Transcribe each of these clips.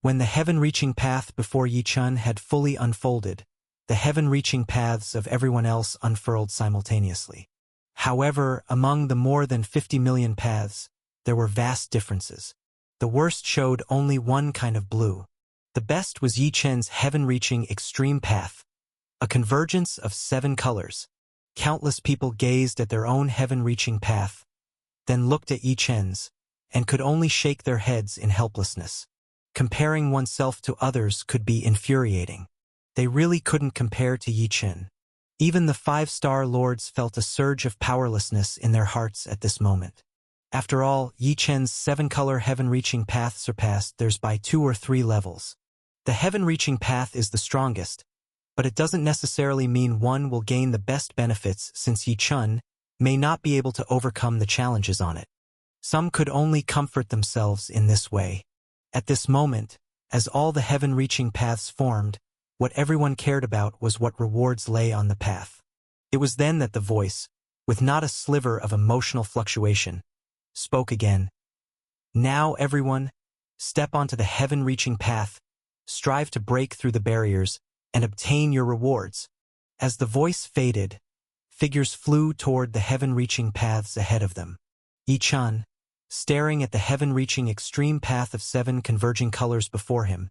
When the heaven-reaching path before Yi Chun had fully unfolded, the heaven-reaching paths of everyone else unfurled simultaneously. However, among the more than 50 million paths, there were vast differences. The worst showed only one kind of blue. The best was Yi Chen's heaven-reaching extreme path, a convergence of 7 colors. Countless people gazed at their own heaven-reaching path, then looked at Yi Chen's, and could only shake their heads in helplessness. Comparing oneself to others could be infuriating. They really couldn't compare to Yi Chen. Even the 5-star lords felt a surge of powerlessness in their hearts at this moment. After all, Yi Chen's 7-color heaven-reaching path surpassed theirs by 2 or 3 levels. The heaven-reaching path is the strongest, but it doesn't necessarily mean one will gain the best benefits, since Yi Chun may not be able to overcome the challenges on it. Some could only comfort themselves in this way. At this moment, as all the heaven-reaching paths formed, what everyone cared about was what rewards lay on the path. It was then that the voice, with not a sliver of emotional fluctuation, spoke again. Now everyone, step onto the heaven-reaching path, strive to break through the barriers, and obtain your rewards. As the voice faded, figures flew toward the heaven-reaching paths ahead of them. Yi Chun, staring at the heaven-reaching extreme path of 7 converging colors before him,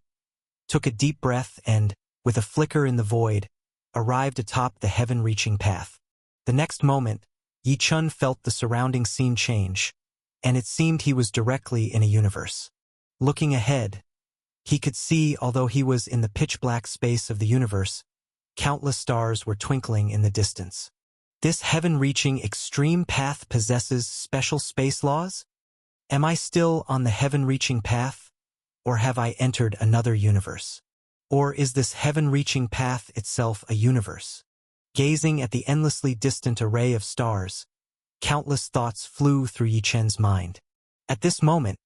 took a deep breath and, with a flicker in the void, arrived atop the heaven-reaching path. The next moment, Yi Chun felt the surrounding scene change, and it seemed he was directly in a universe. Looking ahead, he could see, although he was in the pitch-black space of the universe, countless stars were twinkling in the distance. This heaven-reaching extreme path possesses special space laws? Am I still on the heaven-reaching path, or have I entered another universe? Or is this heaven-reaching path itself a universe? Gazing at the endlessly distant array of stars, countless thoughts flew through Yi Chen's mind. At this moment,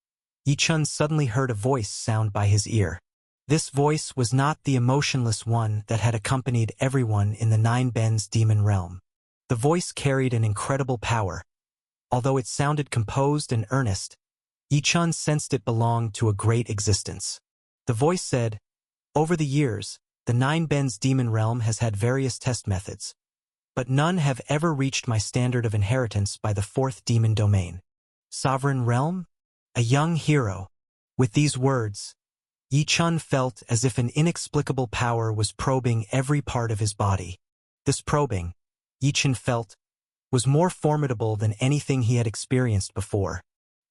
Yi Chun suddenly heard a voice sound by his ear. This voice was not the emotionless one that had accompanied everyone in the 9 Bens demon realm. The voice carried an incredible power. Although it sounded composed and earnest, Yi Chun sensed it belonged to a great existence. The voice said, "Over the years, the 9 Bens demon realm has had various test methods, but none have ever reached my standard of inheritance by the 4th demon domain. Sovereign realm? A young hero." With these words, Yi Chun felt as if an inexplicable power was probing every part of his body. This probing, Yi Chun felt, was more formidable than anything he had experienced before.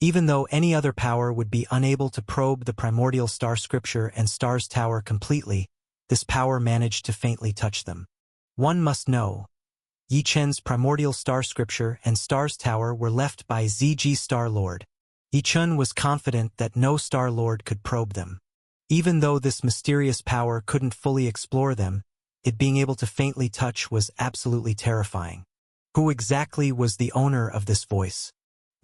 Even though any other power would be unable to probe the primordial star scripture and star's tower completely, this power managed to faintly touch them. One must know, Yi Chen's primordial star scripture and star's tower were left by ZG Star Lord. Yi Chun was confident that no Star Lord could probe them. Even though this mysterious power couldn't fully explore them, it being able to faintly touch was absolutely terrifying. Who exactly was the owner of this voice?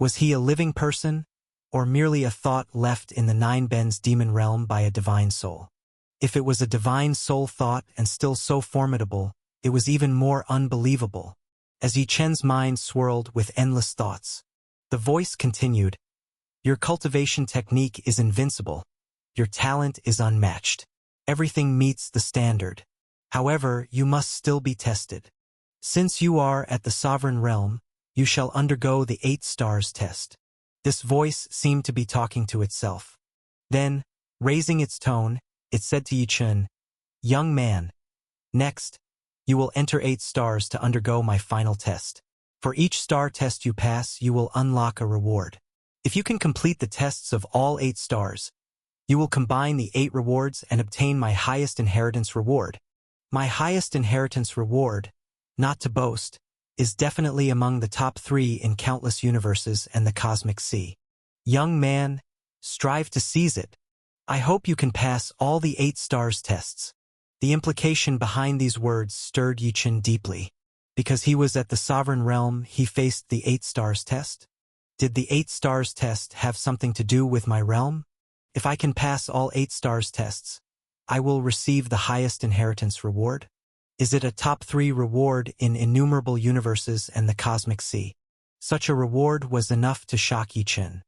Was he a living person, or merely a thought left in the 9 Bens demon realm by a divine soul? If it was a divine soul thought and still so formidable, it was even more unbelievable. As Yi Chen's mind swirled with endless thoughts, the voice continued, "Your cultivation technique is invincible. Your talent is unmatched. Everything meets the standard. However, you must still be tested. Since you are at the sovereign realm, you shall undergo the 8 stars test." This voice seemed to be talking to itself. Then, raising its tone, it said to Yi Chun, "Young man, next, you will enter 8 stars to undergo my final test. For each star test you pass, you will unlock a reward. If you can complete the tests of all 8 stars, you will combine the 8 rewards and obtain my highest inheritance reward. My highest inheritance reward, not to boast, is definitely among the top 3 in countless universes and the cosmic sea. Young man, strive to seize it. I hope you can pass all the 8 stars tests." The implication behind these words stirred Yi Chun deeply. Because he was at the sovereign realm, he faced the 8 stars test? Did the 8 stars test have something to do with my realm? If I can pass all 8 stars tests, I will receive the highest inheritance reward? Is it a top 3 reward in innumerable universes and the cosmic sea? Such a reward was enough to shock Yi Chun.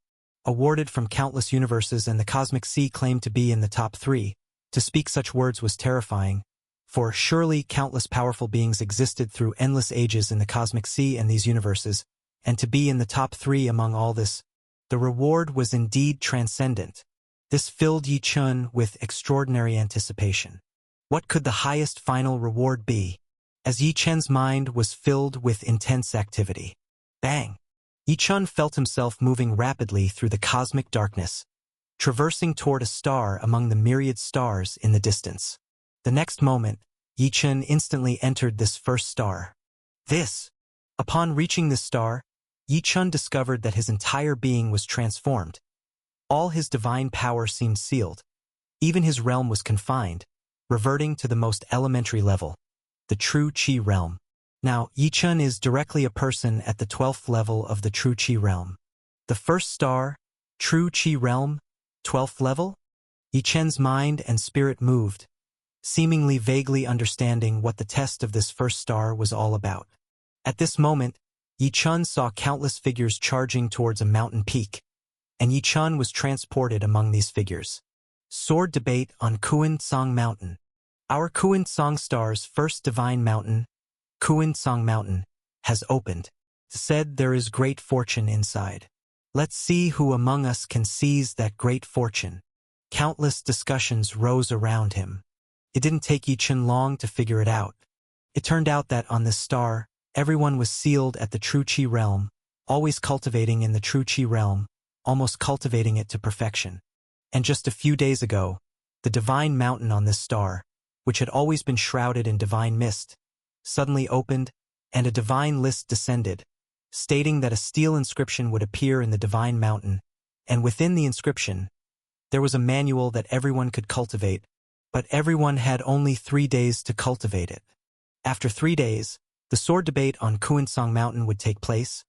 awarded from countless universes, and the cosmic sea claimed to be in the top 3. To speak such words was terrifying, for surely countless powerful beings existed through endless ages in the cosmic sea and these universes, and to be in the top 3 among all this, the reward was indeed transcendent. This filled Yi Chun with extraordinary anticipation. What could the highest final reward be? As Yi Chun's mind was filled with intense activity. Bang! Yi Chun felt himself moving rapidly through the cosmic darkness, traversing toward a star among the myriad stars in the distance. The next moment, Yi Chun instantly entered this first star. Upon reaching this star, Yi Chun discovered that his entire being was transformed. All his divine power seemed sealed. Even his realm was confined, reverting to the most elementary level, the true Qi realm. Now, Yi Chun is directly a person at the 12th level of the true Qi realm. The first star, true Qi realm, 12th level? Yi Chun's mind and spirit moved, seemingly vaguely understanding what the test of this first star was all about. At this moment, Yi Chun saw countless figures charging towards a mountain peak, and Yi Chun was transported among these figures. Sword debate on Kuan Song Mountain. Our Kuan Song star's first divine mountain, Kuan Song Mountain, has opened. Said there is great fortune inside. Let's see who among us can seize that great fortune. Countless discussions rose around him. It didn't take Yi Chun long to figure it out. It turned out that on this star, everyone was sealed at the true Qi realm, always cultivating in the true Qi realm, almost cultivating it to perfection. And just a few days ago, the divine mountain on this star, which had always been shrouded in divine mist, suddenly opened, and a divine list descended, stating that a steel inscription would appear in the divine mountain, and within the inscription, there was a manual that everyone could cultivate, but everyone had only 3 days to cultivate it. After 3 days, the sword debate on Kuan Song Mountain would take place,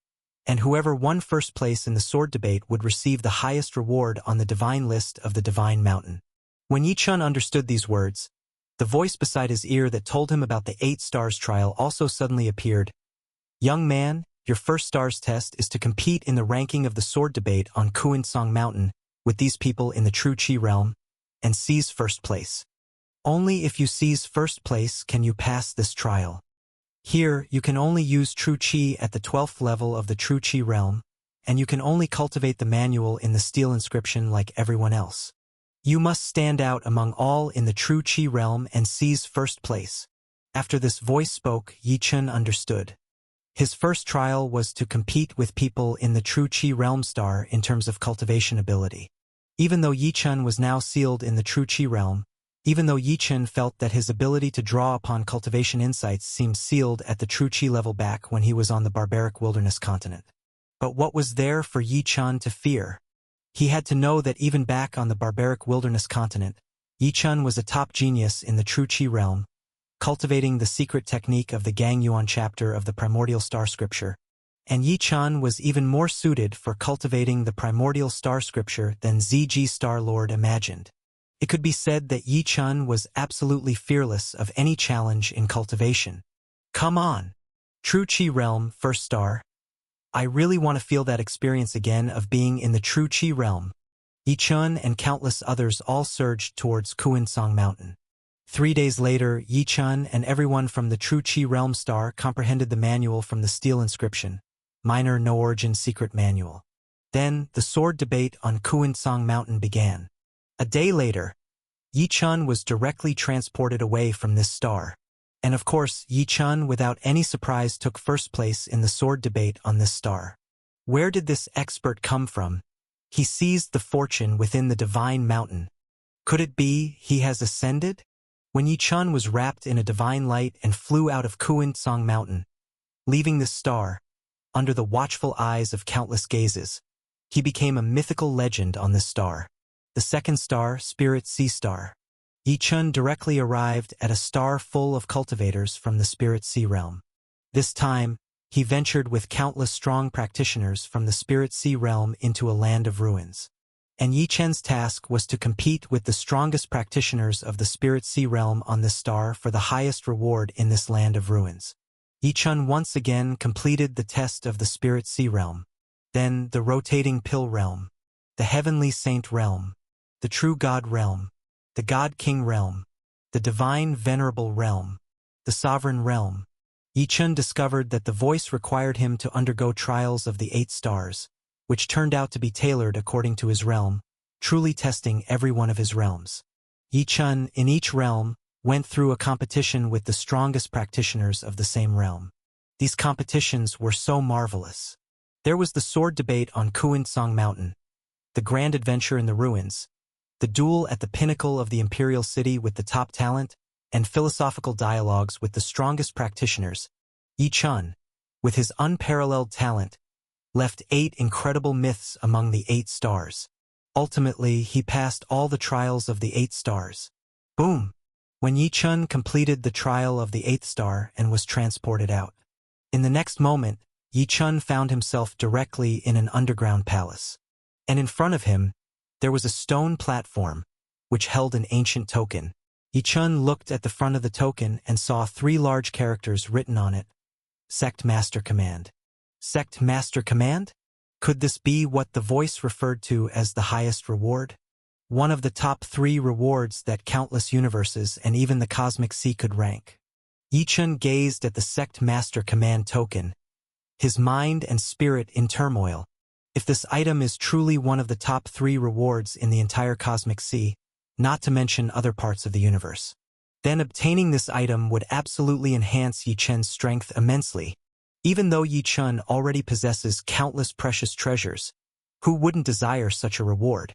and whoever won first place in the sword debate would receive the highest reward on the divine list of the divine mountain. When Yi Chun understood these words, the voice beside his ear that told him about the 8 stars trial also suddenly appeared. Young man, your first stars test is to compete in the ranking of the sword debate on Kuan Song Mountain with these people in the true Qi realm, and seize first place. Only if you seize first place can you pass this trial. Here, you can only use true Qi at the 12th level of the true Qi realm, and you can only cultivate the manual in the steel inscription like everyone else. You must stand out among all in the true Qi realm and seize first place. After this voice spoke, Yi Chun understood. His first trial was to compete with people in the true Qi realm star in terms of cultivation ability. Even though Yi Chun was now sealed in the true Qi realm, even though Yi Chun felt that his ability to draw upon cultivation insights seemed sealed at the true Qi level back when he was on the barbaric wilderness continent. But what was there for Yi Chun to fear? He had to know that even back on the barbaric wilderness continent, Yi Chun was a top genius in the true Qi realm, cultivating the secret technique of the Gang Yuan chapter of the primordial star scripture, and Yi Chun was even more suited for cultivating the primordial star scripture than ZG Star Lord imagined. It could be said that Yi Chun was absolutely fearless of any challenge in cultivation. Come on! True Qi realm, first star. I really want to feel that experience again of being in the true Qi realm. Yi Chun and countless others all surged towards Kuan Song Mountain. 3 days later, Yi Chun and everyone from the true Qi realm star comprehended the manual from the steel inscription, Minor No Origin Secret Manual. Then, the sword debate on Kuan Song Mountain began. A day later, Yi Chun was directly transported away from this star. And of course, Yi Chun without any surprise took first place in the sword debate on this star. Where did this expert come from? He seized the fortune within the divine mountain. Could it be he has ascended? When Yi Chun was wrapped in a divine light and flew out of Kuan Song Mountain, leaving this star, under the watchful eyes of countless gazes, he became a mythical legend on this star. The second star, Spirit Sea Star. Yi Chun directly arrived at a star full of cultivators from the Spirit Sea realm. This time, he ventured with countless strong practitioners from the Spirit Sea realm into a land of ruins. And Yi Chun's task was to compete with the strongest practitioners of the Spirit Sea realm on this star for the highest reward in this land of ruins. Yi Chun once again completed the test of the Spirit Sea realm. Then the rotating pill realm. the heavenly saint realm, the true God realm, the God-King realm, the divine venerable realm, the sovereign realm. Yichun discovered that the voice required him to undergo trials of the 8 stars, which turned out to be tailored according to his realm, truly testing every one of his realms. Yichun, in each realm, went through a competition with the strongest practitioners of the same realm. These competitions were so marvelous. There was the sword debate on Kuinsong Mountain, the grand adventure in the ruins, the duel at the pinnacle of the imperial city with the top talent, and philosophical dialogues with the strongest practitioners. Yichun, with his unparalleled talent, left 8 incredible myths among the 8 stars. Ultimately, he passed all the trials of the 8 stars. Boom! When Yichun completed the trial of the 8th star and was transported out. In the next moment, Yichun found himself directly in an underground palace. And in front of him, there was a stone platform, which held an ancient token. Yichun looked at the front of the token and saw 3 large characters written on it. Sect Master Command. Sect Master Command? Could this be what the voice referred to as the highest reward? One of the top 3 rewards that countless universes and even the cosmic sea could rank. Yichun gazed at the Sect Master Command token, his mind and spirit in turmoil. If this item is truly one of the top 3 rewards in the entire cosmic sea, not to mention other parts of the universe, then obtaining this item would absolutely enhance Yichun's strength immensely. Even though Yichun already possesses countless precious treasures, who wouldn't desire such a reward?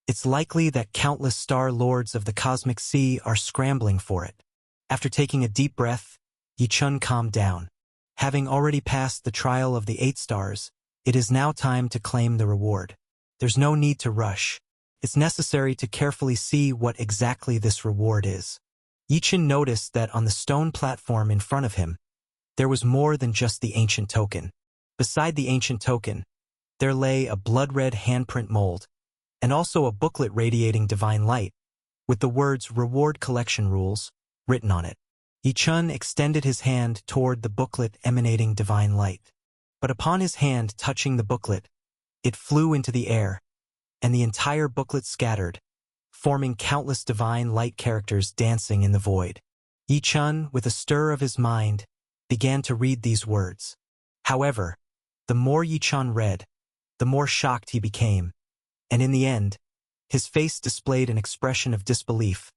It's likely that countless star lords of the cosmic sea are scrambling for it. After taking a deep breath, Yichun calmed down. Having already passed the trial of the 8 stars, it is now time to claim the reward. There's no need to rush. It's necessary to carefully see what exactly this reward is. Yichun noticed that on the stone platform in front of him, there was more than just the ancient token. Beside the ancient token, there lay a blood-red handprint mold, and also a booklet radiating divine light, with the words Reward Collection Rules written on it. Yichun extended his hand toward the booklet emanating divine light. But upon his hand touching the booklet, it flew into the air, and the entire booklet scattered, forming countless divine light characters dancing in the void. Yichun, with a stir of his mind, began to read these words. However, the more Yichun read, the more shocked he became, and in the end, his face displayed an expression of disbelief,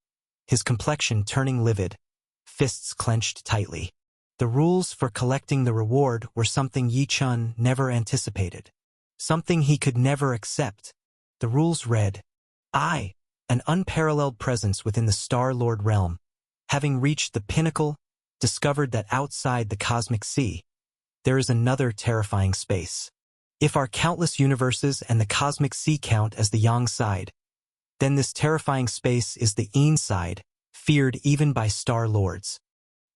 his complexion turning livid, fists clenched tightly. The rules for collecting the reward were something Yichun never anticipated, something he could never accept. The rules read, I, an unparalleled presence within the Star Lord realm, having reached the pinnacle, discovered that outside the cosmic sea, there is another terrifying space. If our countless universes and the cosmic sea count as the yang side, then this terrifying space is the yin side, feared even by star lords.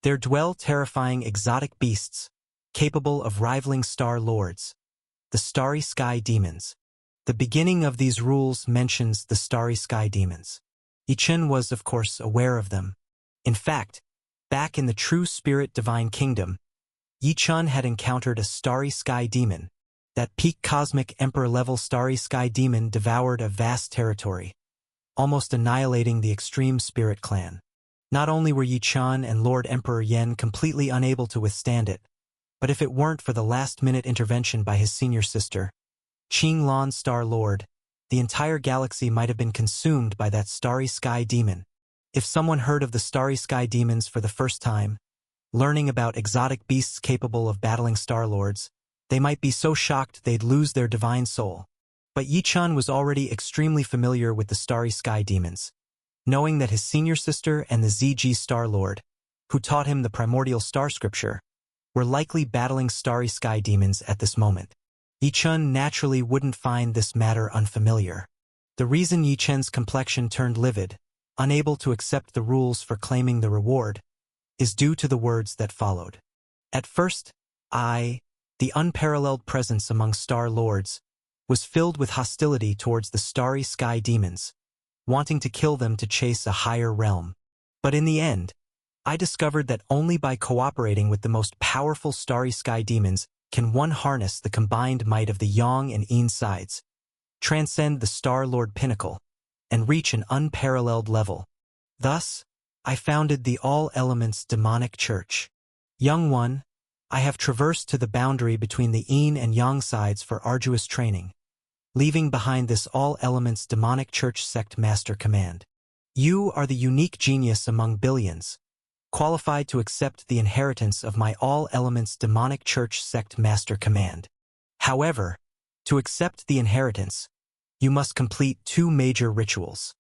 There dwell terrifying exotic beasts, capable of rivaling star lords, the starry sky demons. The beginning of these rules mentions the starry sky demons. Yichun was, of course, aware of them. In fact, back in the true spirit divine kingdom, Yichun had encountered a starry sky demon. That peak cosmic emperor-level starry sky demon devoured a vast territory, almost annihilating the extreme spirit clan. Not only were Yichun and Lord Emperor Yen completely unable to withstand it, but if it weren't for the last-minute intervention by his senior sister, Qing Lan Star Lord, the entire galaxy might have been consumed by that starry sky demon. If someone heard of the starry sky demons for the first time, learning about exotic beasts capable of battling star lords, they might be so shocked they'd lose their divine soul. But Yichun was already extremely familiar with the starry sky demons, knowing that his senior sister and the ZG Star Lord, who taught him the primordial star scripture, were likely battling starry sky demons at this moment. Yichun naturally wouldn't find this matter unfamiliar. The reason Yichun's complexion turned livid, unable to accept the rules for claiming the reward, is due to the words that followed. At first, I, the unparalleled presence among star lords, was filled with hostility towards the starry sky demons, wanting to kill them to chase a higher realm. But in the end, I discovered that only by cooperating with the most powerful starry sky demons can one harness the combined might of the yang and yin sides. transcend the Star-Lord pinnacle, and reach an unparalleled level. Thus, I founded the All-Elements Demonic Church. Young one, I have traversed to the boundary between the yin and yang sides for arduous training, leaving behind this All-Elements Demonic Church sect master command. You are the unique genius among billions, qualified to accept the inheritance of my All-Elements Demonic Church sect master command. However, to accept the inheritance, you must complete two major rituals.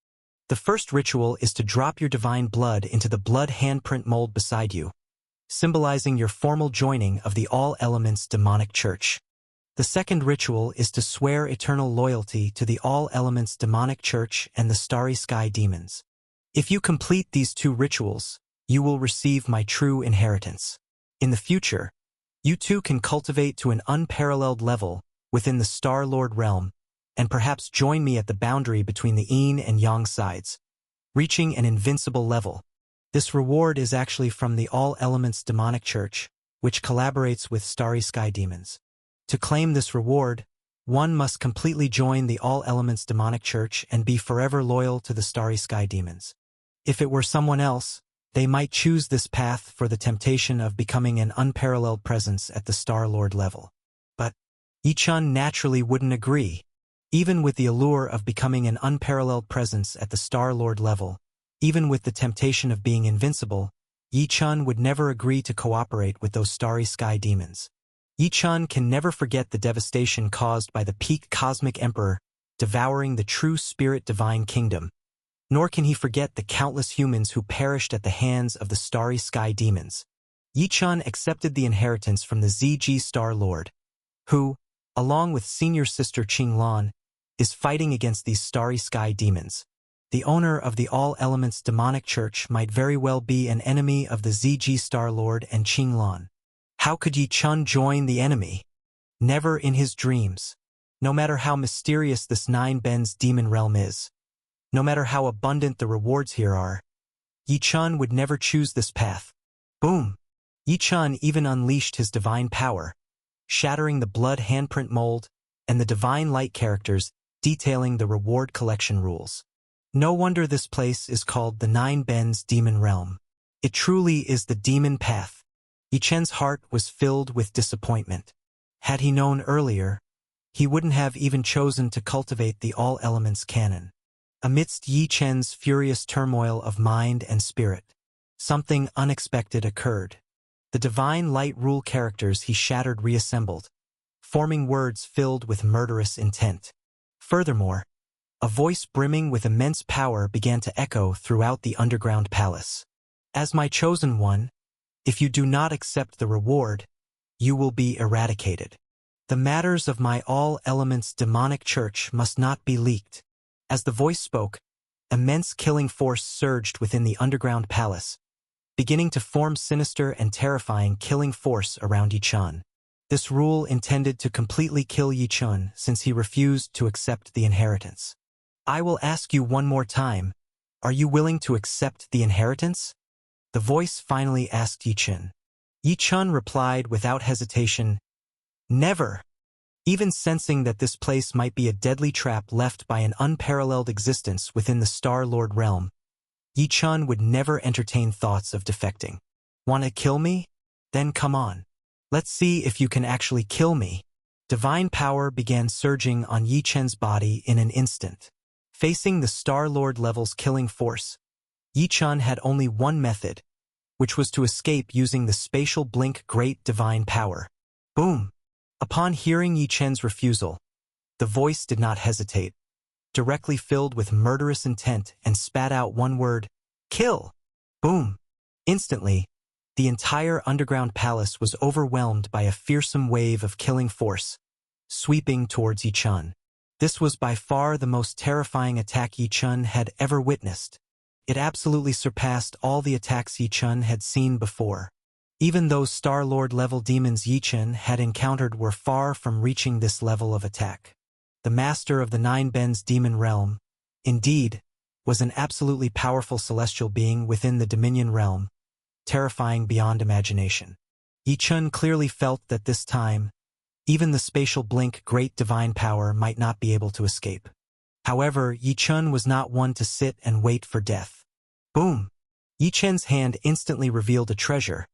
The first ritual is to drop your divine blood into the blood handprint mold beside you, symbolizing your formal joining of the All-Elements Demonic Church. The second ritual is to swear eternal loyalty to the All-Elements Demonic Church and the Starry Sky Demons. If you complete these two rituals, you will receive my true inheritance. In the future, you too can cultivate to an unparalleled level within the Star-Lord realm, and perhaps join me at the boundary between the yin and yang sides, reaching an invincible level. This reward is actually from the All-Elements Demonic Church, which collaborates with Starry Sky Demons. To claim this reward, one must completely join the All-Elements Demonic Church and be forever loyal to the Starry Sky Demons. If it were someone else, they might choose this path for the temptation of becoming an unparalleled presence at the Star-Lord level. But Yi-Chun naturally wouldn't agree. Even with the allure of becoming an unparalleled presence at the Star-Lord level, even with the temptation of being invincible, Yi-Chun would never agree to cooperate with those Starry Sky Demons. Yi-Chun can never forget the devastation caused by the peak Cosmic Emperor devouring the true Spirit Divine Kingdom, nor can he forget the countless humans who perished at the hands of the Starry Sky Demons. Yi-Chun accepted the inheritance from the ZG Star-Lord, who, along with senior sister Qinglan, is fighting against these Starry Sky Demons. The owner of the All-Elements Demonic Church might very well be an enemy of the ZG Star-Lord and Qinglan. How could Yi-Chun join the enemy? Never in his dreams. No matter how mysterious this Nine Bends demon realm is, no matter how abundant the rewards here are, Yi-Chun would never choose this path. Boom! Yi-Chun even unleashed his divine power, shattering the blood handprint mold and the divine light characters detailing the reward collection rules. No wonder this place is called the Nine Bends Demon Realm. It truly is the demon path. Yi-Chen's heart was filled with disappointment. Had he known earlier, he wouldn't have even chosen to cultivate the All-Elements canon. Amidst Yi-Chen's furious turmoil of mind and spirit, something unexpected occurred. The divine light rule characters he shattered reassembled, forming words filled with murderous intent. Furthermore, a voice brimming with immense power began to echo throughout the underground palace. As my chosen one, if you do not accept the reward, you will be eradicated. The matters of my All-Elements Demonic Church must not be leaked. As the voice spoke, immense killing force surged within the underground palace, beginning to form sinister and terrifying killing force around Yi-Chun. This rule intended to completely kill Yi-Chun since he refused to accept the inheritance. I will ask you one more time, are you willing to accept the inheritance? The voice finally asked Yi-Chun. Yi-Chun replied without hesitation, never. Even sensing that this place might be a deadly trap left by an unparalleled existence within the Star-Lord realm, Yi-Chun would never entertain thoughts of defecting. Wanna kill me? Then come on. Let's see if you can actually kill me. Divine power began surging on Yi-Chen's body in an instant. Facing the Star-Lord level's killing force, Yi-Chun had only one method, which was to escape using the spatial blink great divine power. Boom! Upon hearing Yi-Chen's refusal, the voice did not hesitate, directly filled with murderous intent and spat out one word, kill! Boom! Instantly, the entire underground palace was overwhelmed by a fearsome wave of killing force, sweeping towards Yi-Chun. This was by far the most terrifying attack Yi-Chun had ever witnessed. It absolutely surpassed all the attacks Yi-Chun had seen before. Even those Star-Lord level demons Yi-Chun had encountered were far from reaching this level of attack. The master of the Nine Bends demon realm, indeed, was an absolutely powerful celestial being within the Dominion realm, terrifying beyond imagination. Yi-Chun clearly felt that this time, Even the spatial blink great divine power might not be able to escape. However, Yi Chun was not one to sit and wait for death. Boom! Yi Chen's hand instantly revealed a treasure,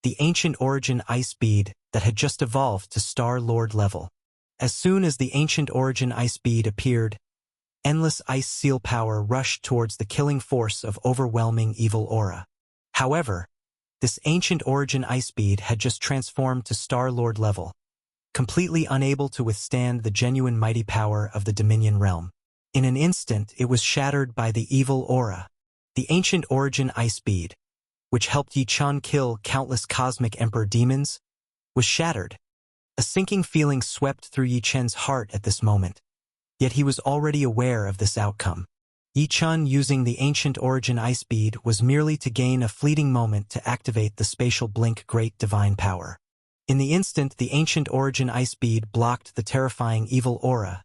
the ancient origin ice bead that had just evolved to Star Lord level. As soon as the ancient origin ice bead appeared, endless ice seal power rushed towards the killing force of overwhelming evil aura. However, this ancient origin ice bead had just transformed to Star Lord level, completely unable to withstand the genuine mighty power of the Dominion realm. In an instant, it was shattered by the evil aura. The ancient origin ice bead, which helped Yi Chun kill countless cosmic emperor demons, was shattered. A sinking feeling swept through Yi Chen's heart at this moment. Yet he was already aware of this outcome. Yi Chun using the ancient origin ice bead was merely to gain a fleeting moment to activate the spatial blink great divine power. In the instant the ancient origin ice bead blocked the terrifying evil aura,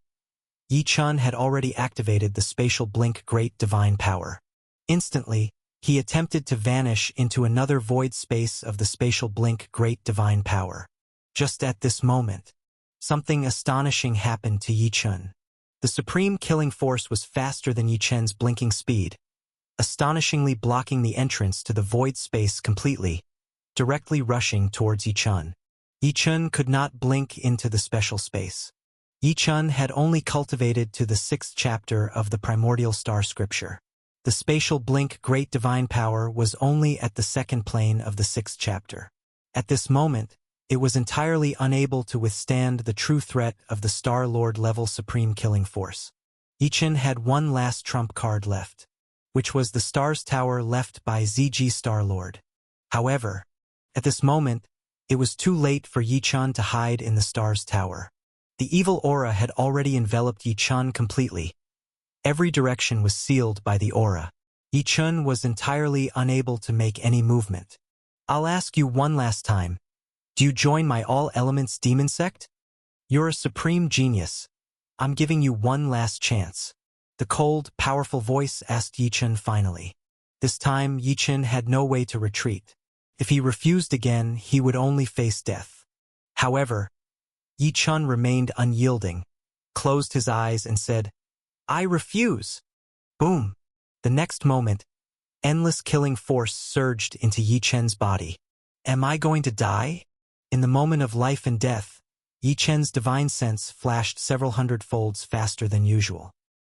Yi Chun had already activated the spatial blink great divine power. Instantly, he attempted to vanish into another void space of the spatial blink great divine power. Just at this moment, something astonishing happened to Yi Chun. The supreme killing force was faster than Yi Chen's blinking speed, astonishingly blocking the entrance to the void space completely, directly rushing towards Yi Chun. Yi Chun could not blink into the special space. Yi Chun had only cultivated to the 6th chapter of the primordial star scripture. The spatial blink great divine power was only at the 2nd plane of the 6th chapter. At this moment, it was entirely unable to withstand the true threat of the Star Lord level supreme killing force. Yi Chun had one last trump card left, which was the Stars Tower left by ZG Star Lord. However, at this moment, it was too late for Yi Chun to hide in the Stars Tower. The evil aura had already enveloped Yi Chun completely. Every direction was sealed by the aura. Yi Chun was entirely unable to make any movement. I'll ask you one last time. Do you join my all-elements demon sect? You're a supreme genius. I'm giving you one last chance. The cold, powerful voice asked Yi Chun finally. This time, Yi Chun had no way to retreat. If he refused again, he would only face death. However, Yi Chun remained unyielding, closed his eyes and said, I refuse. Boom. The next moment, endless killing force surged into Yi Chun's body. Am I going to die? In the moment of life and death, Yi Chun's divine sense flashed several hundred folds faster than usual.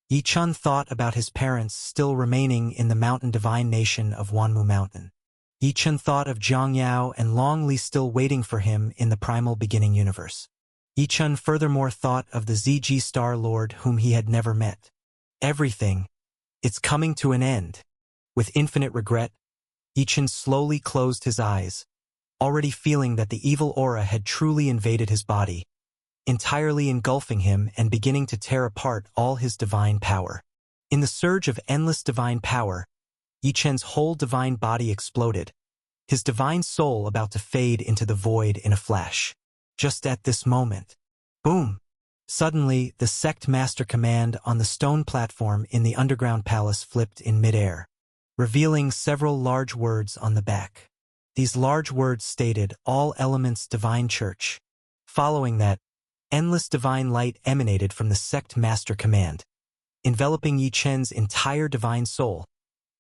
Yi Chun thought about his parents still remaining in the mountain divine nation of Wanmu Mountain. Yi Chun thought of Zhang Yao and Long Li still waiting for him in the primal beginning universe. Yi Chun furthermore thought of the ZG Star Lord whom he had never met. Everything, it's coming to an end. With infinite regret, Yi Chun slowly closed his eyes, already feeling that the evil aura had truly invaded his body, entirely engulfing him and beginning to tear apart all his divine power. In the surge of endless divine power, Yi Chun's whole divine body exploded, his divine soul about to fade into the void in a flash. Just at this moment, boom! Suddenly, the sect master command on the stone platform in the underground palace flipped in midair, revealing several large words on the back. These large words stated, All Elements Divine Church. Following that, endless divine light emanated from the sect master command, enveloping Yi Chun's entire divine soul,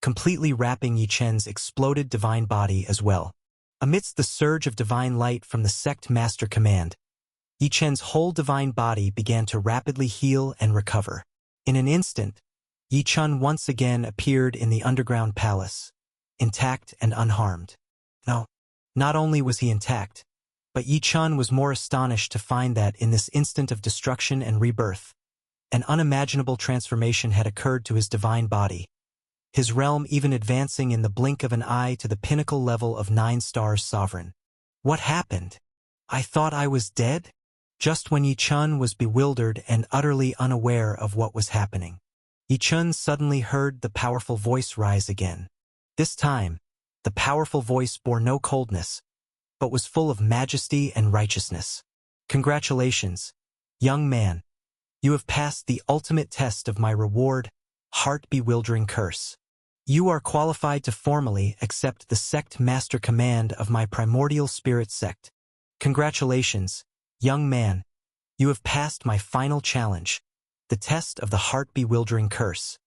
completely wrapping Yi Chun's exploded divine body as well. Amidst the surge of divine light from the sect master command, Yi Chun's whole divine body began to rapidly heal and recover. In an instant, Yi Chun once again appeared in the underground palace, intact and unharmed. No, not only was he intact, but Yi Chun was more astonished to find that in this instant of destruction and rebirth, an unimaginable transformation had occurred to his divine body, his realm even advancing in the blink of an eye to the pinnacle level of 9 stars sovereign. What happened? I thought I was dead? Just when Yi Chun was bewildered and utterly unaware of what was happening, Yi Chun suddenly heard the powerful voice rise again. This time, the powerful voice bore no coldness, but was full of majesty and righteousness. Congratulations, young man. You have passed the ultimate test of my reward, heart-bewildering curse. You are qualified to formally accept the sect master command of my primordial spirit sect. Congratulations, Young man, you have passed my final challenge, the test of the heart-bewildering curse.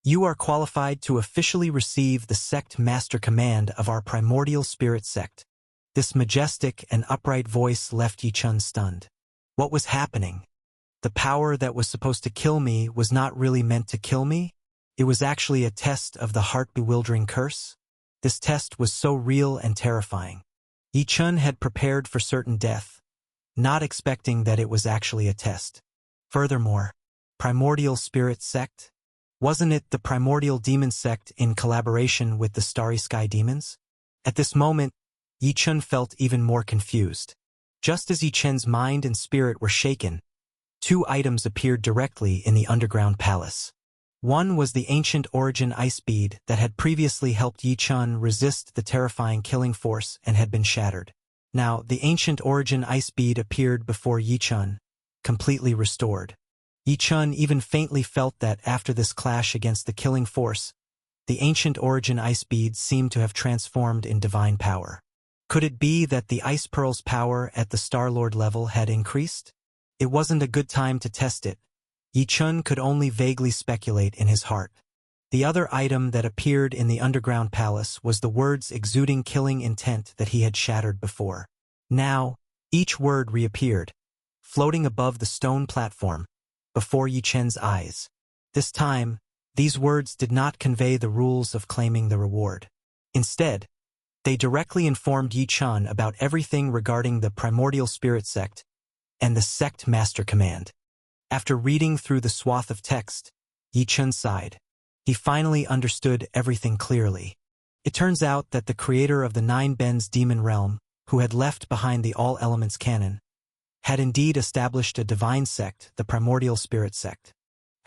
You are qualified to officially receive the sect master command of our primordial spirit sect. This majestic and upright voice left Yi Chun stunned. What was happening? The power that was supposed to kill me was not really meant to kill me? It was actually a test of the heart-bewildering curse? This test was so real and terrifying. Yi Chun had prepared for certain death, not expecting that it was actually a test. Furthermore, primordial spirit sect? Wasn't it the primordial demon sect in collaboration with the starry sky demons? At this moment, Yi Chun felt even more confused. Just as Yi Chun's mind and spirit were shaken, two items appeared directly in the underground palace. One was the ancient origin ice bead that had previously helped Yi Chun resist the terrifying killing force and had been shattered. Now, the ancient origin ice bead appeared before Yi Chun, completely restored. Yi Chun even faintly felt that after this clash against the killing force, the ancient origin ice bead seemed to have transformed in divine power. Could it be that the Ice Pearl's power at the Star-Lord level had increased? It wasn't a good time to test it. Yi Chun could only vaguely speculate in his heart. The other item that appeared in the underground palace was the words exuding killing intent that he had shattered before. Now, each word reappeared, floating above the stone platform, before Yi Chun's eyes. This time, these words did not convey the rules of claiming the reward. Instead, they directly informed Yi Chun about everything regarding the primordial spirit sect and the sect master command. After reading through the swath of text, Yi Chun sighed. He finally understood everything clearly. It turns out that the creator of the Nine Bends demon realm, who had left behind the All Elements canon, had indeed established a divine sect, the primordial spirit sect.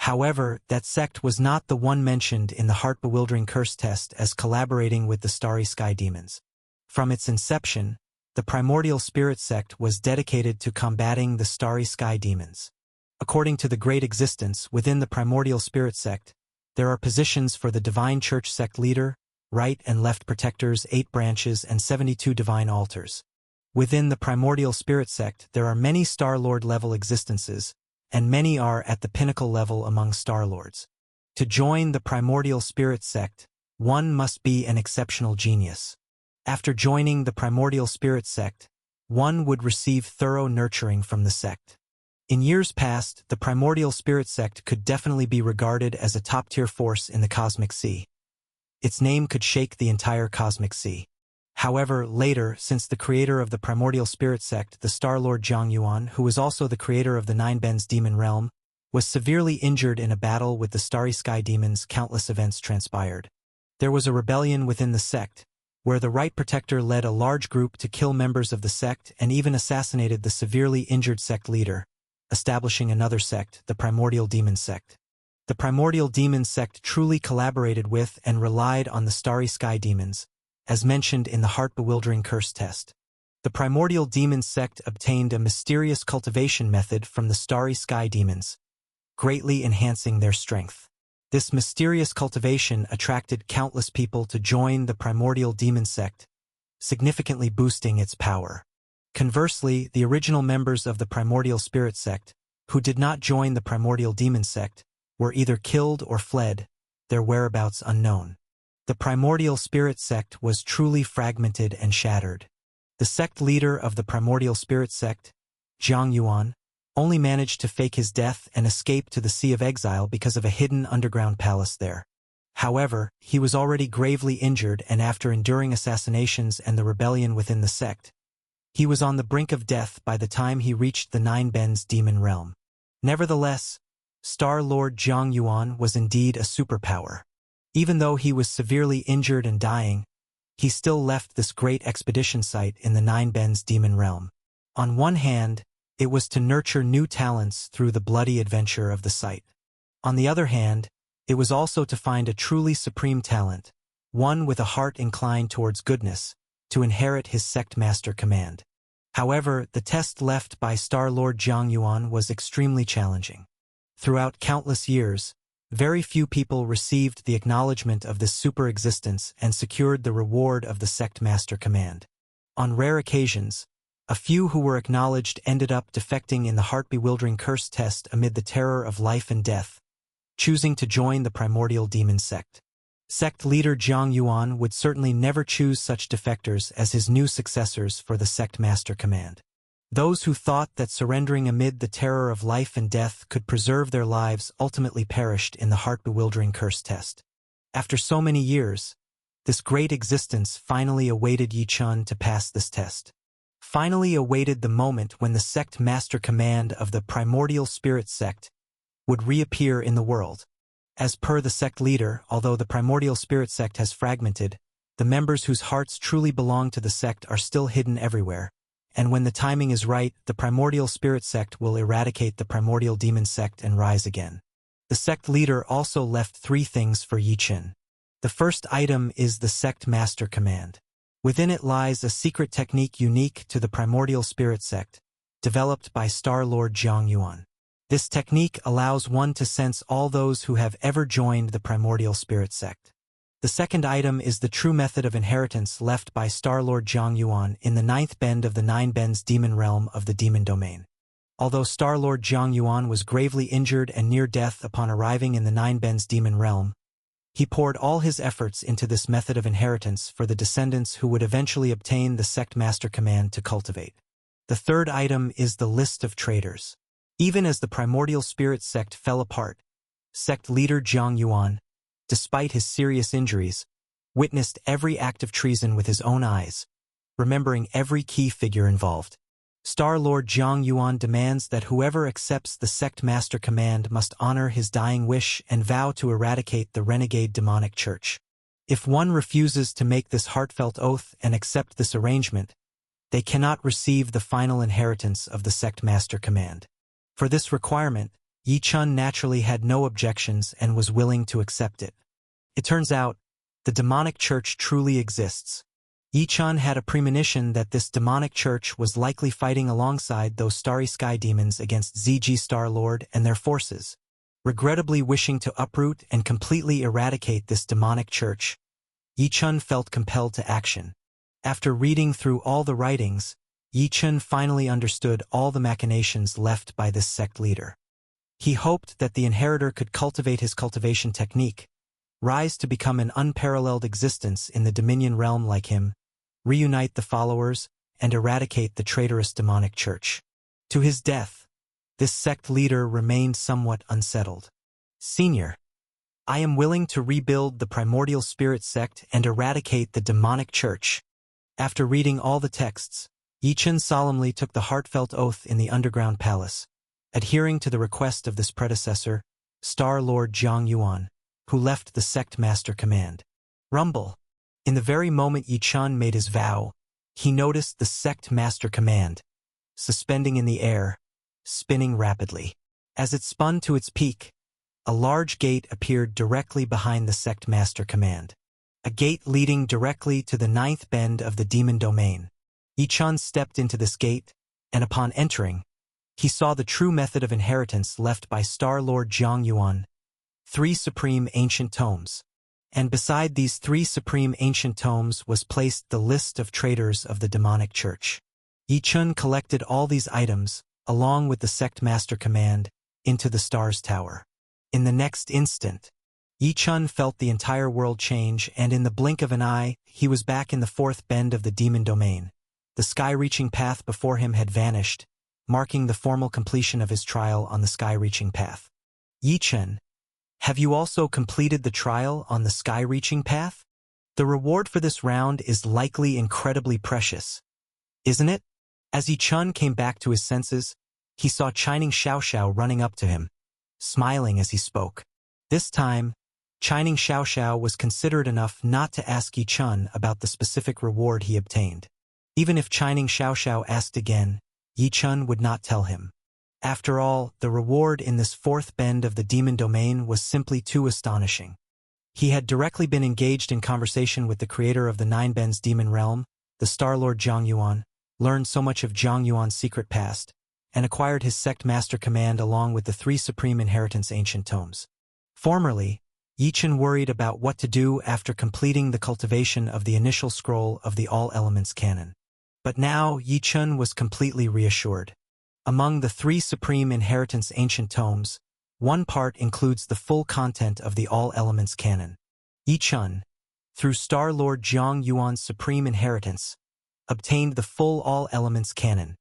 However, that sect was not the one mentioned in the heart-bewildering curse test as collaborating with the starry sky demons. From its inception, the primordial spirit sect was dedicated to combating the starry sky demons. According to the Great Existence, within the primordial spirit sect, there are positions for the divine church sect leader, right and left protectors, 8 branches, and 72 divine altars. Within the primordial spirit sect, there are many Star-Lord level existences, and many are at the pinnacle level among Star-Lords. To join the primordial spirit sect, one must be an exceptional genius. After joining the primordial spirit sect, one would receive thorough nurturing from the sect. In years past, the primordial spirit sect could definitely be regarded as a top-tier force in the cosmic sea. Its name could shake the entire cosmic sea. However, later, since the creator of the primordial spirit sect, the Star-Lord Zhang Yuan, who was also the creator of the Nine Bends demon realm, was severely injured in a battle with the starry sky demons, countless events transpired. There was a rebellion within the sect, where the Right Protector led a large group to kill members of the sect and even assassinated the severely injured sect leader, establishing another sect, the primordial demon sect. The primordial demon sect truly collaborated with and relied on the starry sky demons, as mentioned in the heart-bewildering curse test. The primordial demon sect obtained a mysterious cultivation method from the starry sky demons, greatly enhancing their strength. This mysterious cultivation attracted countless people to join the primordial demon sect, significantly boosting its power. Conversely, the original members of the primordial spirit sect, who did not join the primordial demon sect, were either killed or fled, their whereabouts unknown. The primordial spirit sect was truly fragmented and shattered. The sect leader of the primordial spirit sect, Zhang Yuan, only managed to fake his death and escape to the Sea of Exile because of a hidden underground palace there. However, he was already gravely injured, and after enduring assassinations and the rebellion within the sect, he was on the brink of death by the time he reached the Nine Bends demon realm. Nevertheless, Star-Lord Zhang Yuan was indeed a superpower. Even though he was severely injured and dying, he still left this great expedition site in the Nine Bends demon realm. On one hand, it was to nurture new talents through the bloody adventure of the site. On the other hand, it was also to find a truly supreme talent, one with a heart inclined towards goodness, to inherit his sect master command. However, the test left by Star-Lord Zhang Yuan was extremely challenging. Throughout countless years, very few people received the acknowledgement of this super existence and secured the reward of the sect master command. On rare occasions, A few who were acknowledged ended up defecting in the heart-bewildering curse test amid the terror of life and death, choosing to join the primordial demon sect. Sect leader Jiang Yuan would certainly never choose such defectors as his new successors for the sect master command. Those who thought that surrendering amid the terror of life and death could preserve their lives ultimately perished in the heart-bewildering curse test. After so many years, this great existence finally awaited Yi Chun to pass this test. Finally awaited the moment when the sect master command of the primordial spirit sect would reappear in the world. As per the sect leader, although the primordial spirit sect has fragmented, the members whose hearts truly belong to the sect are still hidden everywhere, and when the timing is right, the primordial spirit sect will eradicate the primordial demon sect and rise again. The sect leader also left 3 things for Yi Chun. The first item is the sect master command. Within it lies a secret technique unique to the primordial spirit sect, developed by Star Lord Jiang Yuan. This technique allows one to sense all those who have ever joined the primordial spirit sect. The second item is the true method of inheritance left by Star Lord Jiang Yuan in the 9th bend of the 9 bends demon realm of the demon domain. Although Star Lord Jiang Yuan was gravely injured and near death upon arriving in the 9 bends demon realm, he poured all his efforts into this method of inheritance for the descendants who would eventually obtain the sect master command to cultivate. The third item is the list of traitors. Even as the primordial spirit sect fell apart, sect leader Jiang Yuan, despite his serious injuries, witnessed every act of treason with his own eyes, remembering every key figure involved. Star Lord Jiang Yuan demands that whoever accepts the sect master command must honor his dying wish and vow to eradicate the renegade demonic church. If one refuses to make this heartfelt oath and accept this arrangement, they cannot receive the final inheritance of the sect master command. For this requirement, Yi Chun naturally had no objections and was willing to accept it. It turns out, the demonic church truly exists. Yi Chun had a premonition that this demonic church was likely fighting alongside those starry sky demons against ZG Star Lord and their forces. Regrettably wishing to uproot and completely eradicate this demonic church, Yi Chun felt compelled to action. After reading through all the writings, Yi Chun finally understood all the machinations left by this sect leader. He hoped that the inheritor could cultivate his cultivation technique, rise to become an unparalleled existence in the Dominion realm like him, reunite the followers, and eradicate the traitorous demonic church. To his death, this sect leader remained somewhat unsettled. Senior, I am willing to rebuild the primordial spirit sect and eradicate the demonic church. After reading all the texts, Yi Chun solemnly took the heartfelt oath in the underground palace, adhering to the request of this predecessor, Star Lord Jiang Yuan, who left the sect master command. Rumble. In the very moment Yi Chun made his vow, he noticed the sect master command, suspending in the air, spinning rapidly. As it spun to its peak, a large gate appeared directly behind the sect master command. A gate leading directly to the 9th bend of the demon domain. Yi Chun stepped into this gate, and upon entering, he saw the true method of inheritance left by Star Lord Jiang Yuan, 3 supreme ancient tomes. And beside these 3 supreme ancient tomes was placed the list of traitors of the demonic church. Yi Chun collected all these items, along with the sect master command, into the Stars Tower. In the next instant, Yi Chun felt the entire world change, and in the blink of an eye, he was back in the 4th bend of the demon domain. The sky-reaching path before him had vanished, marking the formal completion of his trial on the sky-reaching path. Yi Chun, have you also completed the trial on the sky-reaching path? The reward for this round is likely incredibly precious, isn't it? As Yi Chun came back to his senses, he saw Chining Xiaoxiao running up to him, smiling as he spoke. This time, Chining Xiaoxiao was considerate enough not to ask Yi Chun about the specific reward he obtained. Even if Chining Xiaoxiao asked again, Yi Chun would not tell him. After all, the reward in this 4th bend of the demon domain was simply too astonishing. He had directly been engaged in conversation with the creator of the 9 bends demon realm, the Star Lord Jiang Yuan, learned so much of Jiang Yuan's secret past, and acquired his sect master command along with the 3 supreme inheritance ancient tomes. Formerly, Yi Chun worried about what to do after completing the cultivation of the initial scroll of the All Elements canon. But now Yi Chun was completely reassured. Among the 3 Supreme Inheritance ancient tomes, one part includes the full content of the All Elements canon. Yi Chun, through Star Lord Jiang Yuan's Supreme Inheritance, obtained the full All Elements canon.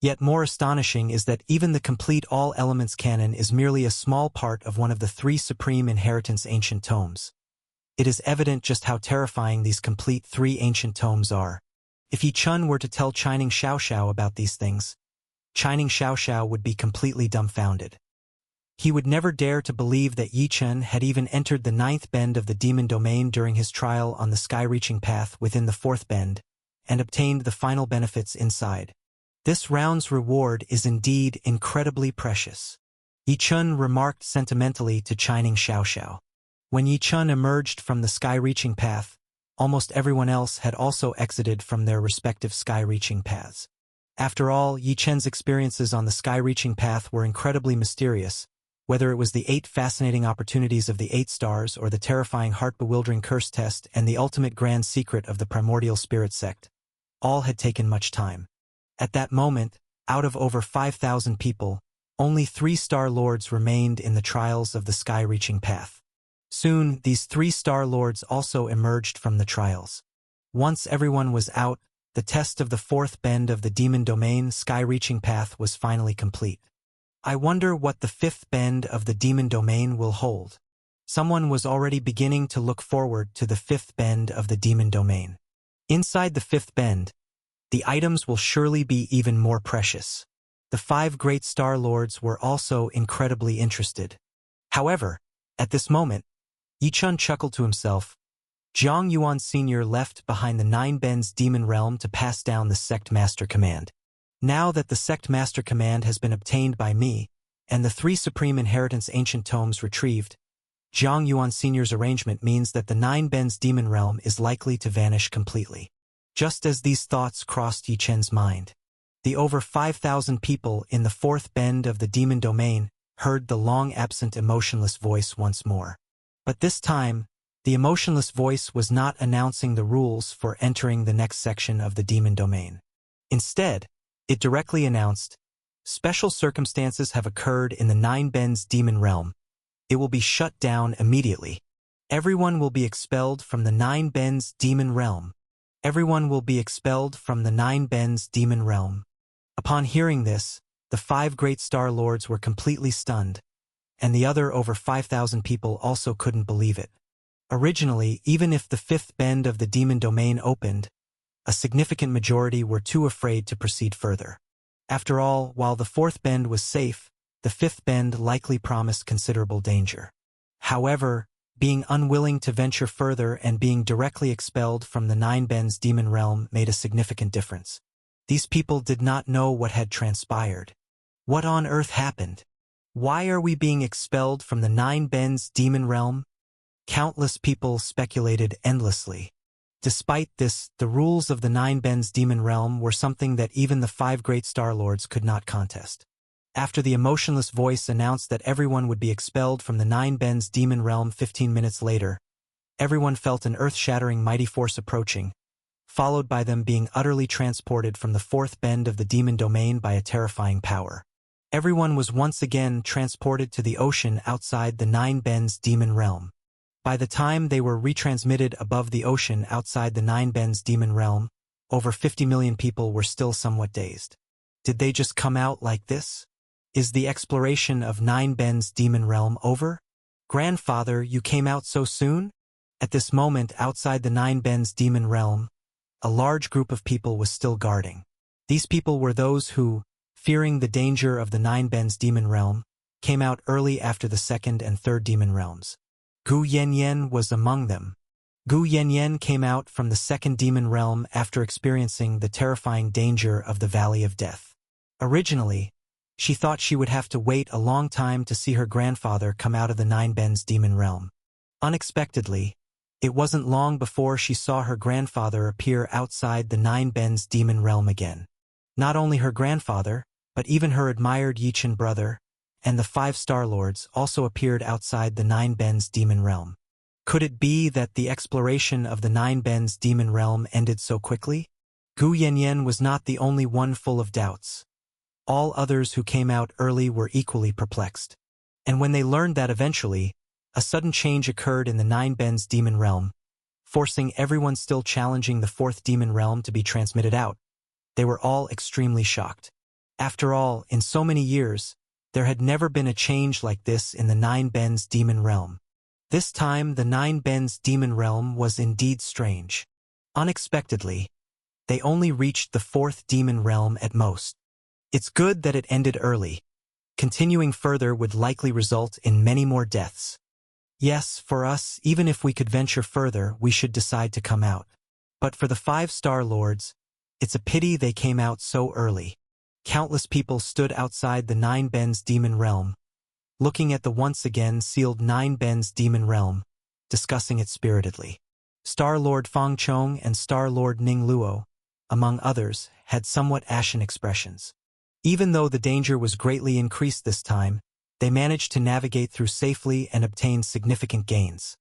Yet more astonishing is that even the complete All Elements canon is merely a small part of one of the 3 Supreme Inheritance ancient tomes. It is evident just how terrifying these complete 3 ancient tomes are. If Yi Chun were to tell Chining Xiaoxiao about these things, Chining Xiaoxiao would be completely dumbfounded. He would never dare to believe that Yi Chun had even entered the 9th bend of the demon domain during his trial on the sky-reaching path within the 4th bend, and obtained the final benefits inside. This round's reward is indeed incredibly precious. Yi Chun remarked sentimentally to Chining Xiaoxiao. When Yi Chun emerged from the sky-reaching path, almost everyone else had also exited from their respective sky-reaching paths. After all, Yi Chun's experiences on the sky-reaching path were incredibly mysterious, whether it was the 8 fascinating opportunities of the 8 stars or the terrifying heart-bewildering curse test and the ultimate grand secret of the primordial spirit sect. All had taken much time. At that moment, out of over 5,000 people, only 3 Star Lords remained in the trials of the sky-reaching path. Soon, these 3 Star Lords also emerged from the trials. Once everyone was out, the test of the 4th bend of the demon domain sky-reaching path was finally complete. I wonder what the 5th bend of the demon domain will hold. Someone was already beginning to look forward to the 5th bend of the demon domain. Inside the 5th bend, the items will surely be even more precious. The 5 great Star Lords were also incredibly interested. However, at this moment, Yi Chun chuckled to himself. Jiang Yuan Sr. left behind the 9 Bends Demon Realm to pass down the Sect Master Command. Now that the Sect Master Command has been obtained by me, and the 3 Supreme Inheritance Ancient Tomes retrieved, Jiang Yuan Sr.'s arrangement means that the 9 Bends Demon Realm is likely to vanish completely. Just as these thoughts crossed Yi Chun's mind, the over 5,000 people in the 4th bend of the demon domain heard the long-absent emotionless voice once more. But this time, the emotionless voice was not announcing the rules for entering the next section of the demon domain. Instead, it directly announced, "Special circumstances have occurred in the 9 Bends Demon Realm. It will be shut down immediately. Everyone will be expelled from the 9 Bends Demon Realm. Everyone will be expelled from the 9 Bends Demon Realm." Upon hearing this, the 5 great Star Lords were completely stunned, and the other over 5,000 people also couldn't believe it. Originally, even if the 5th bend of the demon domain opened, a significant majority were too afraid to proceed further. After all, while the 4th bend was safe, the 5th bend likely promised considerable danger. However, being unwilling to venture further and being directly expelled from the 9 Bends Demon Realm made a significant difference. These people did not know what had transpired. What on earth happened? Why are we being expelled from the 9 Bends Demon Realm? Countless people speculated endlessly. Despite this, the rules of the 9 Bends Demon Realm were something that even the 5 great Star Lords could not contest. After the emotionless voice announced that everyone would be expelled from the 9 Bends Demon Realm 15 minutes later, everyone felt an earth-shattering mighty force approaching, followed by them being utterly transported from the 4th bend of the demon domain by a terrifying power. Everyone was once again transported to the ocean outside the 9 Bends Demon Realm. By the time they were retransmitted above the ocean outside the 9 Bends Demon Realm, over 50 million people were still somewhat dazed. Did they just come out like this? Is the exploration of 9 Bends Demon Realm over? Grandfather, you came out so soon? At this moment outside the 9 Bends Demon Realm, a large group of people was still guarding. These people were those who, fearing the danger of the 9 Bends Demon Realm, came out early after the 2nd and 3rd Demon Realms. Gu Yanyan was among them. Gu Yanyan came out from the 2nd Demon Realm after experiencing the terrifying danger of the Valley of Death. Originally, she thought she would have to wait a long time to see her grandfather come out of the 9 Bends Demon Realm. Unexpectedly, it wasn't long before she saw her grandfather appear outside the 9 Bends Demon Realm again. Not only her grandfather, but even her admired Yi Chun brother, and the 5 Star Lords also appeared outside the 9 Bends Demon Realm. Could it be that the exploration of the 9 Bends Demon Realm ended so quickly? Gu Yanyan was not the only one full of doubts. All others who came out early were equally perplexed. And when they learned that eventually, a sudden change occurred in the Nine Bens demon realm, forcing everyone still challenging the fourth demon realm to be transmitted out, they were all extremely shocked. After all, in so many years, there had never been a change like this in the Nine Bens demon realm. This time, the Nine Bens demon realm was indeed strange. Unexpectedly, they only reached the fourth demon realm at most. It's good that it ended early. Continuing further would likely result in many more deaths. Yes, for us, even if we could venture further, we should decide to come out. But for the 5-star lords, it's a pity they came out so early. Countless people stood outside the Nine Bens demon realm, looking at the once again sealed Nine Bens demon realm, discussing it spiritedly. Star Lord Fang Chong and Star Lord Ning Luo, among others, had somewhat ashen expressions. Even though the danger was greatly increased this time, they managed to navigate through safely and obtain significant gains.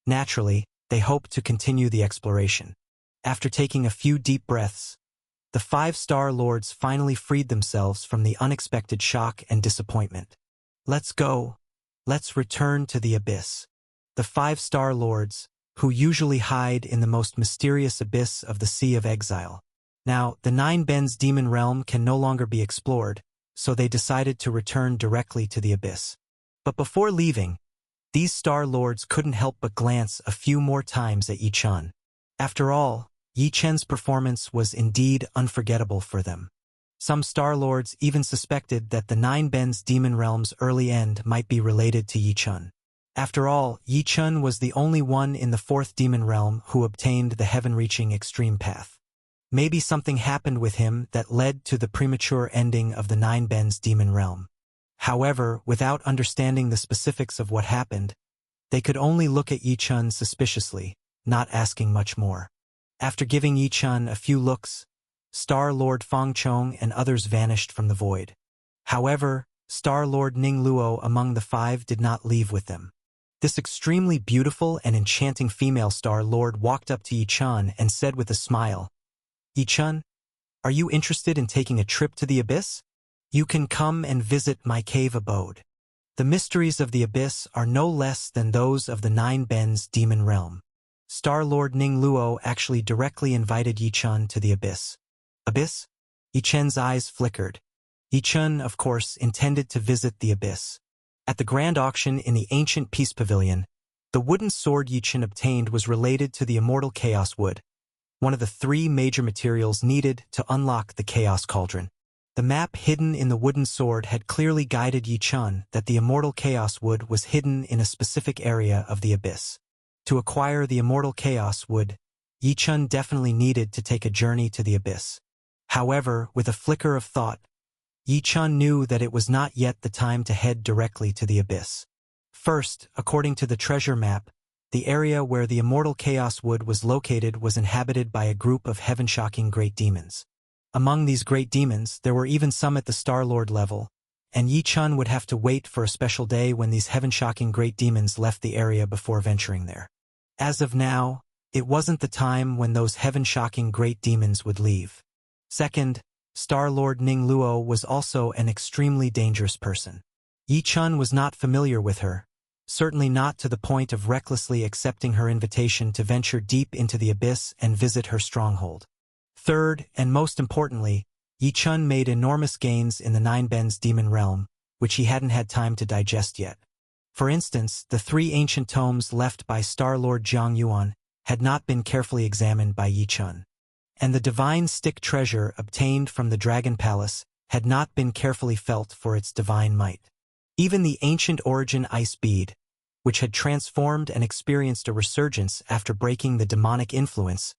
Naturally, they hoped to continue the exploration. After taking a few deep breaths, the 5-star lords finally freed themselves from the unexpected shock and disappointment. Let's go. Let's return to the abyss. The 5-star lords, who usually hide in the most mysterious abyss of the Sea of Exile. Now, the Nine Bens demon realm can no longer be explored, so they decided to return directly to the abyss. But before leaving, these star lords couldn't help but glance a few more times at Yi Chun. After all, Yi Chen's performance was indeed unforgettable for them. Some star lords even suspected that the Nine Bens demon realm's early end might be related to Yi Chun. After all, Yi Chun was the only one in the fourth demon realm who obtained the heaven-reaching extreme path. Maybe something happened with him that led to the premature ending of the Nine Bens demon realm. However, without understanding the specifics of what happened, they could only look at Yi Chun suspiciously, not asking much more. After giving Yi Chun a few looks, Star Lord Fang Chong and others vanished from the void. However, Star Lord Ning Luo among the 5 did not leave with them. This extremely beautiful and enchanting female Star Lord walked up to Yi Chun and said with a smile, "Yi Chun, are you interested in taking a trip to the abyss? You can come and visit my cave abode. The mysteries of the abyss are no less than those of the Nine Bens demon realm." Star Lord Ning Luo actually directly invited Yi Chun to the abyss. Abyss? Yi Chun's eyes flickered. Yi Chun, of course, intended to visit the abyss. At the grand auction in the ancient Peace Pavilion, the wooden sword Yi Chun obtained was related to the immortal Chaos Wood, one of the 3 major materials needed to unlock the Chaos Cauldron. The map hidden in the wooden sword had clearly guided Yi Chun that the immortal Chaos Wood was hidden in a specific area of the abyss. To acquire the immortal Chaos Wood, Yi Chun definitely needed to take a journey to the abyss. However, with a flicker of thought, Yi Chun knew that it was not yet the time to head directly to the abyss. First, according to the treasure map, the area where the immortal Chaos Wood was located was inhabited by a group of heaven-shocking great demons. Among these great demons, there were even some at the Star Lord level, and Yi Chun would have to wait for a special day when these heaven-shocking great demons left the area before venturing there. As of now, it wasn't the time when those heaven-shocking great demons would leave. Second, Star Lord Ning Luo was also an extremely dangerous person. Yi Chun was not familiar with her, certainly not to the point of recklessly accepting her invitation to venture deep into the abyss and visit her stronghold. Third, and most importantly, Yi Chun made enormous gains in the Nine Bens demon realm, which he hadn't had time to digest yet. For instance, the 3 ancient tomes left by Star Lord Jiang Yuan had not been carefully examined by Yi Chun. And the divine stick treasure obtained from the Dragon Palace had not been carefully felt for its divine might. Even the ancient origin ice bead, which had transformed and experienced a resurgence after breaking the demonic influence,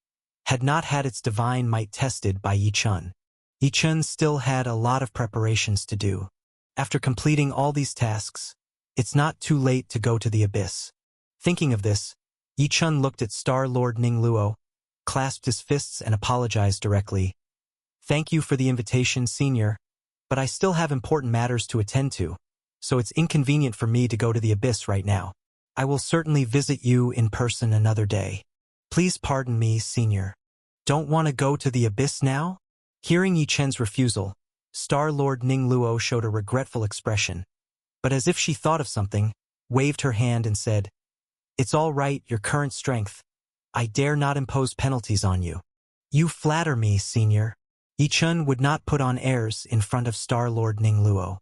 had not had its divine might tested by Yi Chun. Yi Chun still had a lot of preparations to do. After completing all these tasks, it's not too late to go to the abyss. Thinking of this, Yi Chun looked at Star Lord Ning Luo, clasped his fists and apologized directly. "Thank you for the invitation, Senior, but I still have important matters to attend to, so it's inconvenient for me to go to the abyss right now. I will certainly visit you in person another day. Please pardon me, Senior." Don't want to go to the abyss now? Hearing Yi Chen's refusal, Star Lord Ning Luo showed a regretful expression, but as if she thought of something, waved her hand and said, "It's all right, your current strength. I dare not impose penalties on you." "You flatter me, senior." Yi Chen would not put on airs in front of Star Lord Ning Luo.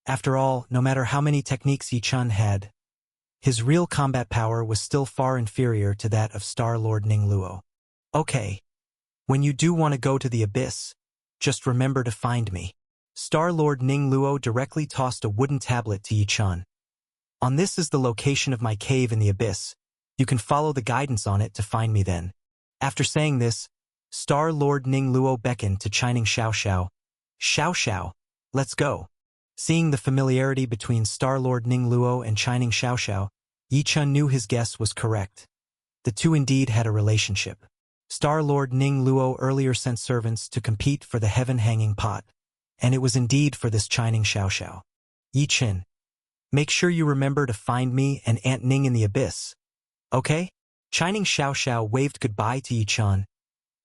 After all, no matter how many techniques Yi Chen had, his real combat power was still far inferior to that of Star Lord Ning Luo. "Okay. When you do want to go to the abyss, just remember to find me." Star Lord Ning Luo directly tossed a wooden tablet to Yi Chen. "On this is the location of my cave in the abyss. You can follow the guidance on it to find me then." After saying this, Star Lord Ning Luo beckoned to Chining Xiao. "Xiao, let's go." Seeing the familiarity between Star Lord Ning Luo and Chining Xiao, Yi Chen knew his guess was correct. The two indeed had a relationship. Star Lord Ning Luo earlier sent servants to compete for the heaven-hanging pot, and it was indeed for this Chining Xiao. "Yi Chen, make sure you remember to find me and Aunt Ning in the abyss. Okay?" Chining Xiao waved goodbye to Yi Chen.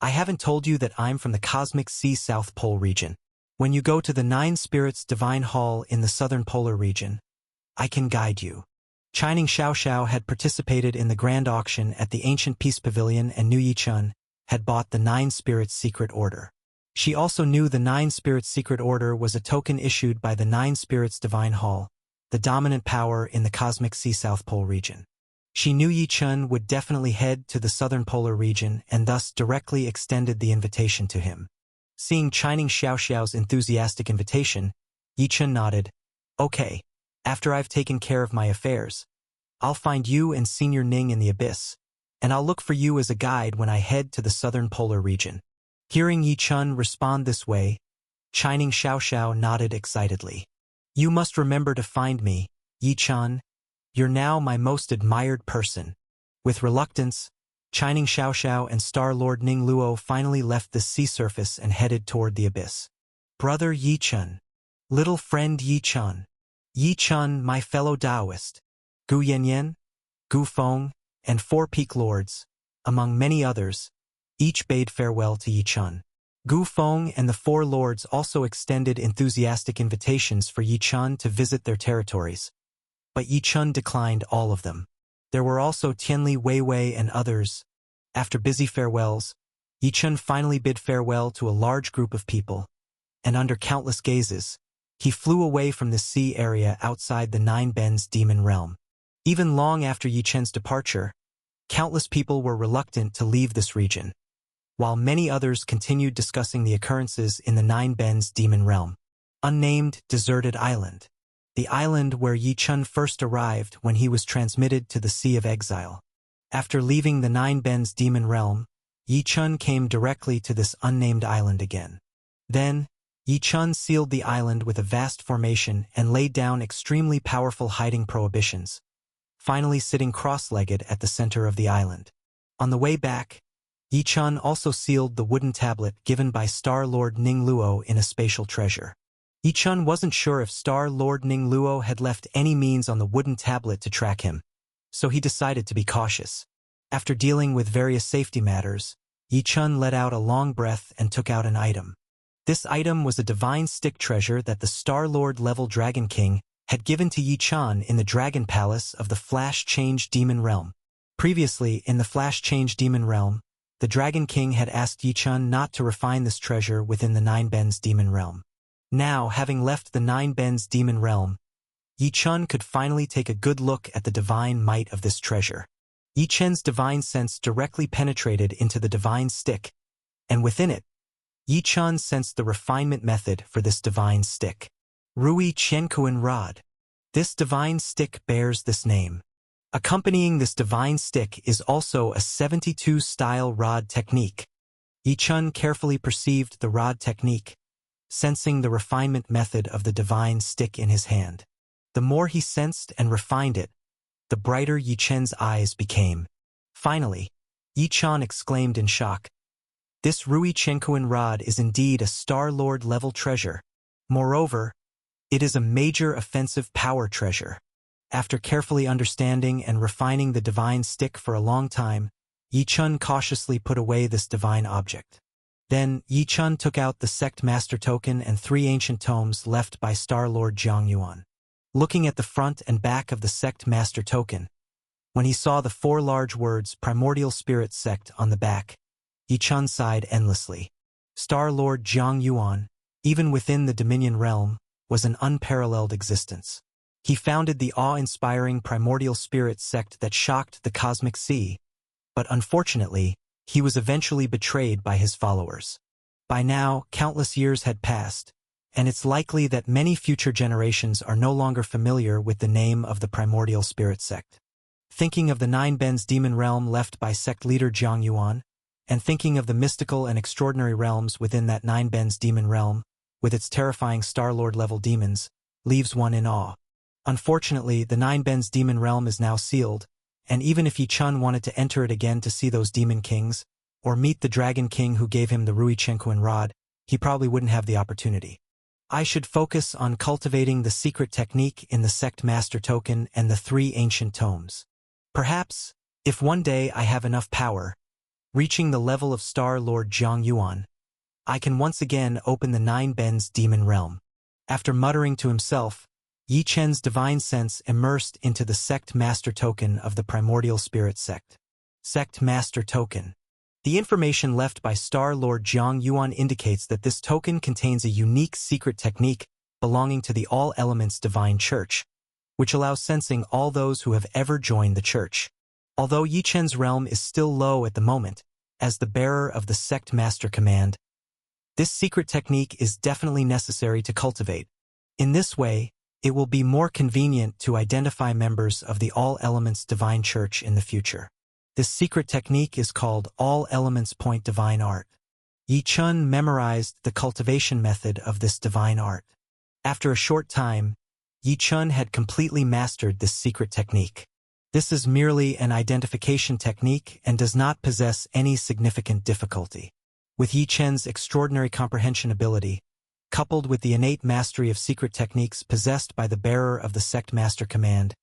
"I haven't told you that I'm from the Cosmic Sea South Pole region. When you go to the Nine Spirits Divine Hall in the Southern Polar region, I can guide you." Chining Xiao had participated in the Grand Auction at the Ancient Peace Pavilion and knew Yi Chen had bought the Nine Spirits Secret Order. She also knew the Nine Spirits Secret Order was a token issued by the Nine Spirits Divine Hall, the dominant power in the Cosmic Sea South Pole region. She knew Yi Chen would definitely head to the Southern Polar region and thus directly extended the invitation to him. Seeing Chining Xiao's enthusiastic invitation, Yi Chen nodded. "Okay, after I've taken care of my affairs, I'll find you and Senior Ning in the abyss, and I'll look for you as a guide when I head to the Southern Polar region." Hearing Yi Chen respond this way, Chining Xiao nodded excitedly. "You must remember to find me, Yi Chen. You're now my most admired person." With reluctance, Chining Xiao and Star Lord Ning Luo finally left the sea surface and headed toward the abyss. "Brother Yi Chen. Little friend Yi Chen. Yi Chen, my fellow Taoist. Gu Yanyan, Gu Feng, and Four Peak Lords, among many others, each bade farewell to Yi Chen. Gu Feng and the Four Lords also extended enthusiastic invitations for Yi Chen to visit their territories, but Yi Chen declined all of them. There were also Tianli Weiwei and others. After busy farewells, Yi Chen finally bid farewell to a large group of people, and under countless gazes, he flew away from the sea area outside the Nine Bends demon realm. Even long after Yi Chen's departure, countless people were reluctant to leave this region, while many others continued discussing the occurrences in the Nine Bends demon realm. Unnamed Deserted Island. The island where Yi Chen first arrived when he was transmitted to the Sea of Exile. After leaving the Nine Bends demon realm, Yi Chen came directly to this unnamed island again. Then, Yi Chen sealed the island with a vast formation and laid down extremely powerful hiding prohibitions, finally sitting cross-legged at the center of the island. On the way back, Yi Chen also sealed the wooden tablet given by Star Lord Ning Luo in a spatial treasure. Yi Chen wasn't sure if Star Lord Ning Luo had left any means on the wooden tablet to track him, so he decided to be cautious. After dealing with various safety matters, Yi Chen let out a long breath and took out an item. This item was a divine stick treasure that the Star Lord level Dragon King had given to Yi Chen in the Dragon Palace of the Flash Change Demon Realm. Previously, in the Flash Change Demon Realm, the Dragon King had asked Yi Chen not to refine this treasure within the Nine Bends Demon Realm. Now, having left the Nine Bends Demon Realm, Yi Chen could finally take a good look at the divine might of this treasure. Yi Chen's divine sense directly penetrated into the divine stick, and within it, Yi Chen sensed the refinement method for this divine stick. Rui Qiankuan Rod. This divine stick bears this name. Accompanying this divine stick is also a 72-style rod technique. Yi Chen carefully perceived the rod technique, sensing the refinement method of the divine stick in his hand. The more he sensed and refined it, the brighter Yi Chen's eyes became. Finally, Yi Chen exclaimed in shock. This Rui Qiankuan rod is indeed a Star Lord level treasure. Moreover, it is a major offensive power treasure. After carefully understanding and refining the divine stick for a long time, Yi-chun cautiously put away this divine object. Then, Yi-chun took out the Sect Master token and 3 ancient tomes left by Star Lord Jiang Yuan. Looking at the front and back of the Sect Master token, when he saw the 4 large words Primordial Spirit Sect on the back, Yi-chun sighed endlessly. Star Lord Jiang Yuan, even within the Dominion realm, was an unparalleled existence. He founded the awe-inspiring Primordial Spirit Sect that shocked the cosmic sea, but unfortunately, he was eventually betrayed by his followers. By now, countless years had passed, and it's likely that many future generations are no longer familiar with the name of the Primordial Spirit Sect. Thinking of the 9 Bens demon realm left by sect leader Jiang Yuan, and thinking of the mystical and extraordinary realms within that 9 Bens demon realm, with its terrifying Star-Lord-level demons, leaves one in awe. Unfortunately, the 9 Bens demon realm is now sealed, and even if Yi-chun wanted to enter it again to see those demon kings, or meet the dragon king who gave him the Rui Chenquan rod, he probably wouldn't have the opportunity. I should focus on cultivating the secret technique in the Sect Master token and the 3 ancient tomes. Perhaps, if one day I have enough power, reaching the level of Star Lord Jiang Yuan, I can once again open the 9 Bens demon realm. After muttering to himself, Yi-chen's divine sense immersed into the Sect Master token of the Primordial Spirit Sect. Sect Master token. The information left by Star Lord Jiang Yuan indicates that this token contains a unique secret technique belonging to the All Elements Divine Church, which allows sensing all those who have ever joined the church. Although Yi-chen's realm is still low at the moment, as the bearer of the Sect Master command, this secret technique is definitely necessary to cultivate. In this way, it will be more convenient to identify members of the All Elements Divine Church in the future. This secret technique is called All Elements Point Divine Art. Yi-chun memorized the cultivation method of this divine art. After a short time, Yi-chun had completely mastered this secret technique. This is merely an identification technique and does not possess any significant difficulty. With Yi-chen's extraordinary comprehension ability, coupled with the innate mastery of secret techniques possessed by the bearer of the Sect Master command,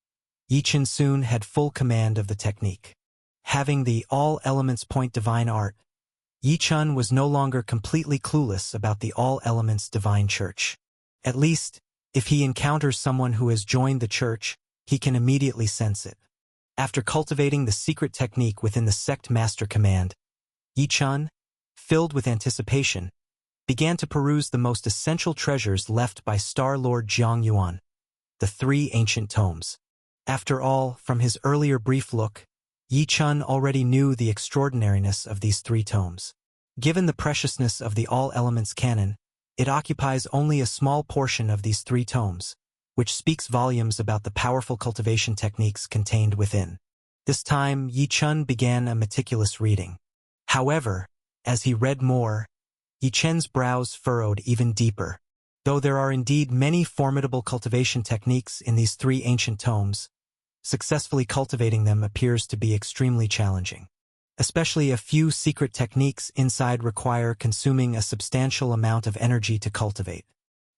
Yi-chen soon had full command of the technique. Having the All Elements Point Divine Art, Yi-chun was no longer completely clueless about the All Elements Divine Church. At least, if he encounters someone who has joined the church, he can immediately sense it. After cultivating the secret technique within the Sect Master command, Yi-chun, filled with anticipation, began to peruse the most essential treasures left by Star Lord Jiang Yuan, the 3 ancient tomes. After all, from his earlier brief look, Yi-chun already knew the extraordinariness of these 3 tomes. Given the preciousness of the All Elements canon, it occupies only a small portion of these 3 tomes, which speaks volumes about the powerful cultivation techniques contained within. This time, Yi-chun began a meticulous reading. However, as he read more, Yi-chen's brows furrowed even deeper. Though there are indeed many formidable cultivation techniques in these 3 ancient tomes, successfully cultivating them appears to be extremely challenging. Especially a few secret techniques inside require consuming a substantial amount of energy to cultivate.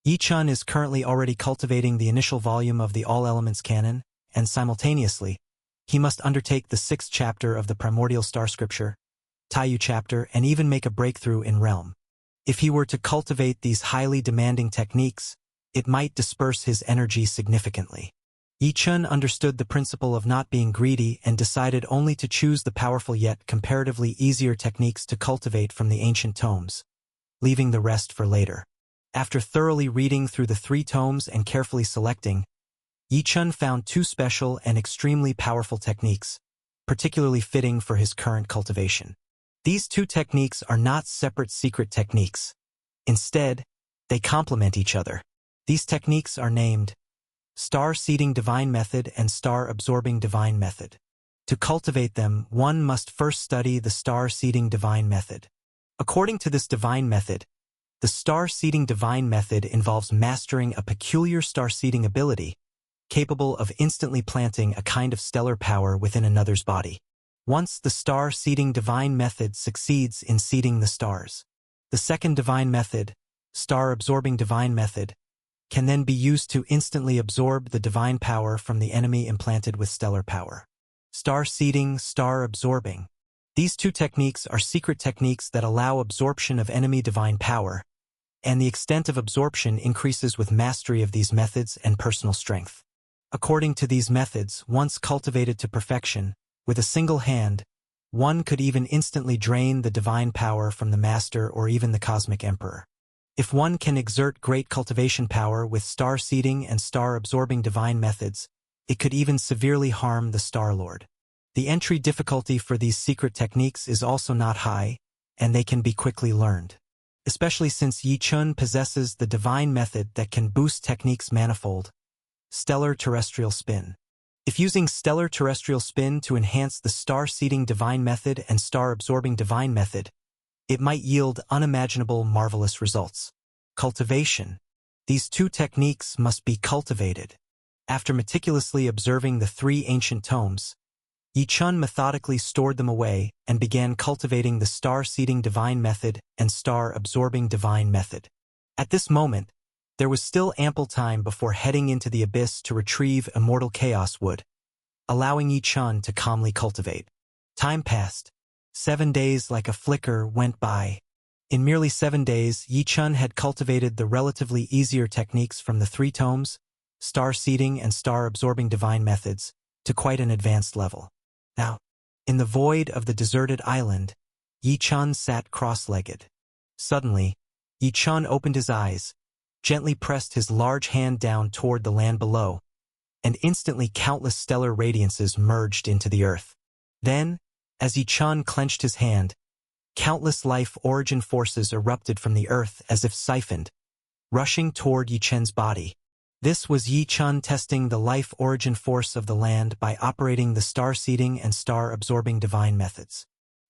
Yi-chun is currently already cultivating the initial volume of the All Elements canon, and simultaneously, he must undertake the 6th chapter of the Primordial Star Scripture, Taiyu chapter, and even make a breakthrough in Realm. If he were to cultivate these highly demanding techniques, it might disperse his energy significantly. Yi-chun understood the principle of not being greedy and decided only to choose the powerful yet comparatively easier techniques to cultivate from the ancient tomes, leaving the rest for later. After thoroughly reading through the 3 tomes and carefully selecting, Yi-chun found 2 special and extremely powerful techniques, particularly fitting for his current cultivation. These 2 techniques are not separate secret techniques. Instead, they complement each other. These techniques are named Star Seeding Divine Method and Star Absorbing Divine Method. To cultivate them, one must first study the Star Seeding Divine Method. According to this divine method, the Star Seeding Divine Method involves mastering a peculiar star seeding ability, capable of instantly planting a kind of stellar power within another's body. Once the Star Seeding Divine Method succeeds in seeding the stars, the second divine method, Star Absorbing Divine Method, can then be used to instantly absorb the divine power from the enemy implanted with stellar power. Star Seeding, Star Absorbing. These two techniques are secret techniques that allow absorption of enemy divine power, and the extent of absorption increases with mastery of these methods and personal strength. According to these methods, once cultivated to perfection, with a single hand, one could even instantly drain the divine power from the master or even the cosmic emperor. If one can exert great cultivation power with star seeding and star absorbing divine methods, it could even severely harm the Star Lord. The entry difficulty for these secret techniques is also not high, and they can be quickly learned. Especially since Yi Chun possesses the divine method that can boost techniques manifold, stellar terrestrial spin. If using stellar terrestrial spin to enhance the star seeding divine method and star absorbing divine method, it might yield unimaginable marvelous results. Cultivation. These two techniques must be cultivated. After meticulously observing the three ancient tomes, Yi Chun methodically stored them away and began cultivating the star-seeding divine method and star-absorbing divine method. At this moment, there was still ample time before heading into the abyss to retrieve immortal chaos wood, allowing Yi Chun to calmly cultivate. Time passed. 7 days like a flicker went by. In merely 7 days, Yi Chun had cultivated the relatively easier techniques from the three tomes, star-seeding and star-absorbing divine methods, to quite an advanced level. Now, in the void of the deserted island, Yi Chun sat cross-legged. Suddenly, Yi Chun opened his eyes, gently pressed his large hand down toward the land below, and instantly countless stellar radiances merged into the earth. Then, as Yi Chun clenched his hand, countless life origin forces erupted from the earth as if siphoned, rushing toward Yi Chun's body. This was Yi Chun testing the life origin force of the land by operating the star-seeding and star-absorbing divine methods.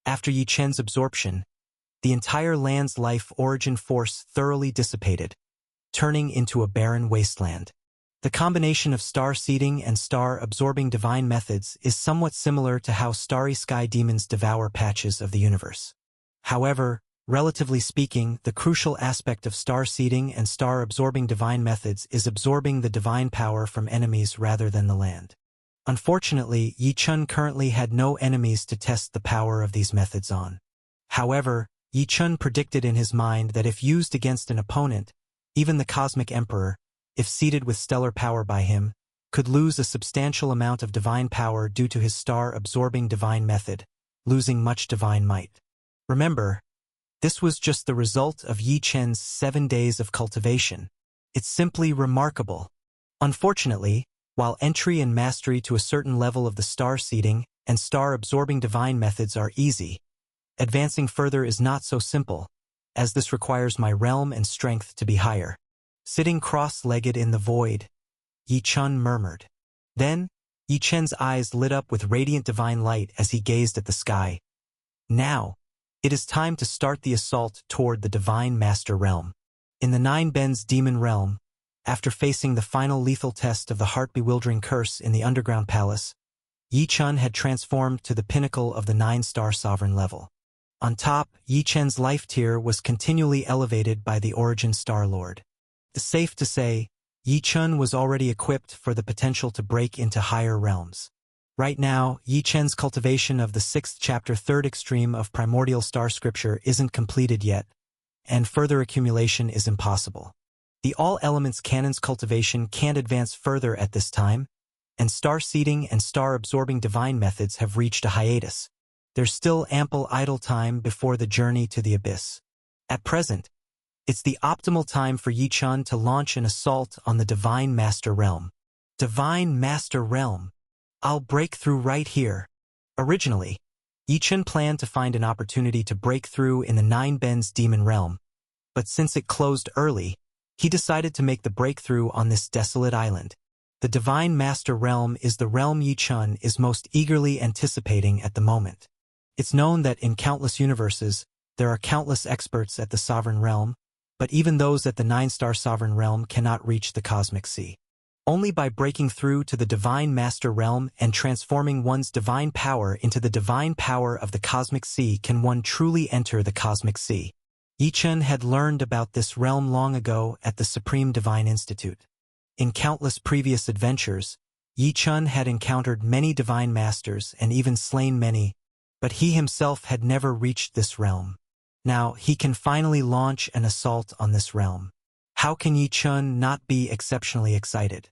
After Yi Chun's absorption, the entire land's life origin force thoroughly dissipated, turning into a barren wasteland. The combination of star-seeding and star-absorbing divine methods is somewhat similar to how starry sky demons devour patches of the universe. However, relatively speaking, the crucial aspect of star-seeding and star-absorbing divine methods is absorbing the divine power from enemies rather than the land. Unfortunately, Yi Chun currently had no enemies to test the power of these methods on. However, Yi Chun predicted in his mind that if used against an opponent, even the cosmic emperor, if seeded with stellar power by him, could lose a substantial amount of divine power due to his star-absorbing divine method, losing much divine might. Remember, this was just the result of Yi Chun's 7 days of cultivation. It's simply remarkable. Unfortunately, while entry and mastery to a certain level of the star-seeding and star-absorbing divine methods are easy, advancing further is not so simple, as this requires my realm and strength to be higher. Sitting cross-legged in the void, Yi Chun murmured. Then, Yi Chun's eyes lit up with radiant divine light as he gazed at the sky. Now, it is time to start the assault toward the Divine Master Realm. In the Nine Bends Demon Realm, after facing the final lethal test of the heart-bewildering curse in the Underground Palace, Yi Chun had transformed to the pinnacle of the 9-star sovereign level. On top, Yi Chun's life tier was continually elevated by the Origin Star Lord. It's safe to say, Yi Chun was already equipped for the potential to break into higher realms. Right now, Yi Chun's cultivation of the 6th chapter 3rd extreme of primordial star scripture isn't completed yet, and further accumulation is impossible. The all-elements canon's cultivation can't advance further at this time, and star-seeding and star-absorbing divine methods have reached a hiatus. There's still ample idle time before the journey to the abyss. At present, it's the optimal time for Yi Chun to launch an assault on the Divine Master Realm. Divine Master Realm. I'll break through right here. Originally, Yi Chun planned to find an opportunity to break through in the Nine Bends Demon Realm, but since it closed early, he decided to make the breakthrough on this desolate island. The Divine Master Realm is the realm Yi Chun is most eagerly anticipating at the moment. It's known that in countless universes, there are countless experts at the Sovereign Realm, but even those at the 9-star Sovereign Realm cannot reach the Cosmic Sea. Only by breaking through to the Divine Master Realm and transforming one's divine power into the divine power of the Cosmic Sea can one truly enter the Cosmic Sea. Yi Chun had learned about this realm long ago at the Supreme Divine Institute. In countless previous adventures, Yi Chun had encountered many divine masters and even slain many, But he himself had never reached this realm. Now he can finally launch an assault on this realm. How can Yi Chun not be exceptionally excited?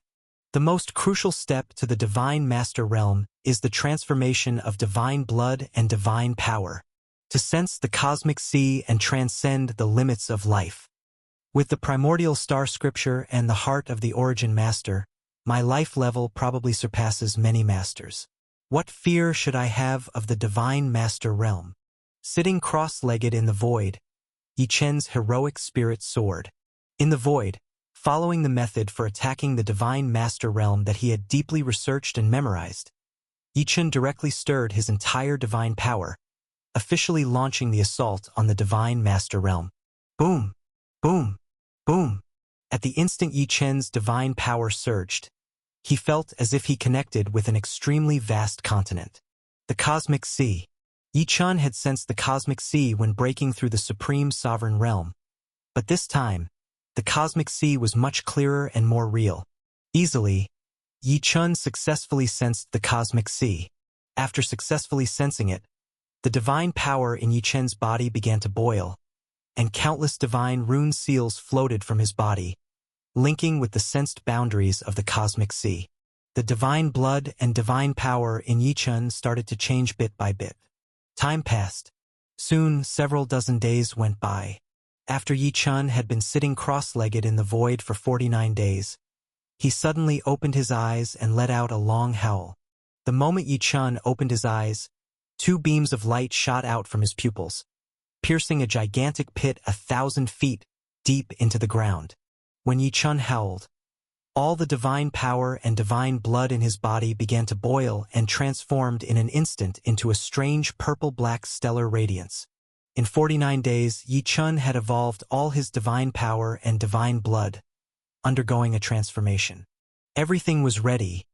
The most crucial step to the Divine Master Realm is the transformation of divine blood and divine power, to sense the cosmic sea and transcend the limits of life. With the primordial star scripture and the heart of the origin master, my life level probably surpasses many masters. What fear should I have of the Divine Master Realm? Sitting cross-legged in the void, Yi Chen's heroic spirit soared. In the void, following the method for attacking the Divine Master Realm that he had deeply researched and memorized, Yi Chen directly stirred his entire divine power, officially launching the assault on the Divine Master Realm. Boom! Boom! Boom! At the instant Yi Chen's divine power surged, he felt as if he connected with an extremely vast continent. The Cosmic Sea. Yi Chen had sensed the Cosmic Sea when breaking through the Supreme Sovereign Realm. But this time, the Cosmic Sea was much clearer and more real. Easily, Yi Chen successfully sensed the Cosmic Sea. After successfully sensing it, the divine power in Yi Chen's body began to boil, and countless divine rune seals floated from his body, linking with the sensed boundaries of the Cosmic Sea. The divine blood and divine power in Yi Chen started to change bit by bit. Time passed. Soon, several dozen days went by. After Yi Chen had been sitting cross-legged in the void for 49 days, he suddenly opened his eyes and let out a long howl. The moment Yi Chen opened his eyes, 2 beams of light shot out from his pupils, piercing a gigantic pit 1,000 feet deep into the ground. When Yi Chen howled, all the divine power and divine blood in his body began to boil and transformed in an instant into a strange purple-black stellar radiance. In 49 days, Yi Chen had evolved all his divine power and divine blood, undergoing a transformation. Everything was ready,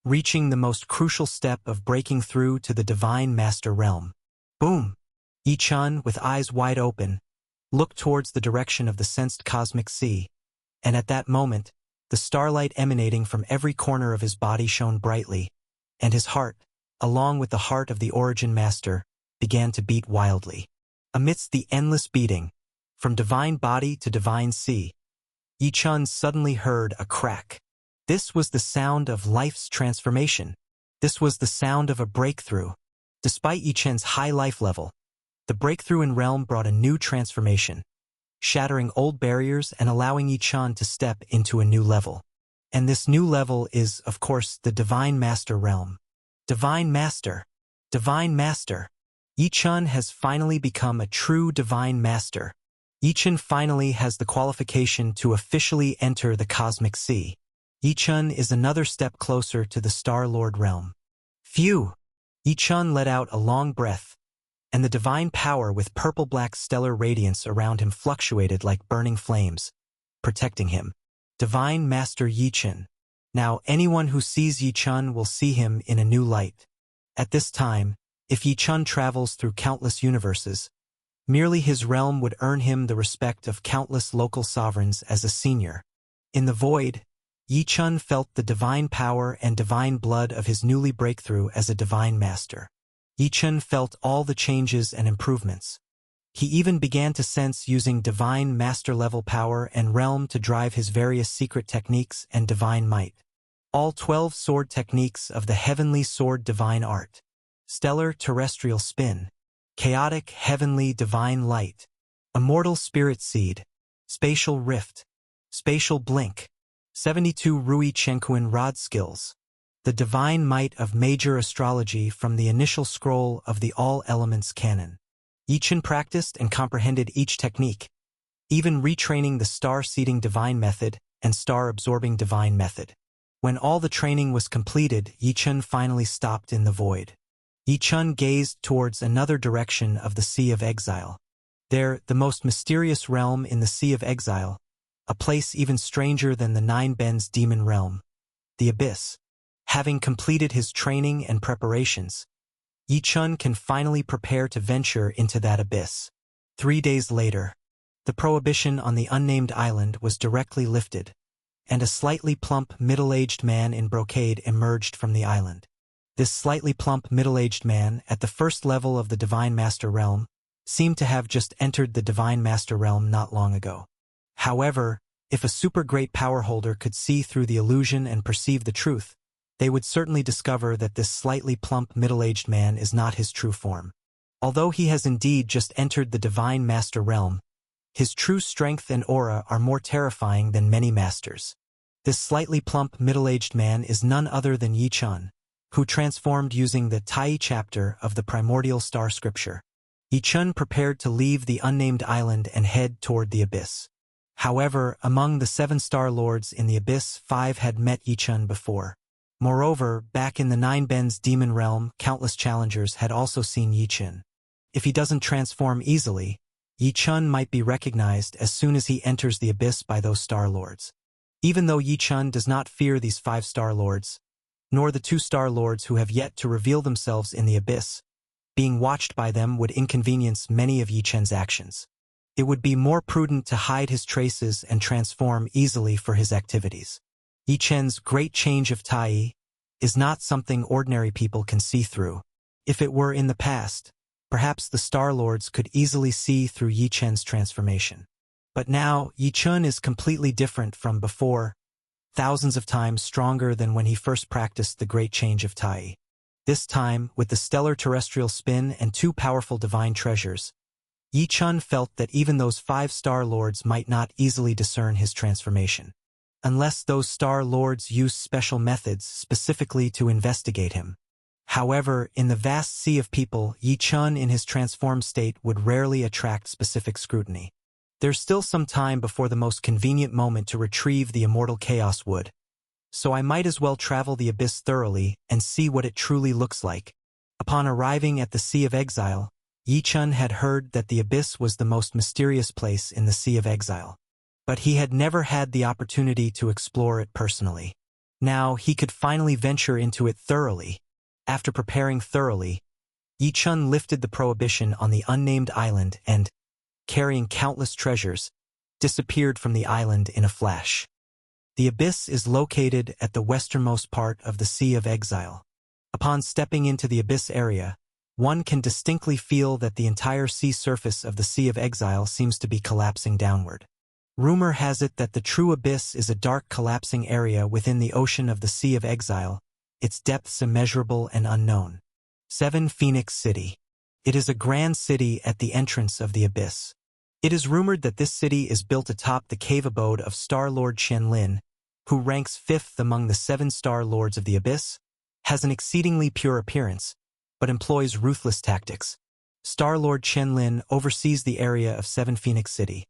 reaching the most crucial step of breaking through to the Divine Master Realm. Boom! Yi Chen, with eyes wide open, looked towards the direction of the sensed cosmic sea, and at that moment, the starlight emanating from every corner of his body shone brightly, and his heart, along with the heart of the origin master, began to beat wildly. Amidst the endless beating, from divine body to divine sea, Yi Chen suddenly heard a crack. This was the sound of life's transformation. This was the sound of a breakthrough. Despite Yi Chen's high life level, the breakthrough in realm brought a new transformation, shattering old barriers and allowing Yi Chen to step into a new level. And this new level is, of course, the Divine Master Realm. Divine Master. Divine Master. Yi Chen has finally become a true Divine Master. Yi Chen finally has the qualification to officially enter the Cosmic Sea. Yi Chen is another step closer to the Star Lord Realm. Phew! Yi Chen let out a long breath, and the divine power with purple-black stellar radiance around him fluctuated like burning flames, protecting him. Divine Master Yi Chen. Now anyone who sees Yi Chen will see him in a new light. At this time, if Yi Chen travels through countless universes, merely his realm would earn him the respect of countless local sovereigns as a senior. In the void, Yi Chen felt the divine power and divine blood of his newly breakthrough as a divine master. Yi Chen felt all the changes and improvements. He even began to sense using divine master-level power and realm to drive his various secret techniques and divine might. All 12 sword techniques of the heavenly sword divine art. Stellar terrestrial spin, chaotic heavenly divine light, immortal spirit seed, spatial rift, spatial blink, 72 Rui Chenkuan rod skills, the divine might of major astrology from the initial scroll of the All Elements canon. Yi Chen practiced and comprehended each technique, even retraining the star-seeding divine method and star-absorbing divine method. When all the training was completed, Yi Chen finally stopped in the void. Yi Chen gazed towards another direction of the Sea of Exile. There, the most mysterious realm in the Sea of Exile, a place even stranger than the Nine Bends demon realm, the Abyss. Having completed his training and preparations, Yi Chen can finally prepare to venture into that abyss. 3 days later, the prohibition on the unnamed island was directly lifted, and a slightly plump, middle-aged man in brocade emerged from the island. This slightly plump middle-aged man, at the first level of the Divine Master Realm, seemed to have just entered the Divine Master Realm not long ago. However, if a super great power holder could see through the illusion and perceive the truth, they would certainly discover that this slightly plump middle-aged man is not his true form. Although he has indeed just entered the Divine Master Realm, his true strength and aura are more terrifying than many masters. This slightly plump middle-aged man is none other than Yi Chun, who transformed using the Tai chapter of the primordial star scripture. Yi Chun prepared to leave the unnamed island and head toward the abyss. However, among the 7 Star Lords in the abyss, 5 had met Yi Chun before. Moreover, back in the 9 Ben's demon realm, countless challengers had also seen Yi Chun. If he doesn't transform easily, Yi Chun might be recognized as soon as he enters the abyss by those Star Lords. Even though Yi Chun does not fear these 5 Star Lords, nor the 2 Star Lords who have yet to reveal themselves in the abyss, being watched by them would inconvenience many of Yi Chun's actions. It would be more prudent to hide his traces and transform easily for his activities. Yi Chun's great change of Tai is not something ordinary people can see through. If it were in the past, perhaps the Star Lords could easily see through Yi Chun's transformation. But now, Yi Chun is completely different from before, thousands of times stronger than when he first practiced the great change of Tai. This time, with the stellar terrestrial spin and 2 powerful divine treasures, Yi Chun felt that even those 5 Star Lords might not easily discern his transformation, unless those Star Lords used special methods specifically to investigate him. However, in the vast sea of people, Yi Chun in his transformed state would rarely attract specific scrutiny. There's still some time before the most convenient moment to retrieve the immortal chaos wood, so I might as well travel the abyss thoroughly and see what it truly looks like. Upon arriving at the Sea of Exile, Yi Chun had heard that the abyss was the most mysterious place in the Sea of Exile, but he had never had the opportunity to explore it personally. Now he could finally venture into it thoroughly. After preparing thoroughly, Yi Chun lifted the prohibition on the unnamed island and, carrying countless treasures, disappeared from the island in a flash. The abyss is located at the westernmost part of the Sea of Exile. Upon stepping into the abyss area, one can distinctly feel that the entire sea surface of the Sea of Exile seems to be collapsing downward. Rumor has it that the true abyss is a dark collapsing area within the ocean of the Sea of Exile, its depths immeasurable and unknown. 7 Phoenix City. It is a grand city at the entrance of the abyss. It is rumored that this city is built atop the cave abode of Star Lord Qianlin, who ranks 5th among the 7 Star Lords of the abyss, has an exceedingly pure appearance, but employs ruthless tactics. Star Lord Qianlin oversees the area of 7 Phoenix City,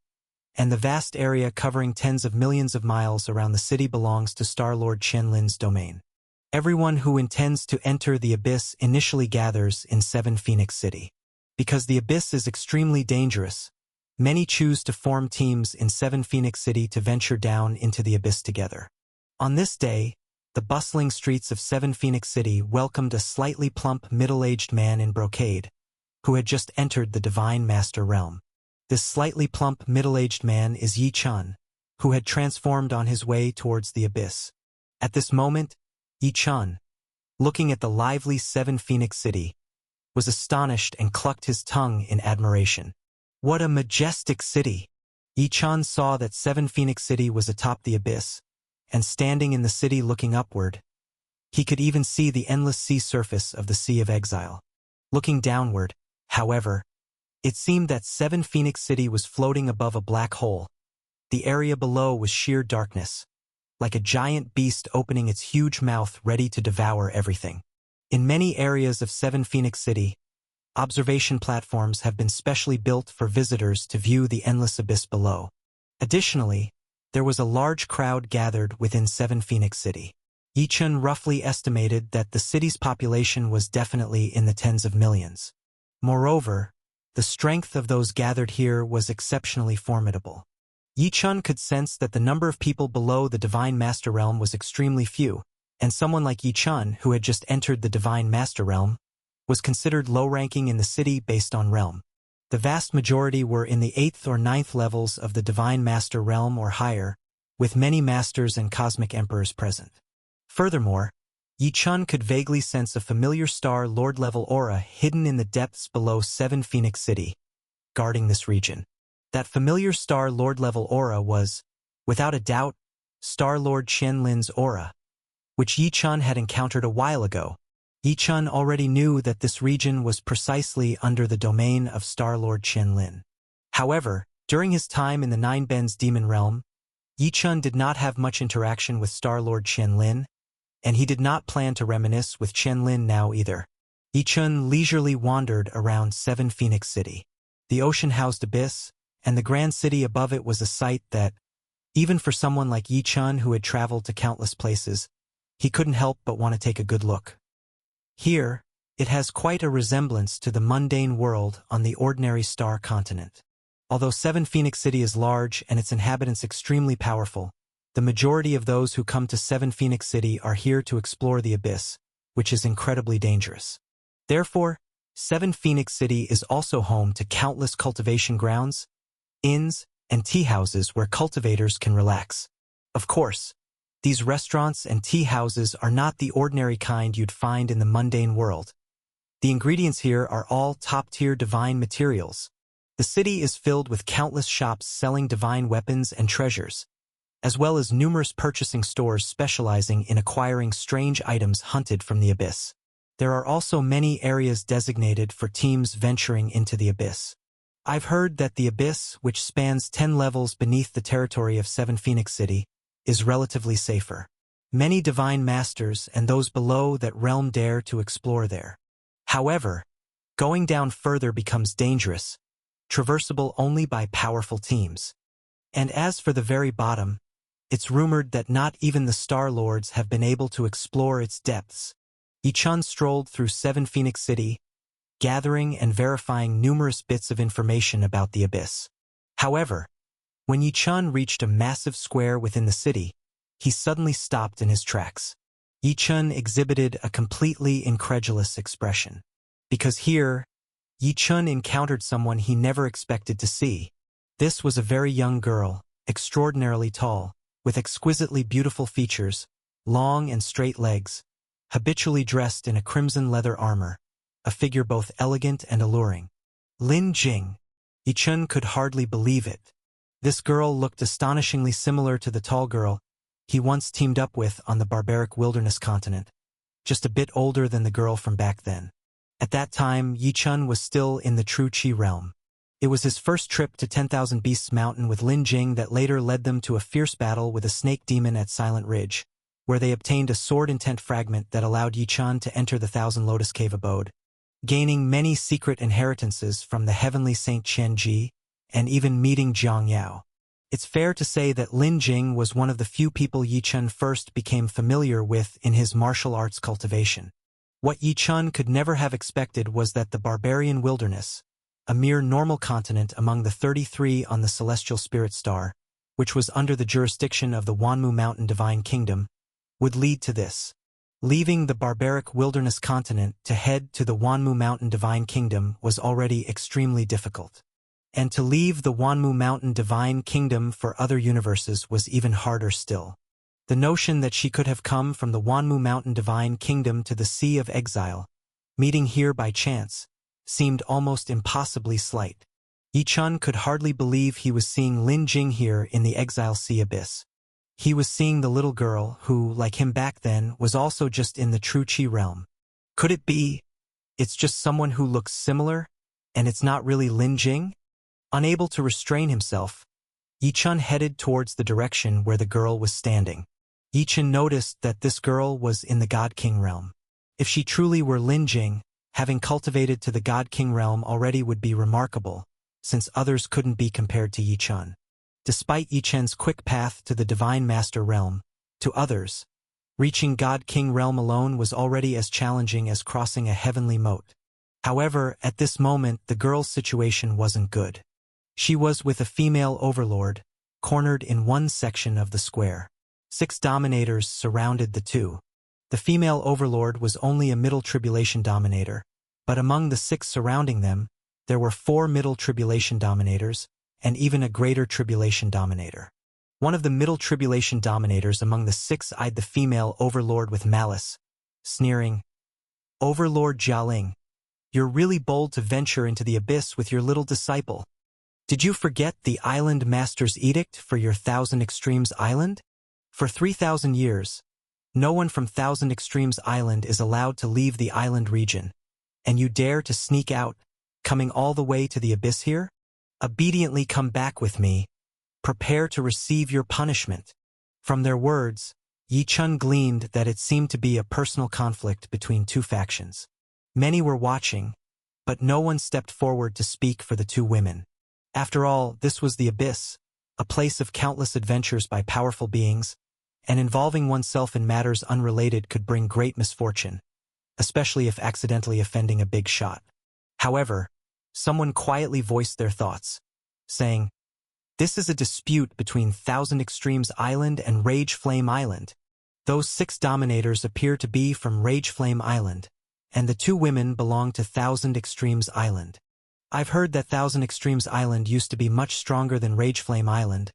and the vast area covering tens of millions of miles around the city belongs to Star Lord Qianlin's domain. Everyone who intends to enter the abyss initially gathers in 7 Phoenix City. Because the abyss is extremely dangerous, many choose to form teams in 7 Phoenix City to venture down into the abyss together. On this day, the bustling streets of 7 Phoenix City welcomed a slightly plump middle-aged man in brocade, who had just entered the Divine Master Realm. This slightly plump middle-aged man is Yi Chun, who had transformed on his way towards the abyss. At this moment, Yi Chun, looking at the lively 7 Phoenix City, was astonished and clucked his tongue in admiration. What a majestic city! Yi Chun saw that 7 Phoenix City was atop the abyss, and standing in the city looking upward, he could even see the endless sea surface of the Sea of Exile. Looking downward, however, it seemed that 7 Phoenix City was floating above a black hole. The area below was sheer darkness, like a giant beast opening its huge mouth ready to devour everything. In many areas of 7 Phoenix City, observation platforms have been specially built for visitors to view the endless abyss below. Additionally, there was a large crowd gathered within 7 Phoenix City. Yi Chun roughly estimated that the city's population was definitely in the tens of millions. Moreover, the strength of those gathered here was exceptionally formidable. Yi Chun could sense that the number of people below the Divine Master Realm was extremely few, and someone like Yi Chun, who had just entered the Divine Master Realm, was considered low-ranking in the city based on realm. The vast majority were in the 8th or 9th levels of the Divine Master Realm or higher, with many masters and cosmic emperors present. Furthermore, Yi Chun could vaguely sense a familiar Star Lord-level aura hidden in the depths below 7 Phoenix City, guarding this region. That familiar Star Lord-level aura was, without a doubt, Star Lord Qian Lin's aura, which Yi Chun had encountered a while ago. Yi Chun already knew that this region was precisely under the domain of Star Lord Qian Lin. However, during his time in the Nine Bends Demon Realm, Yi Chun did not have much interaction with Star Lord Qian Lin, and he did not plan to reminisce with Qian Lin now either. Yi Chun leisurely wandered around 7 Phoenix City. The ocean-housed abyss, and the grand city above it was a sight that, even for someone like Yi Chun who had traveled to countless places, he couldn't help but want to take a good look. Here, it has quite a resemblance to the mundane world on the ordinary star continent. Although 7 Phoenix City is large and its inhabitants extremely powerful, the majority of those who come to 7 Phoenix City are here to explore the abyss, which is incredibly dangerous. Therefore, 7 Phoenix City is also home to countless cultivation grounds, inns, and tea houses where cultivators can relax. Of course, these restaurants and tea houses are not the ordinary kind you'd find in the mundane world. The ingredients here are all top-tier divine materials. The city is filled with countless shops selling divine weapons and treasures, as well as numerous purchasing stores specializing in acquiring strange items hunted from the abyss. There are also many areas designated for teams venturing into the abyss. I've heard that the abyss, which spans 10 levels beneath the territory of 7 Phoenix City, is relatively safer. Many divine masters and those below that realm dare to explore there. However, going down further becomes dangerous, traversable only by powerful teams. And as for the very bottom, it's rumored that not even the Star Lords have been able to explore its depths. Yi Chun strolled through 7 Phoenix City, gathering and verifying numerous bits of information about the abyss. However, when Yi Chun reached a massive square within the city, he suddenly stopped in his tracks. Yi Chun exhibited a completely incredulous expression. Because here, Yi Chun encountered someone he never expected to see. This was a very young girl, extraordinarily tall, with exquisitely beautiful features, long and straight legs, habitually dressed in a crimson leather armor, a figure both elegant and alluring. Lin Jing. Yi Chun could hardly believe it. This girl looked astonishingly similar to the tall girl he once teamed up with on the barbaric wilderness continent, just a bit older than the girl from back then. At that time, Yi Chun was still in the True Qi realm. It was his first trip to 10,000 Beasts Mountain with Lin Jing that later led them to a fierce battle with a snake demon at Silent Ridge, where they obtained a sword intent fragment that allowed Yi Chun to enter the Thousand Lotus Cave abode, gaining many secret inheritances from the heavenly Saint Qian Ji, and even meeting Jiang Yao. It's fair to say that Lin Jing was one of the few people Yi Chun first became familiar with in his martial arts cultivation. What Yi Chun could never have expected was that the barbarian wilderness, a mere normal continent among the 33 on the celestial spirit star, which was under the jurisdiction of the Wanmu Mountain Divine Kingdom, would lead to this. Leaving the barbaric wilderness continent to head to the Wanmu Mountain Divine Kingdom was already extremely difficult. And to leave the Wanmu Mountain Divine Kingdom for other universes was even harder still. The notion that she could have come from the Wanmu Mountain Divine Kingdom to the Sea of Exile, meeting here by chance, seemed almost impossibly slight. Yi Chun could hardly believe he was seeing Lin Jing here in the Exile Sea Abyss. He was seeing the little girl who, like him back then, was also just in the True Qi realm. Could it be? It's just someone who looks similar, and it's not really Lin Jing? Unable to restrain himself, Yi Chun headed towards the direction where the girl was standing. Yi Chun noticed that this girl was in the God King realm. If she truly were Lin Jing, having cultivated to the God King realm already would be remarkable, since others couldn't be compared to Yi Chun. Despite Yi Chun's quick path to the Divine Master realm, to others, reaching God King realm alone was already as challenging as crossing a heavenly moat. However, at this moment the girl's situation wasn't good. She was with a female overlord, cornered in one section of the square. 6 dominators surrounded the two. The female overlord was only a middle tribulation dominator, but among the 6 surrounding them, there were 4 middle tribulation dominators, and even a greater tribulation dominator. One of the middle tribulation dominators among the 6 eyed the female overlord with malice, sneering, "Overlord Jialing, you're really bold to venture into the abyss with your little disciple. Did you forget the Island Master's edict for your Thousand Extremes Island? For 3,000 years, no one from Thousand Extremes Island is allowed to leave the island region, and you dare to sneak out, coming all the way to the abyss here? Obediently come back with me. Prepare to receive your punishment." From their words, Yi Chun gleaned that it seemed to be a personal conflict between two factions. Many were watching, but no one stepped forward to speak for the two women. After all, this was the abyss, a place of countless adventures by powerful beings, and involving oneself in matters unrelated could bring great misfortune, especially if accidentally offending a big shot. However, someone quietly voiced their thoughts, saying, "This is a dispute between Thousand Extremes Island and Rage Flame Island. Those 6 dominators appear to be from Rage Flame Island, and the 2 women belong to Thousand Extremes Island. I've heard that Thousand Extremes Island used to be much stronger than Rage Flame Island,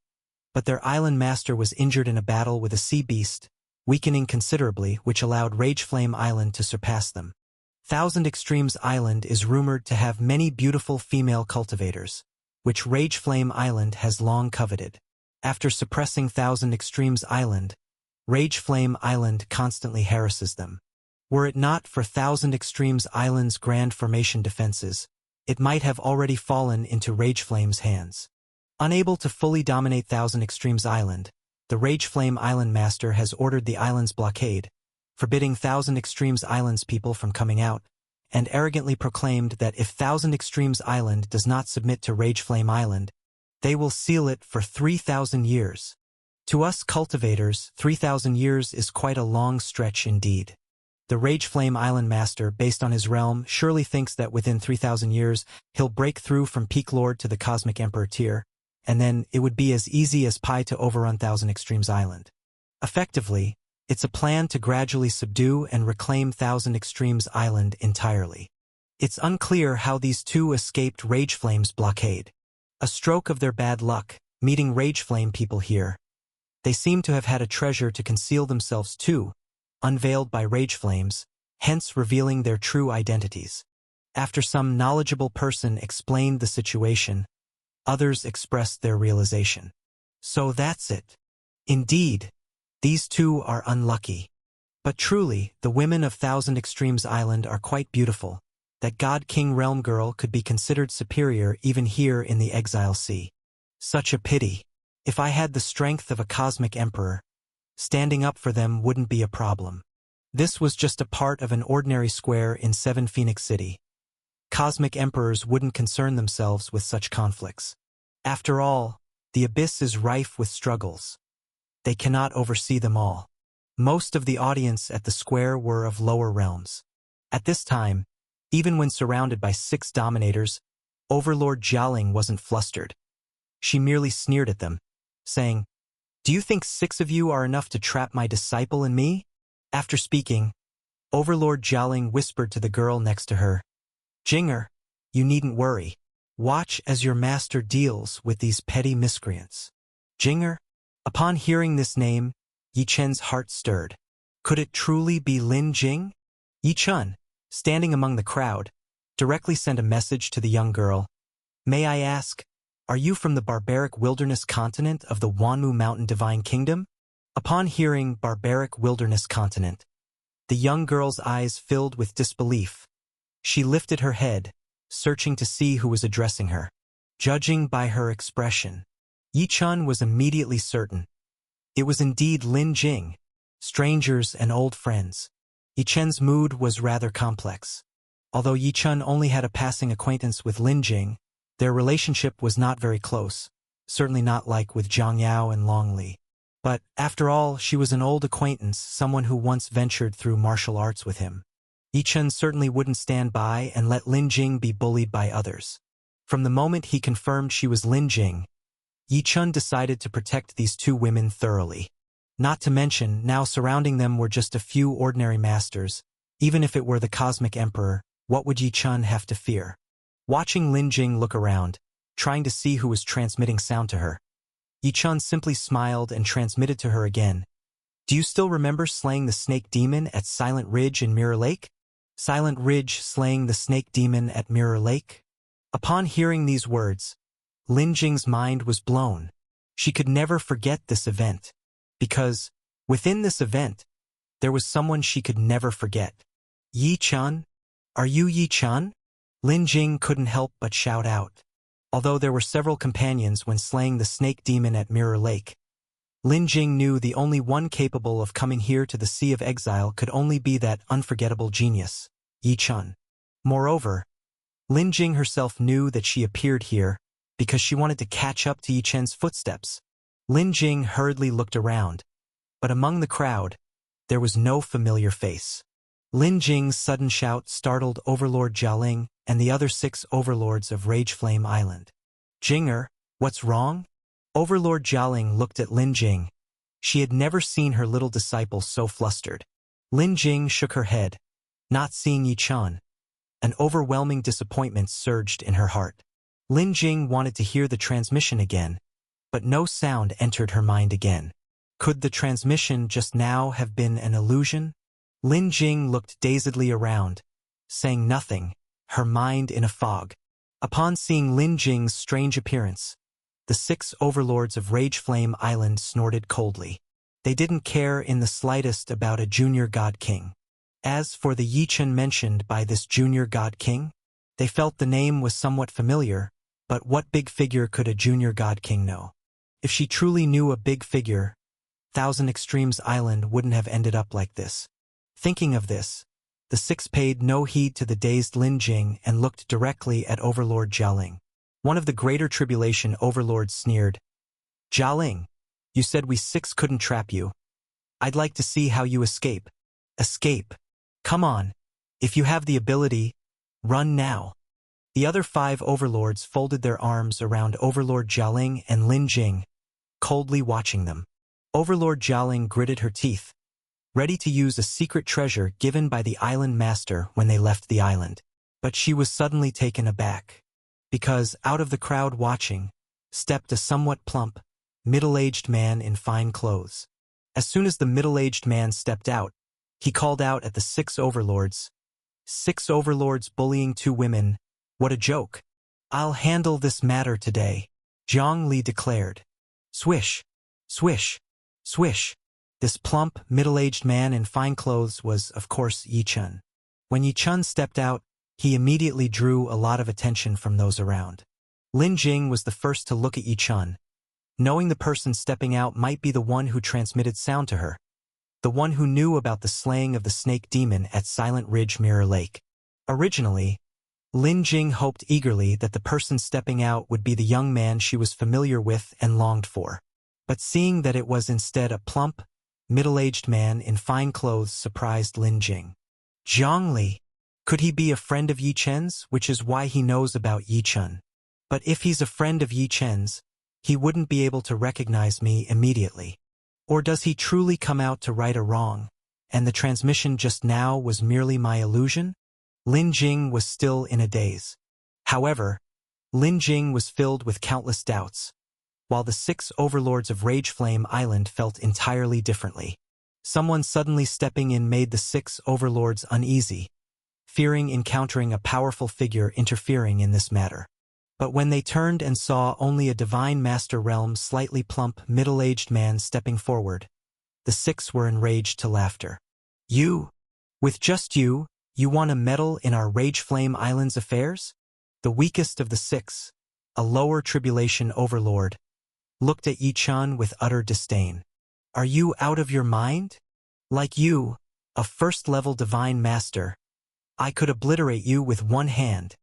but their island master was injured in a battle with a sea beast, weakening considerably, which allowed Rage Flame Island to surpass them. Thousand Extremes Island is rumored to have many beautiful female cultivators, which Rage Flame Island has long coveted. After suppressing Thousand Extremes Island, Rage Flame Island constantly harasses them. Were it not for Thousand Extremes Island's grand formation defenses, it might have already fallen into Rage Flame's hands. Unable to fully dominate Thousand Extremes Island, the Rage Flame Island Master has ordered the island's blockade, forbidding Thousand Extremes Island's people from coming out, and arrogantly proclaimed that if Thousand Extremes Island does not submit to Rage Flame Island, they will seal it for 3,000 years. To us cultivators, 3,000 years is quite a long stretch indeed. The Rage Flame Island Master, based on his realm, surely thinks that within 3,000 years, he'll break through from Peak Lord to the Cosmic Emperor tier, and then it would be as easy as pie to overrun Thousand Extremes Island. Effectively, it's a plan to gradually subdue and reclaim Thousand Extremes Island entirely. It's unclear how these two escaped Rage Flame's blockade. A stroke of their bad luck, meeting Rage Flame people here. They seem to have had a treasure to conceal themselves too, unveiled by Rage Flames, hence revealing their true identities. After some knowledgeable person explained the situation, others expressed their realization. So that's it. Indeed, these two are unlucky. But truly, the women of Thousand Extremes Island are quite beautiful, that God King Realm Girl could be considered superior even here in the Exile Sea. Such a pity. If I had the strength of a Cosmic Emperor, standing up for them wouldn't be a problem. This was just a part of an ordinary square in 7 Phoenix City. Cosmic Emperors wouldn't concern themselves with such conflicts. After all, the abyss is rife with struggles. They cannot oversee them all. Most of the audience at the square were of lower realms. At this time, even when surrounded by 6 dominators, Overlord Jialing wasn't flustered. She merely sneered at them, saying, "Do you think 6 of you are enough to trap my disciple and me?" After speaking, Overlord Jialing whispered to the girl next to her, "Jinger, you needn't worry. Watch as your master deals with these petty miscreants." Jinger? Upon hearing this name, Yi Chen's heart stirred. Could it truly be Lin Jing? Yi Chun, standing among the crowd, directly sent a message to the young girl. "May I ask, are you from the barbaric wilderness continent of the Wanmu Mountain Divine Kingdom?" Upon hearing barbaric wilderness continent, the young girl's eyes filled with disbelief. She lifted her head, searching to see who was addressing her. Judging by her expression, Yi Chun was immediately certain. It was indeed Lin Jing, strangers and old friends. Yi Chen's mood was rather complex. Although Yi Chun only had a passing acquaintance with Lin Jing, their relationship was not very close, certainly not like with Zhang Yao and Long Li. But, after all, she was an old acquaintance, someone who once ventured through martial arts with him. Yi Chun certainly wouldn't stand by and let Lin Jing be bullied by others. From the moment he confirmed she was Lin Jing, Yi Chun decided to protect these 2 women thoroughly. Not to mention, now surrounding them were just a few ordinary masters. Even if it were the Cosmic Emperor, what would Yi Chun have to fear? Watching Lin Jing look around, trying to see who was transmitting sound to her, Yi Chun simply smiled and transmitted to her again. Do you still remember slaying the snake demon at Silent Ridge in Mirror Lake? Silent Ridge slaying the snake demon at Mirror Lake? Upon hearing these words, Lin Jing's mind was blown. She could never forget this event, because, within this event, there was someone she could never forget. Yi Chun? Are you Yi Chun? Lin Jing couldn't help but shout out. Although there were several companions when slaying the snake demon at Mirror Lake, Lin Jing knew the only one capable of coming here to the Sea of Exile could only be that unforgettable genius, Yi Chun. Moreover, Lin Jing herself knew that she appeared here because she wanted to catch up to Yi Chen's footsteps. Lin Jing hurriedly looked around, but among the crowd, there was no familiar face. Lin Jing's sudden shout startled Overlord Jialing and the other 6 overlords of Rage Flame Island. Jinger, what's wrong? Overlord Jialing looked at Lin Jing. She had never seen her little disciple so flustered. Lin Jing shook her head, not seeing Yi Chun. An overwhelming disappointment surged in her heart. Lin Jing wanted to hear the transmission again, but no sound entered her mind again. Could the transmission just now have been an illusion? Lin Jing looked dazedly around, saying nothing, her mind in a fog. Upon seeing Lin Jing's strange appearance, the 6 overlords of Rage Flame Island snorted coldly. They didn't care in the slightest about a junior god king. As for the Yi Chun mentioned by this junior god king, they felt the name was somewhat familiar, but what big figure could a junior god king know? If she truly knew a big figure, Thousand Extremes Island wouldn't have ended up like this. Thinking of this, the 6 paid no heed to the dazed Lin Jing and looked directly at Overlord Jialing. One of the Greater Tribulation overlords sneered. Jialing, you said we 6 couldn't trap you. I'd like to see how you escape. Escape. Come on. If you have the ability, run now. The other 5 overlords folded their arms around Overlord Jialing and Lin Jing, coldly watching them. Overlord Jialing gritted her teeth, ready to use a secret treasure given by the island master when they left the island. But she was suddenly taken aback, because out of the crowd watching, stepped a somewhat plump, middle-aged man in fine clothes. As soon as the middle-aged man stepped out, he called out at the 6 overlords. 6 overlords bullying 2 women, what a joke. I'll handle this matter today, Zhang Li declared. Swish, swish, swish. This plump, middle-aged man in fine clothes was, of course, Yi Chun. When Yi Chun stepped out, he immediately drew a lot of attention from those around. Lin Jing was the first to look at Yi Chun, knowing the person stepping out might be the one who transmitted sound to her, the one who knew about the slaying of the snake demon at Silent Ridge Mirror Lake. Originally, Lin Jing hoped eagerly that the person stepping out would be the young man she was familiar with and longed for. But seeing that it was instead a plump, middle-aged man in fine clothes surprised Lin Jing. Zhang Li. Could he be a friend of Yi Chen's, which is why he knows about Yi Chun? But if he's a friend of Yi Chen's, he wouldn't be able to recognize me immediately. Or does he truly come out to right a wrong, and the transmission just now was merely my illusion? Lin Jing was still in a daze. However, Lin Jing was filled with countless doubts, while the 6 overlords of Rage Flame Island felt entirely differently. Someone suddenly stepping in made the 6 overlords uneasy, fearing encountering a powerful figure interfering in this matter. But when they turned and saw only a Divine Master Realm slightly plump, middle-aged man stepping forward, the 6 were enraged to laughter. You? With just you want to meddle in our Rage Flame Island's affairs? The weakest of the 6, a lower tribulation overlord, looked at Yi Chun with utter disdain. Are you out of your mind? Like you, a first-level Divine Master, I could obliterate you with one hand.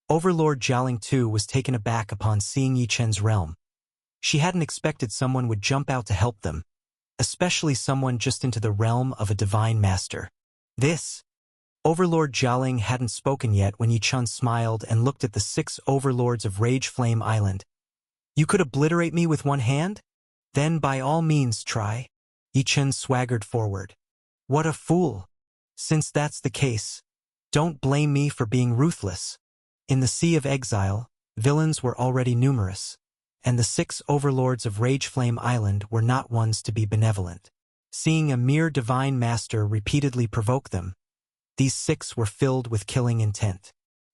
Overlord Jialing too was taken aback upon seeing Yi Chen's realm. She hadn't expected someone would jump out to help them, especially someone just into the realm of a Divine Master. This? Overlord Jialing hadn't spoken yet when Yi Chun smiled and looked at the 6 overlords of Rage Flame Island. You could obliterate me with one hand? Then by all means try. Yi Chun swaggered forward. What a fool! Since that's the case, don't blame me for being ruthless. In the Sea of Exile, villains were already numerous, and the 6 overlords of Rage Flame Island were not ones to be benevolent. Seeing a mere divine master repeatedly provoke them, these six were filled with killing intent.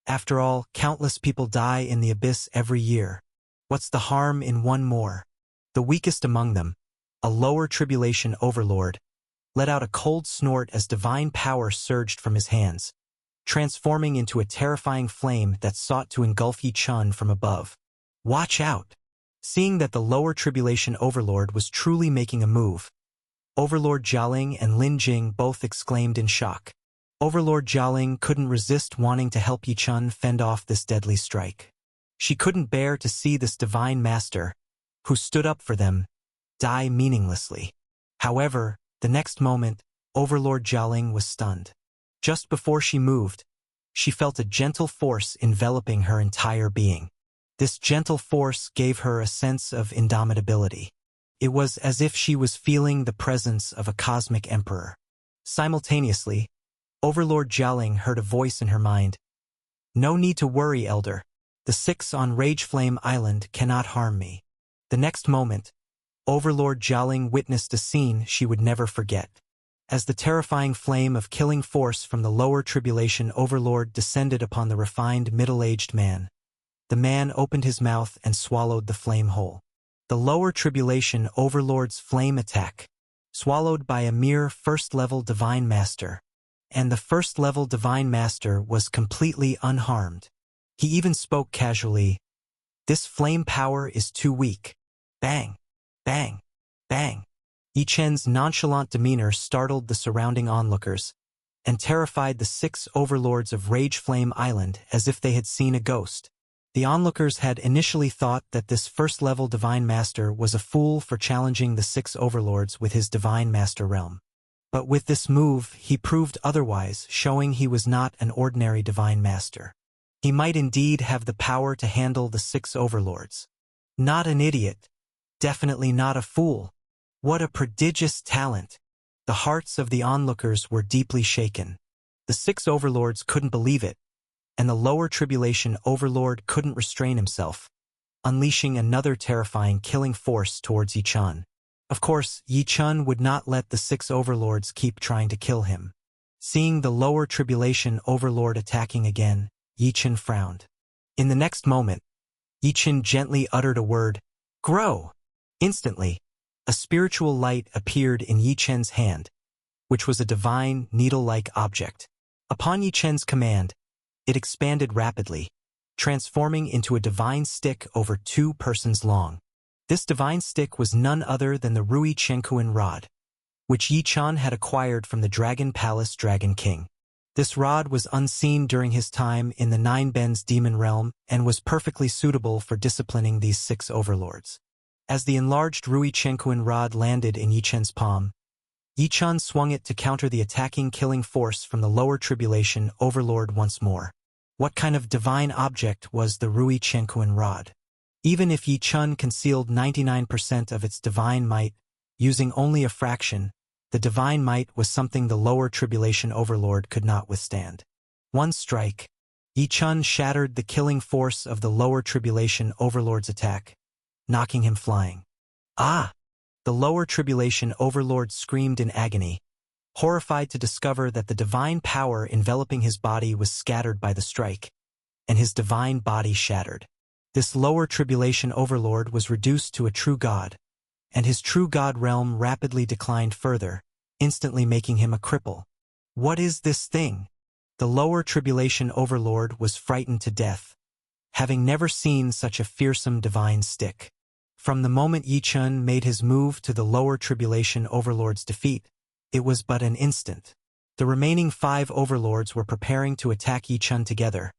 After all, countless people die in the abyss every year. What's the harm in one more? The weakest among them, a lower tribulation overlord, let out a cold snort as divine power surged from his hands, transforming into a terrifying flame that sought to engulf Yi Chun from above. Watch out! Seeing that the lower tribulation overlord was truly making a move, Overlord Jialing and Lin Jing both exclaimed in shock. Overlord Jialing couldn't resist wanting to help Yi Chun fend off this deadly strike. She couldn't bear to see this divine master, who stood up for them, die meaninglessly. However, the next moment, Overlord Jialing was stunned. Just before she moved, she felt a gentle force enveloping her entire being. This gentle force gave her a sense of indomitability. It was as if she was feeling the presence of a cosmic emperor. Simultaneously, Overlord Jialing heard a voice in her mind. No need to worry, Elder. The six on Rageflame Island cannot harm me. The next moment, Overlord Jialing witnessed a scene she would never forget. As the terrifying flame of killing force from the lower tribulation overlord descended upon the refined middle-aged man, the man opened his mouth and swallowed the flame whole. The lower tribulation overlord's flame attack, swallowed by a mere first-level divine master, and the first-level divine master was completely unharmed. He even spoke casually, "This flame power is too weak." Bang! Bang! Bang! Yi Chen's nonchalant demeanor startled the surrounding onlookers, and terrified the six overlords of Rageflame Island as if they had seen a ghost. The onlookers had initially thought that this first-level divine master was a fool for challenging the six overlords with his divine master realm. But with this move, he proved otherwise, showing he was not an ordinary divine master. He might indeed have the power to handle the six overlords. Not an idiot. Definitely not a fool. What a prodigious talent. The hearts of the onlookers were deeply shaken. The six overlords couldn't believe it, and the lower tribulation overlord couldn't restrain himself, unleashing another terrifying killing force towards Yi Chun. Of course, Yi Chun would not let the six overlords keep trying to kill him. Seeing the lower tribulation overlord attacking again, Yi Chun frowned. In the next moment, Yi Chun gently uttered a word, "Grow!" Instantly, a spiritual light appeared in Yi Chen's hand, which was a divine, needle-like object. Upon Yi Chen's command, it expanded rapidly, transforming into a divine stick over 2 persons long. This divine stick was none other than the Rui Chenkuan rod, which Yi Chun had acquired from the Dragon Palace Dragon King. This rod was unseen during his time in the Nine Bens demon realm and was perfectly suitable for disciplining these 6 overlords. As the enlarged Rui Chenkuan rod landed in Yi Chen's palm, Yi Chun swung it to counter the attacking killing force from the lower tribulation overlord once more. What kind of divine object was the Rui Chenkuan rod? Even if Yi Chun concealed 99% of its divine might, using only a fraction, the divine might was something the lower tribulation overlord could not withstand. One strike, Yi Chun shattered the killing force of the lower tribulation overlord's attack, knocking him flying. Ah! The lower tribulation overlord screamed in agony, horrified to discover that the divine power enveloping his body was scattered by the strike, and his divine body shattered. This lower tribulation overlord was reduced to a true god, and his true god realm rapidly declined further, instantly making him a cripple. What is this thing? The lower tribulation overlord was frightened to death, having never seen such a fearsome divine stick. From the moment Yi Chun made his move to the lower tribulation overlord's defeat, it was but an instant. The remaining 5 overlords were preparing to attack Yi Chun together,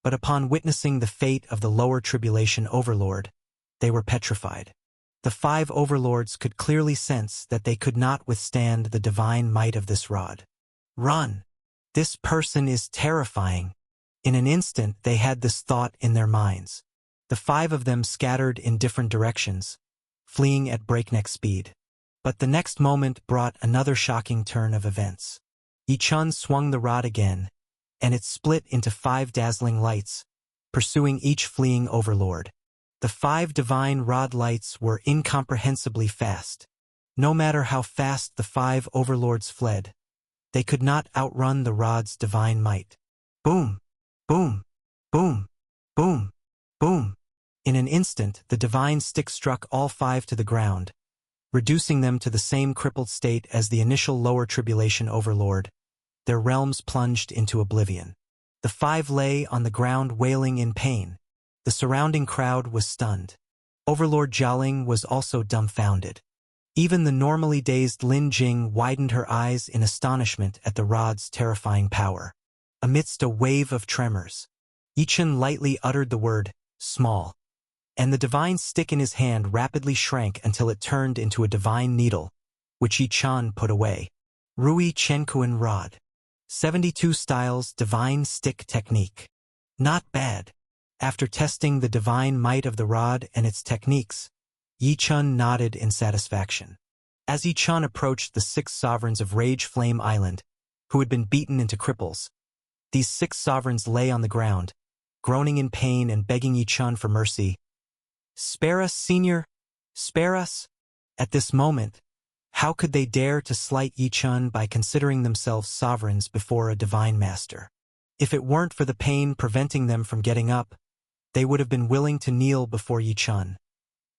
but upon witnessing the fate of the lower tribulation overlord, they were petrified. The 5 overlords could clearly sense that they could not withstand the divine might of this rod. Run! This person is terrifying. In an instant they had this thought in their minds. The 5 of them scattered in different directions, fleeing at breakneck speed. But the next moment brought another shocking turn of events. Yi Chun swung the rod again, and it split into 5 dazzling lights, pursuing each fleeing overlord. The 5 divine rod lights were incomprehensibly fast, No matter how fast the 5 overlords fled, they could not outrun the rod's divine might. Boom! Boom! Boom! Boom! Boom! In an instant, the divine stick struck all 5 to the ground, reducing them to the same crippled state as the initial lower tribulation overlord. Their realms plunged into oblivion. The 5 lay on the ground wailing in pain. The surrounding crowd was stunned. Overlord Jialing was also dumbfounded. Even the normally dazed Lin Jing widened her eyes in astonishment at the rod's terrifying power. Amidst a wave of tremors, Yichen lightly uttered the word, small, and the divine stick in his hand rapidly shrank until it turned into a divine needle, which Yichen put away. Rui Chenkuan Rod. 72 Styles Divine Stick Technique. Not bad. After testing the divine might of the rod and its techniques, Yichen nodded in satisfaction. As Yichen approached the 6 sovereigns of Rage Flame Island, who had been beaten into cripples, these 6 sovereigns lay on the ground, groaning in pain and begging Yichen for mercy. "Spare us, Senior! Spare us!" At this moment, how could they dare to slight Yichen by considering themselves sovereigns before a divine master? If it weren't for the pain preventing them from getting up, they would have been willing to kneel before Yichen,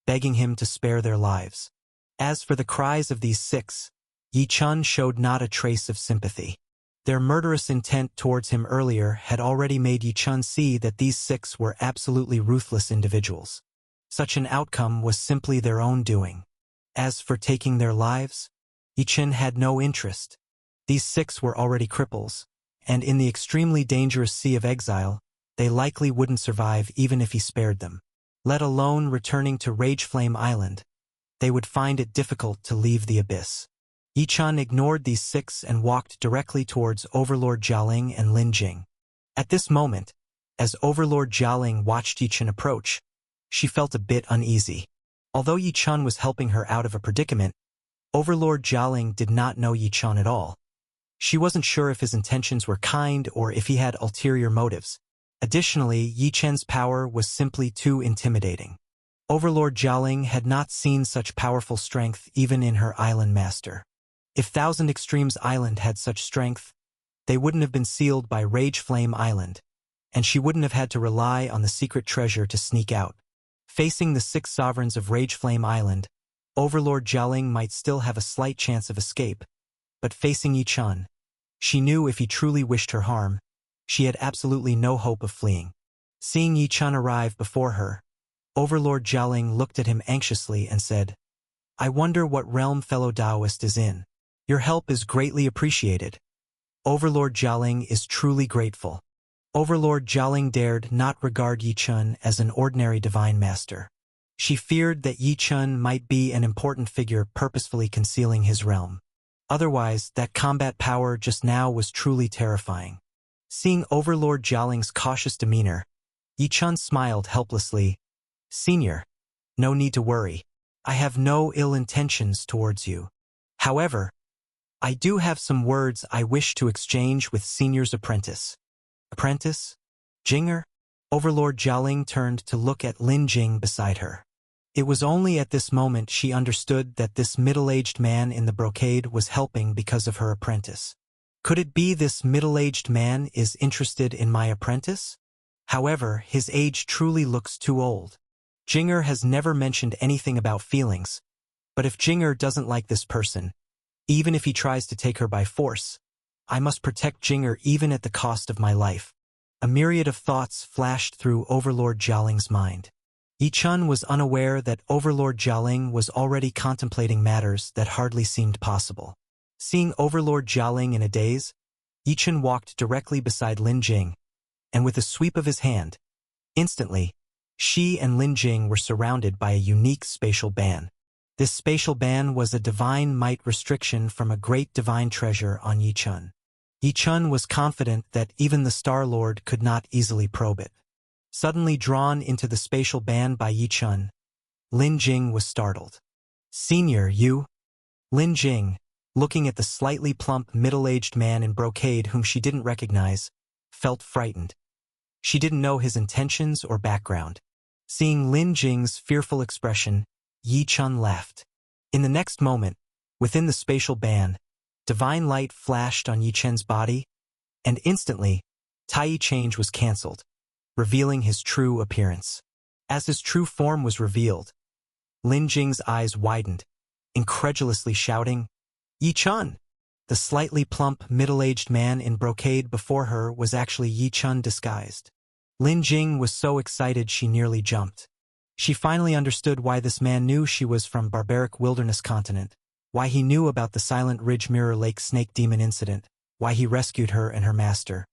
begging him to spare their lives. As for the cries of these 6, Yichen showed not a trace of sympathy. Their murderous intent towards him earlier had already made Yichen see that these 6 were absolutely ruthless individuals. Such an outcome was simply their own doing. As for taking their lives, Yichen had no interest. These 6 were already cripples, and in the extremely dangerous Sea of Exile, they likely wouldn't survive even if he spared them. Let alone returning to Rageflame Island, they would find it difficult to leave the abyss. Yichen ignored these 6 and walked directly towards Overlord Jialing and Lin Jing. At this moment, as Overlord Jialing watched Yichen approach, she felt a bit uneasy. Although Yichen was helping her out of a predicament, Overlord Jialing did not know Yichen at all. She wasn't sure if his intentions were kind or if he had ulterior motives. Additionally, Yichen's power was simply too intimidating. Overlord Jialing had not seen such powerful strength even in her island master. If Thousand Extremes Island had such strength, they wouldn't have been sealed by Rage Flame Island, and she wouldn't have had to rely on the secret treasure to sneak out. Facing the 6 sovereigns of Rage Flame Island, Overlord Jialing might still have a slight chance of escape, but facing Yichen, she knew if he truly wished her harm, she had absolutely no hope of fleeing. Seeing Yichen arrive before her, Overlord Jialing looked at him anxiously and said, "I wonder what realm fellow Taoist is in. Your help is greatly appreciated." Overlord Jialing is truly grateful. Overlord Jialing dared not regard Yichen as an ordinary divine master. She feared that Yichen might be an important figure purposefully concealing his realm. Otherwise, that combat power just now was truly terrifying. Seeing Overlord Jialing's cautious demeanor, Yichen smiled helplessly. "Senior, no need to worry. I have no ill intentions towards you. However, I do have some words I wish to exchange with Senior's apprentice." "Apprentice? Jinger?" Overlord Jialing turned to look at Lin Jing beside her. It was only at this moment she understood that this middle-aged man in the brocade was helping because of her apprentice. Could it be this middle-aged man is interested in my apprentice? However, his age truly looks too old. Jinger has never mentioned anything about feelings, but if Jinger doesn't like this person, even if he tries to take her by force, I must protect Jinger even at the cost of my life. A myriad of thoughts flashed through Overlord Jialing's mind. Yichen was unaware that Overlord Jialing was already contemplating matters that hardly seemed possible. Seeing Overlord Jialing in a daze, Yichen walked directly beside Lin Jing, and with a sweep of his hand, instantly, she and Lin Jing were surrounded by a unique spatial ban. This spatial ban was a divine might restriction from a great divine treasure on Yichen. Yichen was confident that even the Star Lord could not easily probe it. Suddenly drawn into the spatial ban by Yichen, Lin Jing was startled. "Senior, you?" Lin Jing, looking at the slightly plump middle-aged man in brocade whom she didn't recognize, felt frightened. She didn't know his intentions or background. Seeing Lin Jing's fearful expression, Yichen laughed. In the next moment, Within the spatial band, divine light flashed on Yi Chen's body, and instantly, Tai change was cancelled, revealing his true appearance. As his true form was revealed, Lin Jing's eyes widened, incredulously shouting, "Yi Chun!" The slightly plump, middle-aged man in brocade before her was actually Yi Chun disguised. Lin Jing was so excited she nearly jumped. She finally understood why this man knew she was from barbaric wilderness continent, why he knew about the Silent Ridge Mirror Lake snake demon incident, why he rescued her and her master.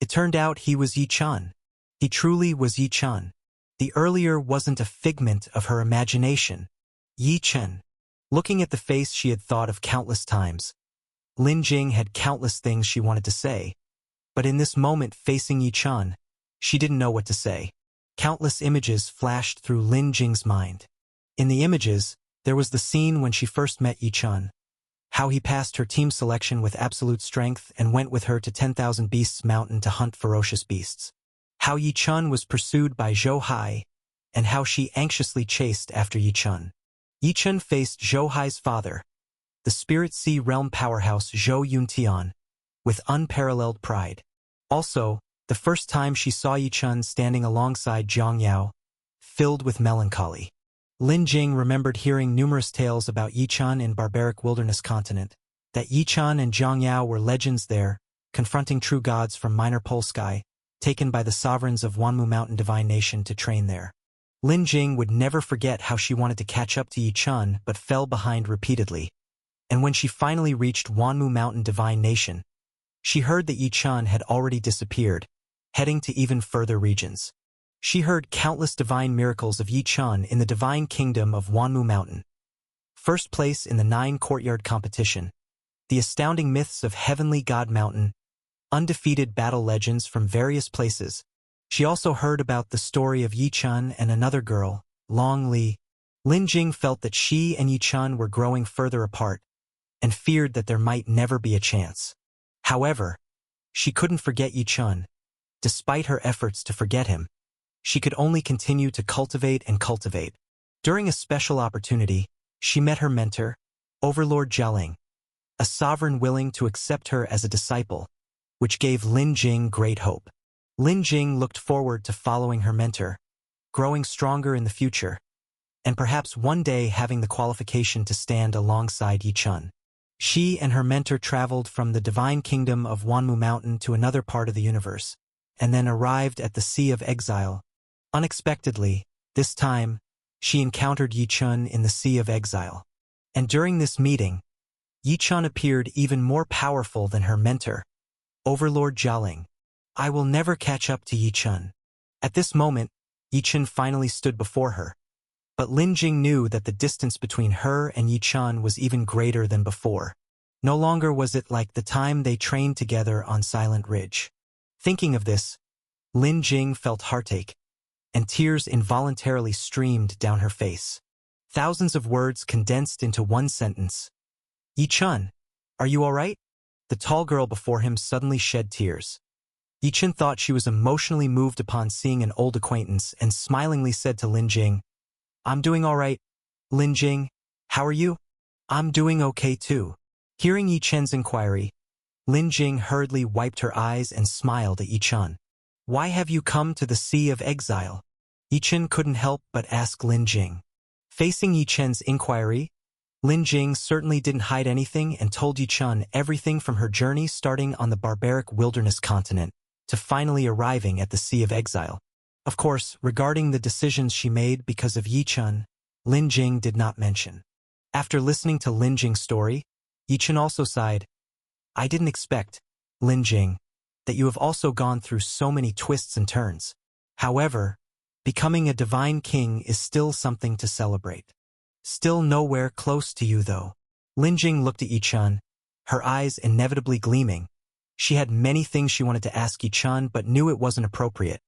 It turned out he was Yi Chun. He truly was Yi Chun. The earlier wasn't a figment of her imagination. Yi Chun. Looking at the face she had thought of countless times, Lin Jing had countless things she wanted to say, but in this moment facing Yi Chun, she didn't know what to say. Countless images flashed through Lin Jing's mind. In the images, there was the scene when she first met Yi Chun, how he passed her team selection with absolute strength and went with her to 10,000 Beasts Mountain to hunt ferocious beasts. How Yi Chun was pursued by Zhou Hai, and how she anxiously chased after Yi Chun. Yi Chun faced Zhou Hai's father, the Spirit Sea Realm powerhouse Zhou Yuntian, with unparalleled pride. Also, the first time she saw Yi Chun standing alongside Zhang Yao, filled with melancholy. Lin Jing remembered hearing numerous tales about Yi Chun in barbaric wilderness continent, that Yi Chun and Zhang Yao were legends there, confronting true gods from Minor Polsky, taken by the sovereigns of Wanmu Mountain Divine Nation to train there. Lin Jing would never forget how she wanted to catch up to Yi Chun but fell behind repeatedly. And when she finally reached Wanmu Mountain Divine Nation, she heard that Yi Chun had already disappeared, heading to even further regions. She heard countless divine miracles of Yi Chun in the divine kingdom of Wanmu Mountain. First place in the 9-courtyard competition, the astounding myths of Heavenly God Mountain, undefeated battle legends from various places. She also heard about the story of Yi Chun and another girl, Long Li. Lin Jing felt that she and Yi Chun were growing further apart, and feared that there might never be a chance. However, she couldn't forget Yi Chun. Despite her efforts to forget him, she could only continue to cultivate and cultivate. During a special opportunity, she met her mentor, Overlord Jialing, a sovereign willing to accept her as a disciple, which gave Lin Jing great hope. Lin Jing looked forward to following her mentor, growing stronger in the future, and perhaps one day having the qualification to stand alongside Yi Chun. She and her mentor traveled from the divine kingdom of Wanmu Mountain to another part of the universe, and then arrived at the Sea of Exile. Unexpectedly, this time, she encountered Yi Chun in the Sea of Exile. And during this meeting, Yi Chun appeared even more powerful than her mentor, Overlord Jialing. "I will never catch up to Yi Chun." At this moment, Yi Chun finally stood before her. But Lin Jing knew that the distance between her and Yi Chun was even greater than before. No longer was it like the time they trained together on Silent Ridge. Thinking of this, Lin Jing felt heartache, and tears involuntarily streamed down her face. Thousands of words condensed into one sentence. "Yi Chun, are you all right?" The tall girl before him suddenly shed tears. Yi Chun thought she was emotionally moved upon seeing an old acquaintance and smilingly said to Lin Jing, "I'm doing all right. Lin Jing, how are you?" "I'm doing okay too." Hearing Yi Chen's inquiry, Lin Jing hurriedly wiped her eyes and smiled at Yi Chun. "Why have you come to the Sea of Exile?" Yi Chen couldn't help but ask Lin Jing. Facing Yi Chen's inquiry, Lin Jing certainly didn't hide anything and told Yi Chun everything from her journey starting on the barbaric wilderness continent to finally arriving at the Sea of Exile. Of course, regarding the decisions she made because of Yi Chun, Lin Jing did not mention. After listening to Lin Jing's story, Yi Chun also sighed. "I didn't expect, Lin Jing, that you have also gone through so many twists and turns. However, becoming a divine king is still something to celebrate. Still nowhere close to you though." Lin Jing looked at Yi Chun, her eyes inevitably gleaming. She had many things she wanted to ask Yi Chun but knew it wasn't appropriate.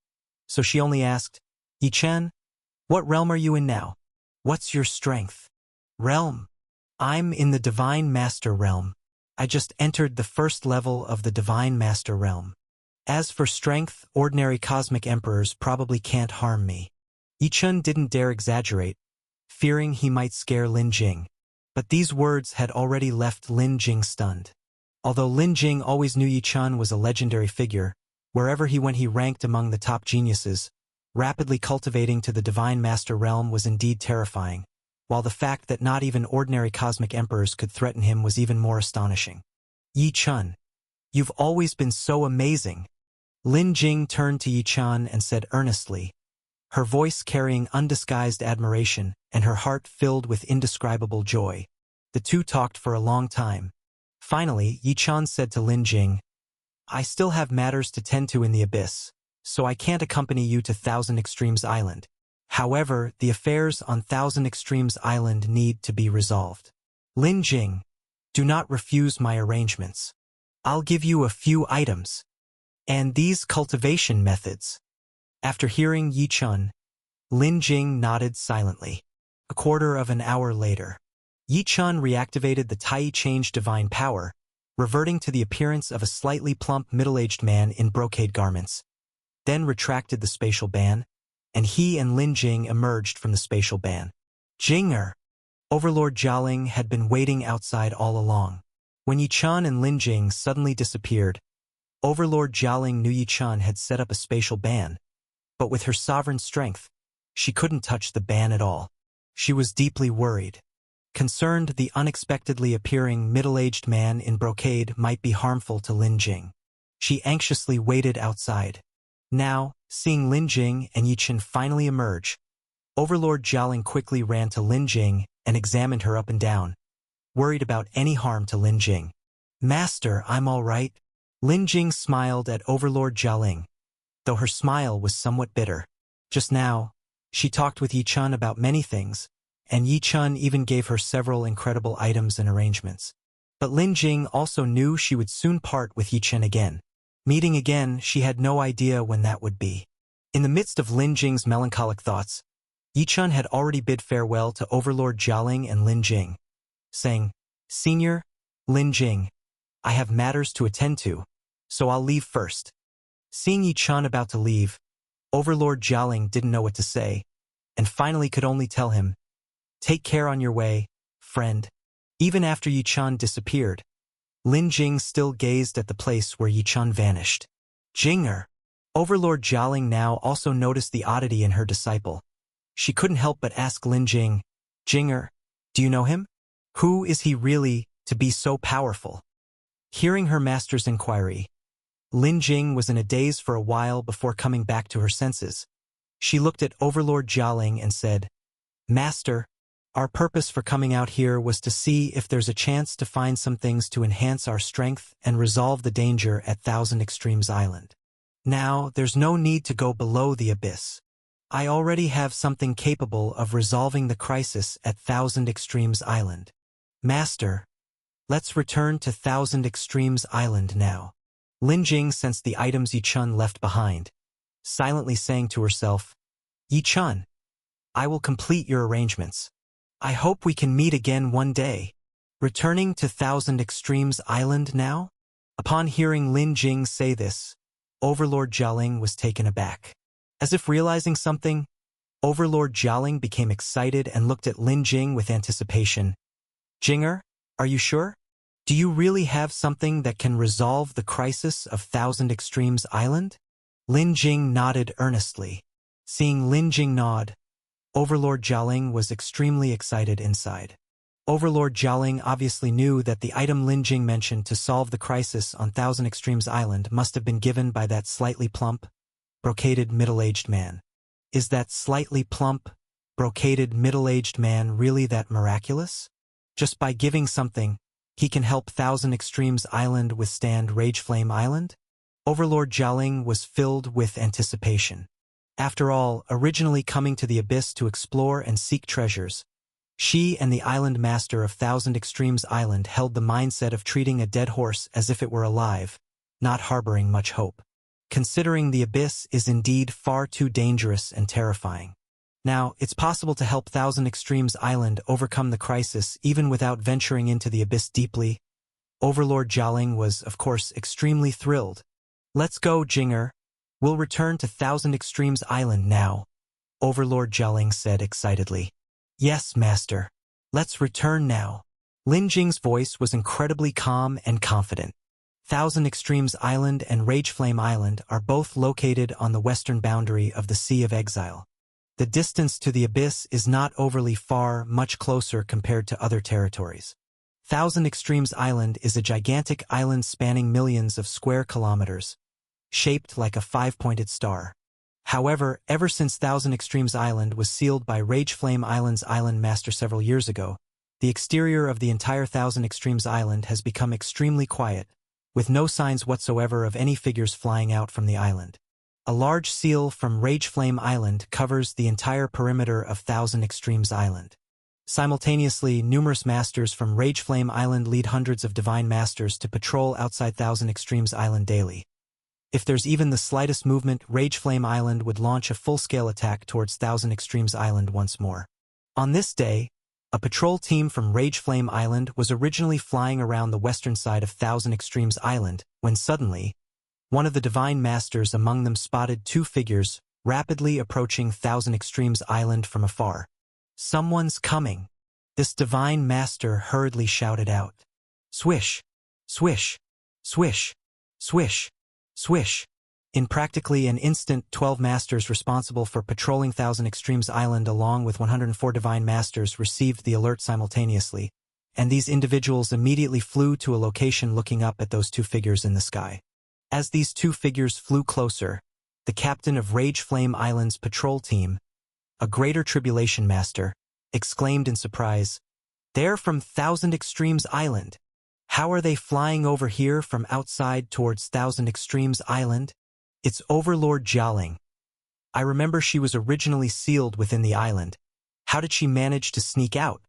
So she only asked, "Yi Chen, what realm are you in now? What's your strength?" "Realm? I'm in the Divine Master realm. I just entered the first level of the Divine Master realm. As for strength, ordinary cosmic emperors probably can't harm me." Yi Chun didn't dare exaggerate, fearing he might scare Lin Jing. But these words had already left Lin Jing stunned. Although Lin Jing always knew Yi Chun was a legendary figure, wherever he went he ranked among the top geniuses, rapidly cultivating to the Divine Master realm was indeed terrifying, while the fact that not even ordinary cosmic emperors could threaten him was even more astonishing. Yi Chun, you've always been so amazing. Lin Jing turned to Yi Chun and said earnestly, her voice carrying undisguised admiration and her heart filled with indescribable joy. The two talked for a long time. Finally, Yi Chun said to Lin Jing, I still have matters to tend to in the abyss, so I can't accompany you to Thousand Extremes Island. However, the affairs on Thousand Extremes Island need to be resolved. Lin Jing, do not refuse my arrangements. I'll give you a few items. And these cultivation methods. After hearing Yi Chun, Lin Jing nodded silently. A quarter of an hour later, Yi Chun reactivated the Tai Change Divine Power, reverting to the appearance of a slightly plump middle-aged man in brocade garments, then retracted the spatial ban, and he and Lin Jing emerged from the spatial ban. Jinger! Overlord Jialing had been waiting outside all along. When Yi Chun and Lin Jing suddenly disappeared, Overlord Jialing knew Yi Chun had set up a spatial ban, but with her sovereign strength, she couldn't touch the ban at all. She was deeply worried, concerned the unexpectedly appearing middle-aged man in brocade might be harmful to Lin Jing. She anxiously waited outside. Now, seeing Lin Jing and Yi Chun finally emerge, Overlord Jialing quickly ran to Lin Jing and examined her up and down, worried about any harm to Lin Jing. Master, I'm all right. Lin Jing smiled at Overlord Jialing, though her smile was somewhat bitter. Just now, she talked with Yi Chun about many things, and Yi Chun even gave her several incredible items and arrangements. But Lin Jing also knew she would soon part with Yi Chun again. Meeting again, she had no idea when that would be. In the midst of Lin Jing's melancholic thoughts, Yi Chun had already bid farewell to Overlord Jialing and Lin Jing, saying, Senior, Lin Jing, I have matters to attend to, so I'll leave first. Seeing Yi Chun about to leave, Overlord Jialing didn't know what to say, and finally could only tell him, Take care on your way, friend. Even after Yi Chun disappeared, Lin Jing still gazed at the place where Yi Chun vanished. Jinger! Overlord Jialing now also noticed the oddity in her disciple. She couldn't help but ask Lin Jing, Jinger, do you know him? Who is he really to be so powerful? Hearing her master's inquiry, Lin Jing was in a daze for a while before coming back to her senses. She looked at Overlord Jialing and said, Master, our purpose for coming out here was to see if there's a chance to find some things to enhance our strength and resolve the danger at Thousand Extremes Island. Now, there's no need to go below the abyss. I already have something capable of resolving the crisis at Thousand Extremes Island. Master, let's return to Thousand Extremes Island now. Lin Jing sensed the items Yi Chun left behind, silently saying to herself, Yi Chun, I will complete your arrangements. I hope we can meet again one day. Returning to Thousand Extremes Island now? Upon hearing Lin Jing say this, Overlord Jialing was taken aback. As if realizing something, Overlord Jialing became excited and looked at Lin Jing with anticipation. Jinger, are you sure? Do you really have something that can resolve the crisis of Thousand Extremes Island? Lin Jing nodded earnestly. Seeing Lin Jing nod, Overlord Jialing was extremely excited inside. Overlord Jialing obviously knew that the item Lin Jing mentioned to solve the crisis on Thousand Extremes Island must have been given by that slightly plump, brocaded middle-aged man. Is that slightly plump, brocaded middle-aged man really that miraculous? Just by giving something, he can help Thousand Extremes Island withstand Rageflame Island? Overlord Jialing was filled with anticipation. After all, originally coming to the abyss to explore and seek treasures, she and the island master of Thousand Extremes Island held the mindset of treating a dead horse as if it were alive, not harboring much hope. Considering the abyss is indeed far too dangerous and terrifying. Now, it's possible to help Thousand Extremes Island overcome the crisis even without venturing into the abyss deeply. Overlord Jialing was, of course, extremely thrilled. Let's go, Jinger. We'll return to Thousand Extremes Island now, Overlord Jialing said excitedly. Yes, Master. Let's return now. Lin Jing's voice was incredibly calm and confident. Thousand Extremes Island and Rageflame Island are both located on the western boundary of the Sea of Exile. The distance to the abyss is not overly far, much closer compared to other territories. Thousand Extremes Island is a gigantic island spanning millions of square kilometers, shaped like a five-pointed star. However, ever since Thousand Extremes Island was sealed by Rageflame Island's island master several years ago, the exterior of the entire Thousand Extremes Island has become extremely quiet, with no signs whatsoever of any figures flying out from the island. A large seal from Rageflame Island covers the entire perimeter of Thousand Extremes Island. Simultaneously, numerous masters from Rageflame Island lead hundreds of divine masters to patrol outside Thousand Extremes Island daily. If there's even the slightest movement, Rageflame Island would launch a full-scale attack towards Thousand Extremes Island once more. On this day, a patrol team from Rageflame Island was originally flying around the western side of Thousand Extremes Island, when suddenly, one of the divine masters among them spotted two figures rapidly approaching Thousand Extremes Island from afar. "Someone's coming!" This divine master hurriedly shouted out. Swish! Swish! Swish! Swish! Swish! In practically an instant, 12 masters responsible for patrolling Thousand Extremes Island along with 104 divine masters received the alert simultaneously, and these individuals immediately flew to a location looking up at those two figures in the sky. As these two figures flew closer, the captain of Rageflame Island's patrol team, a Greater Tribulation Master, exclaimed in surprise, "They're from Thousand Extremes Island. How are they flying over here from outside towards Thousand Extremes Island? It's Overlord Jialing. I remember she was originally sealed within the island. How did she manage to sneak out?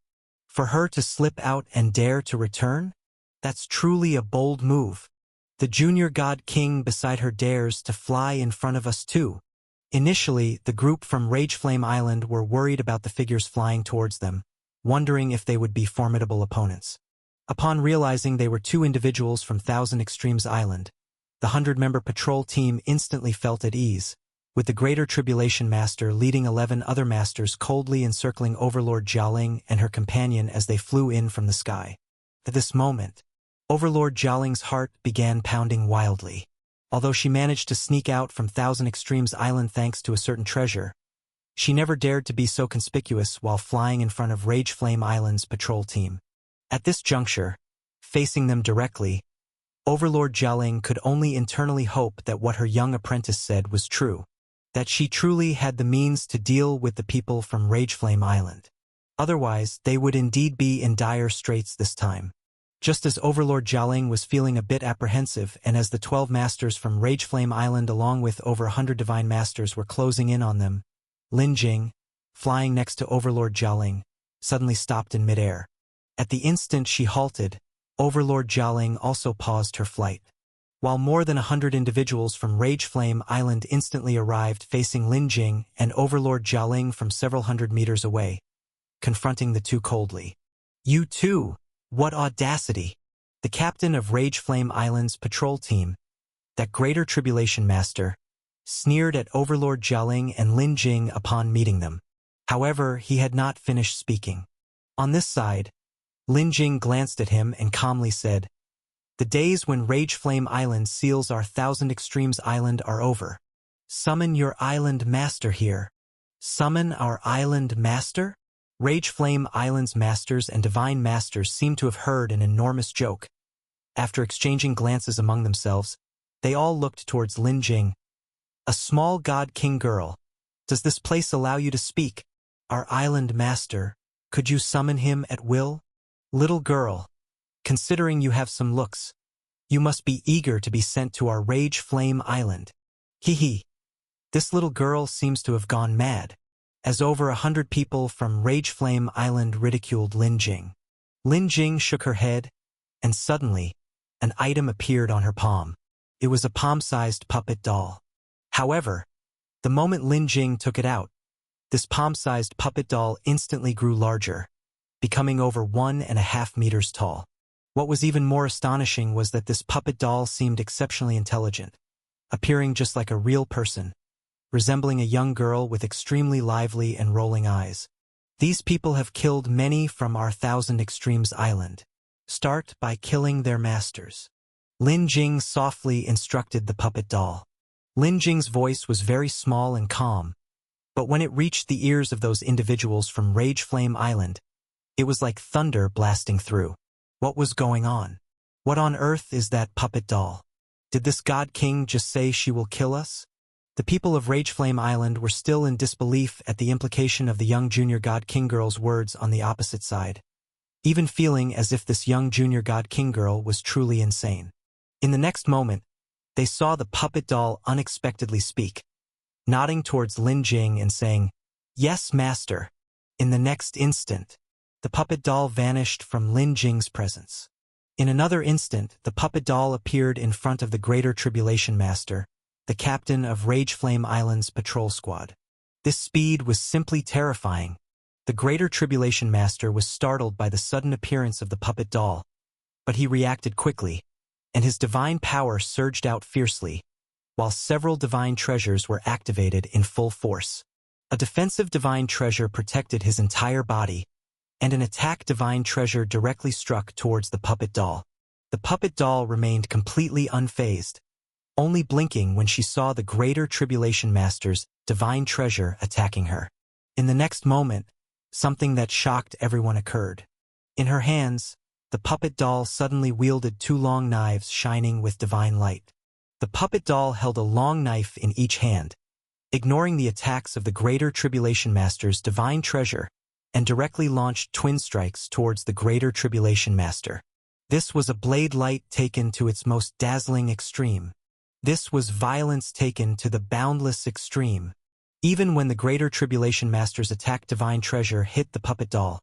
For her to slip out and dare to return? That's truly a bold move. The Junior God King beside her dares to fly in front of us too." Initially, the group from Rageflame Island were worried about the figures flying towards them, wondering if they would be formidable opponents. Upon realizing they were two individuals from Thousand Extremes Island, the 100-member patrol team instantly felt at ease, with the Greater Tribulation Master leading 11 other masters coldly encircling Overlord Jialing and her companion as they flew in from the sky. At this moment, Overlord Jialing's heart began pounding wildly. Although she managed to sneak out from Thousand Extremes Island thanks to a certain treasure, she never dared to be so conspicuous while flying in front of Rageflame Island's patrol team. At this juncture, facing them directly, Overlord Jialing could only internally hope that what her young apprentice said was true, that she truly had the means to deal with the people from Rageflame Island. Otherwise, they would indeed be in dire straits this time. Just as Overlord Jialing was feeling a bit apprehensive and as the 12 masters from Rageflame Island along with over 100 divine masters were closing in on them, Lin Jing, flying next to Overlord Jialing, suddenly stopped in midair. At the instant she halted, Overlord Jialing also paused her flight. While more than 100 individuals from Rageflame Island instantly arrived facing Lin Jing and Overlord Jialing from several hundred meters away, confronting the two coldly. "You too! What audacity!" The captain of Rageflame Island's patrol team, that Greater Tribulation Master, sneered at Overlord Jialing and Lin Jing upon meeting them. However, he had not finished speaking. On this side, Lin Jing glanced at him and calmly said, "The days when Rageflame Island seals our Thousand Extremes Island are over. Summon your island master here." "Summon our island master?" Rageflame Island's masters and divine masters seemed to have heard an enormous joke. After exchanging glances among themselves, they all looked towards Lin Jing. "A small god king girl. Does this place allow you to speak? Our island master, could you summon him at will? Little girl, considering you have some looks, you must be eager to be sent to our Rageflame Island." Hee. This little girl seems to have gone mad, as over 100 people from Rageflame Island ridiculed Lin Jing. Lin Jing shook her head, and suddenly, an item appeared on her palm. It was a palm-sized puppet doll. However, the moment Lin Jing took it out, this palm-sized puppet doll instantly grew larger, becoming over 1.5 meters tall. What was even more astonishing was that this puppet doll seemed exceptionally intelligent, appearing just like a real person, resembling a young girl with extremely lively and rolling eyes. These people have killed many from our Thousand Extremes island. Start by killing their masters. Lin Jing softly instructed the puppet doll. Lin Jing's voice was very small and calm, but when it reached the ears of those individuals from Rage Flame Island, it was like thunder blasting through. What was going on? What on earth is that puppet doll? Did this God King just say she will kill us? The people of Rage Flame Island were still in disbelief at the implication of the young junior God King girl's words on the opposite side, even feeling as if this young junior God King girl was truly insane. In the next moment, they saw the puppet doll unexpectedly speak, nodding towards Lin Jing and saying, "Yes, master." In the next instant, the puppet doll vanished from Lin Jing's presence. In another instant, the puppet doll appeared in front of the Greater Tribulation Master, the captain of Rage Flame Island's patrol squad. This speed was simply terrifying. The Greater Tribulation Master was startled by the sudden appearance of the puppet doll, but he reacted quickly, and his divine power surged out fiercely, while several divine treasures were activated in full force. A defensive divine treasure protected his entire body, and an attack divine treasure directly struck towards the puppet doll. The puppet doll remained completely unfazed, only blinking when she saw the Greater Tribulation Master's divine treasure attacking her. In the next moment, something that shocked everyone occurred. In her hands, the puppet doll suddenly wielded two long knives shining with divine light. The puppet doll held a long knife in each hand, ignoring the attacks of the Greater Tribulation Master's divine treasure, and directly launched twin strikes towards the Greater Tribulation Master. This was a blade light taken to its most dazzling extreme. This was violence taken to the boundless extreme. Even when the Greater Tribulation Master's attack divine treasure hit the puppet doll,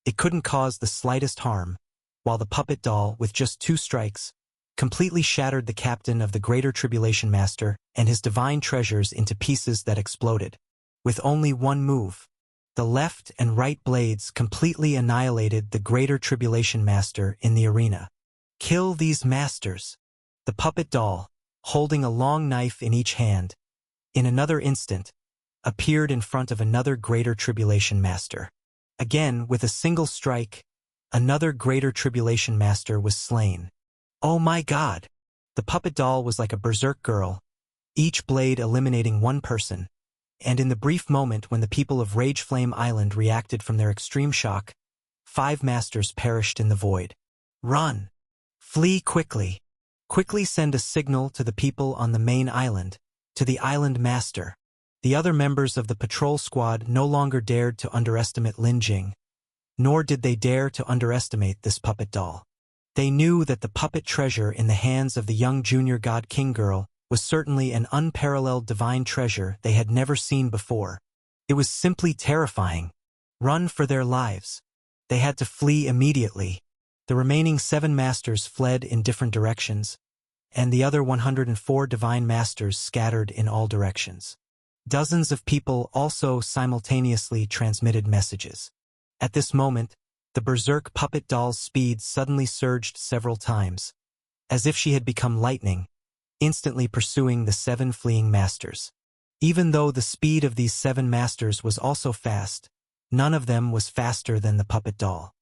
it couldn't cause the slightest harm, while the puppet doll, with just two strikes, completely shattered the captain of the Greater Tribulation Master and his divine treasures into pieces that exploded. With only one move, the left and right blades completely annihilated the Greater Tribulation Master in the arena. Kill these masters. The puppet doll, holding a long knife in each hand, in another instant, appeared in front of another Greater Tribulation Master. Again, with a single strike, another Greater Tribulation Master was slain. Oh my God! The puppet doll was like a berserk girl, each blade eliminating one person, and in the brief moment when the people of Rage Flame Island reacted from their extreme shock, 5 masters perished in the void. Run! Flee quickly! Quickly send a signal to the people on the main island, to the island master. The other members of the patrol squad no longer dared to underestimate Lin Jing, nor did they dare to underestimate this puppet doll. They knew that the puppet treasure in the hands of the young junior God King girl was certainly an unparalleled divine treasure they had never seen before. It was simply terrifying. Run for their lives. They had to flee immediately. The remaining 7 masters fled in different directions, and the other 104 divine masters scattered in all directions. Dozens of people also simultaneously transmitted messages. At this moment, the berserk puppet doll's speed suddenly surged several times, as if she had become lightning, instantly pursuing the 7 fleeing masters. Even though the speed of these 7 masters was also fast, none of them was faster than the puppet doll.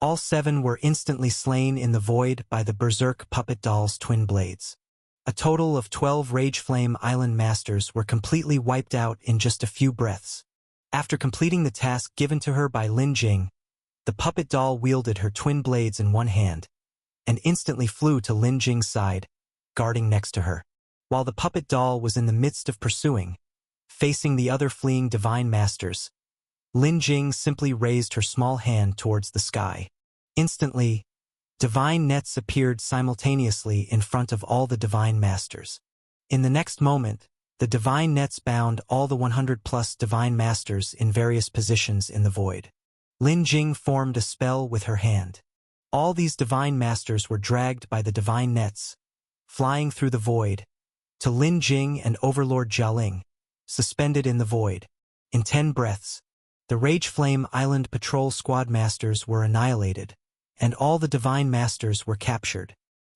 All 7 were instantly slain in the void by the berserk puppet doll's twin blades. A total of 12 Rage Flame Island masters were completely wiped out in just a few breaths. After completing the task given to her by Lin Jing, the puppet doll wielded her twin blades in one hand, and instantly flew to Lin Jing's side, guarding next to her. While the puppet doll was in the midst of pursuing, facing the other fleeing divine masters, Lin Jing simply raised her small hand towards the sky. Instantly, divine nets appeared simultaneously in front of all the divine masters. In the next moment, the divine nets bound all the 100+ divine masters in various positions in the void. Lin Jing formed a spell with her hand. All these divine masters were dragged by the divine nets, flying through the void, to Lin Jing and Overlord Jialing, suspended in the void. In 10 breaths, the Rage Flame Island Patrol Squad Masters were annihilated, and all the divine masters were captured.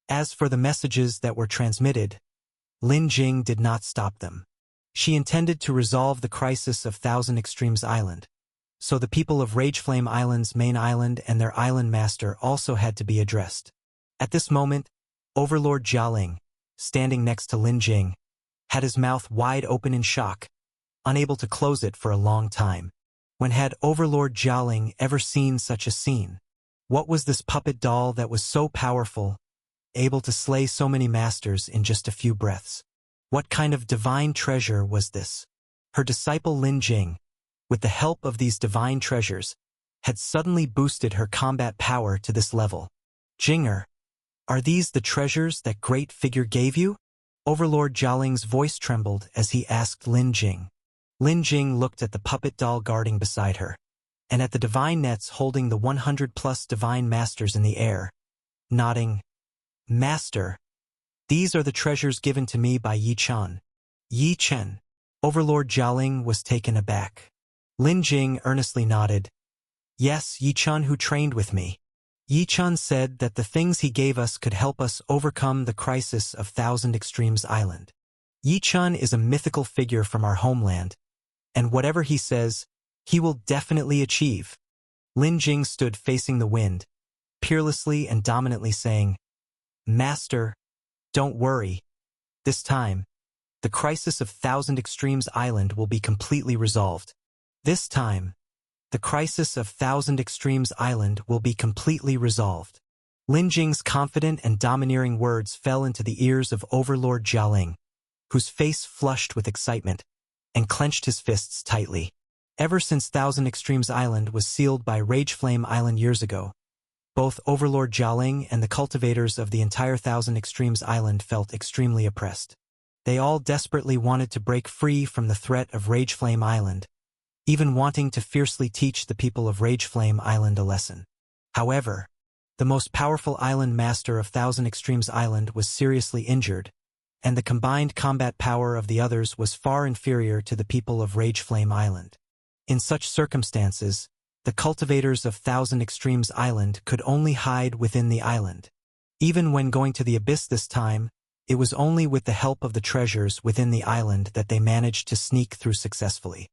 As for the messages that were transmitted, Lin Jing did not stop them. She intended to resolve the crisis of Thousand Extremes Island, So the people of Rageflame Island's main island and their island master also had to be addressed. At this moment, Overlord Jialing, standing next to Lin Jing, had his mouth wide open in shock, unable to close it for a long time. When had Overlord Jialing ever seen such a scene? What was this puppet doll that was so powerful, able to slay so many masters in just a few breaths? What kind of divine treasure was this? Her disciple Lin Jing, with the help of these divine treasures, had suddenly boosted her combat power to this level. Jinger, are these the treasures that great figure gave you? Overlord Jialing's voice trembled as he asked Lin Jing. Lin Jing looked at the puppet doll guarding beside her, and at the divine nets holding the 100+ divine masters in the air, nodding. Master, these are the treasures given to me by Yi Chen. Yi Chen. Overlord Jialing was taken aback. Lin Jing earnestly nodded. Yes, Yi Chen who trained with me. Yi Chen said that the things he gave us could help us overcome the crisis of Thousand Extremes Island. Yi Chen is a mythical figure from our homeland, and whatever he says, he will definitely achieve. Lin Jing stood facing the wind, peerlessly and dominantly saying, Master, don't worry. This time, the crisis of Thousand Extremes Island will be completely resolved. This time, the crisis of Thousand Extremes Island will be completely resolved. Lin Jing's confident and domineering words fell into the ears of Overlord Jialing, whose face flushed with excitement, and clenched his fists tightly. Ever since Thousand Extremes Island was sealed by Rageflame Island years ago, both Overlord Jialing and the cultivators of the entire Thousand Extremes Island felt extremely oppressed. They all desperately wanted to break free from the threat of Rageflame Island, even wanting to fiercely teach the people of Rageflame Island a lesson. However, the most powerful island master of Thousand Extremes Island was seriously injured, and the combined combat power of the others was far inferior to the people of Rageflame Island. In such circumstances, the cultivators of Thousand Extremes Island could only hide within the island. Even when going to the abyss this time, it was only with the help of the treasures within the island that they managed to sneak through successfully.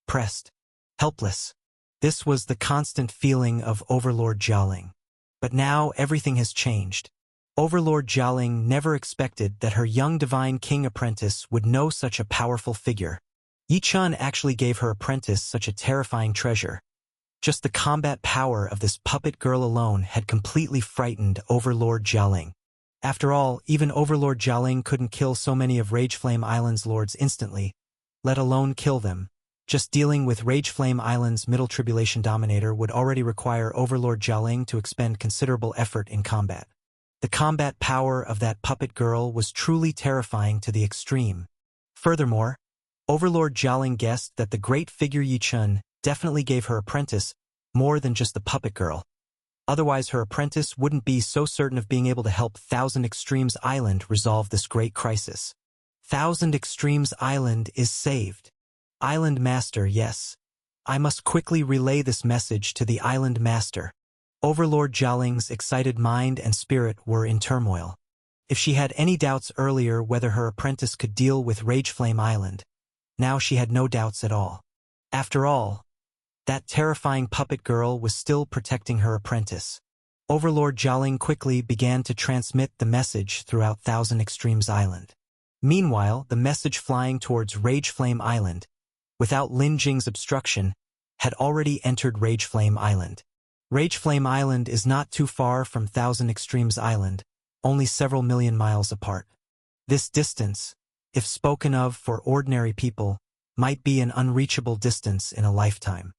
Pressed, helpless. This was the constant feeling of Overlord Jialing. But now everything has changed. Overlord Jialing never expected that her young divine king apprentice would know such a powerful figure. Yi Chen actually gave her apprentice such a terrifying treasure. Just the combat power of this puppet girl alone had completely frightened Overlord Jialing. After all, even Overlord Jialing couldn't kill so many of Rageflame Island's lords instantly, let alone kill them. Just dealing with Rageflame Island's Middle Tribulation Dominator would already require Overlord Jialing to expend considerable effort in combat. The combat power of that puppet girl was truly terrifying to the extreme. Furthermore, Overlord Jialing guessed that the great figure Yi Chen definitely gave her apprentice more than just the puppet girl. Otherwise, her apprentice wouldn't be so certain of being able to help Thousand Extremes Island resolve this great crisis. Thousand Extremes Island is saved. Island Master, yes. I must quickly relay this message to the Island Master. Overlord Jialing's excited mind and spirit were in turmoil. If she had any doubts earlier whether her apprentice could deal with Rageflame Island, now she had no doubts at all. After all, that terrifying puppet girl was still protecting her apprentice. Overlord Jialing quickly began to transmit the message throughout Thousand Extremes Island. Meanwhile, the message flying towards Rageflame Island, without Lin Jing's obstruction, had already entered Rageflame Island. Rageflame Island is not too far from Thousand Extremes Island, only several million miles apart. This distance, if spoken of for ordinary people, might be an unreachable distance in a lifetime.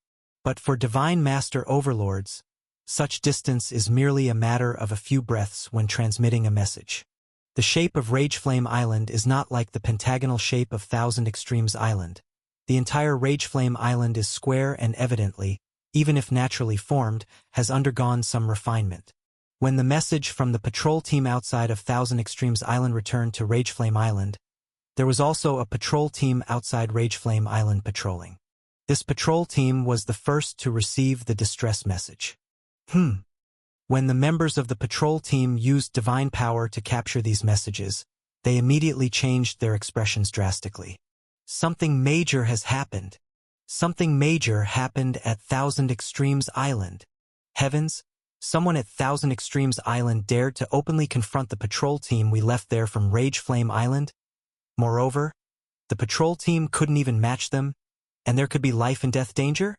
But for Divine Master Overlords, such distance is merely a matter of a few breaths when transmitting a message. The shape of Rageflame Island is not like the pentagonal shape of Thousand Extremes Island. The entire Rageflame Island is square and evidently, even if naturally formed, has undergone some refinement. When the message from the patrol team outside of Thousand Extremes Island returned to Rageflame Island, there was also a patrol team outside Rageflame Island patrolling. This patrol team was the first to receive the distress message. When the members of the patrol team used divine power to capture these messages, they immediately changed their expressions drastically. Something major has happened. Something major happened at Thousand Extremes Island. Heavens, someone at Thousand Extremes Island dared to openly confront the patrol team we left there from Rage Flame Island. Moreover, the patrol team couldn't even match them, and there could be life and death danger?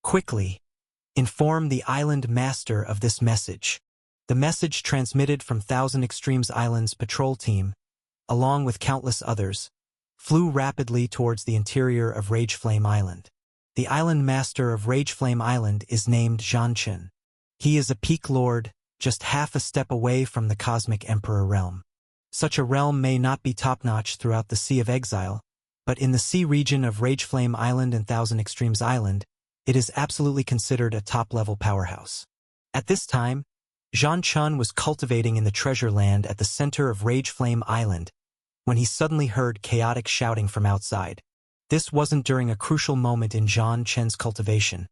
Quickly, inform the island master of this message. The message transmitted from Thousand Extremes Island's patrol team, along with countless others, flew rapidly towards the interior of Rage Flame Island. The island master of Rage Flame Island is named Zhanchen. He is a peak lord, just half a step away from the Cosmic Emperor realm. Such a realm may not be top-notch throughout the Sea of Exile, but in the sea region of Rage Flame Island and Thousand Extremes Island, it is absolutely considered a top-level powerhouse. At this time, Zhanchen was cultivating in the treasure land at the center of Rage Flame Island, when he suddenly heard chaotic shouting from outside. This wasn't during a crucial moment in Zhanchen's cultivation,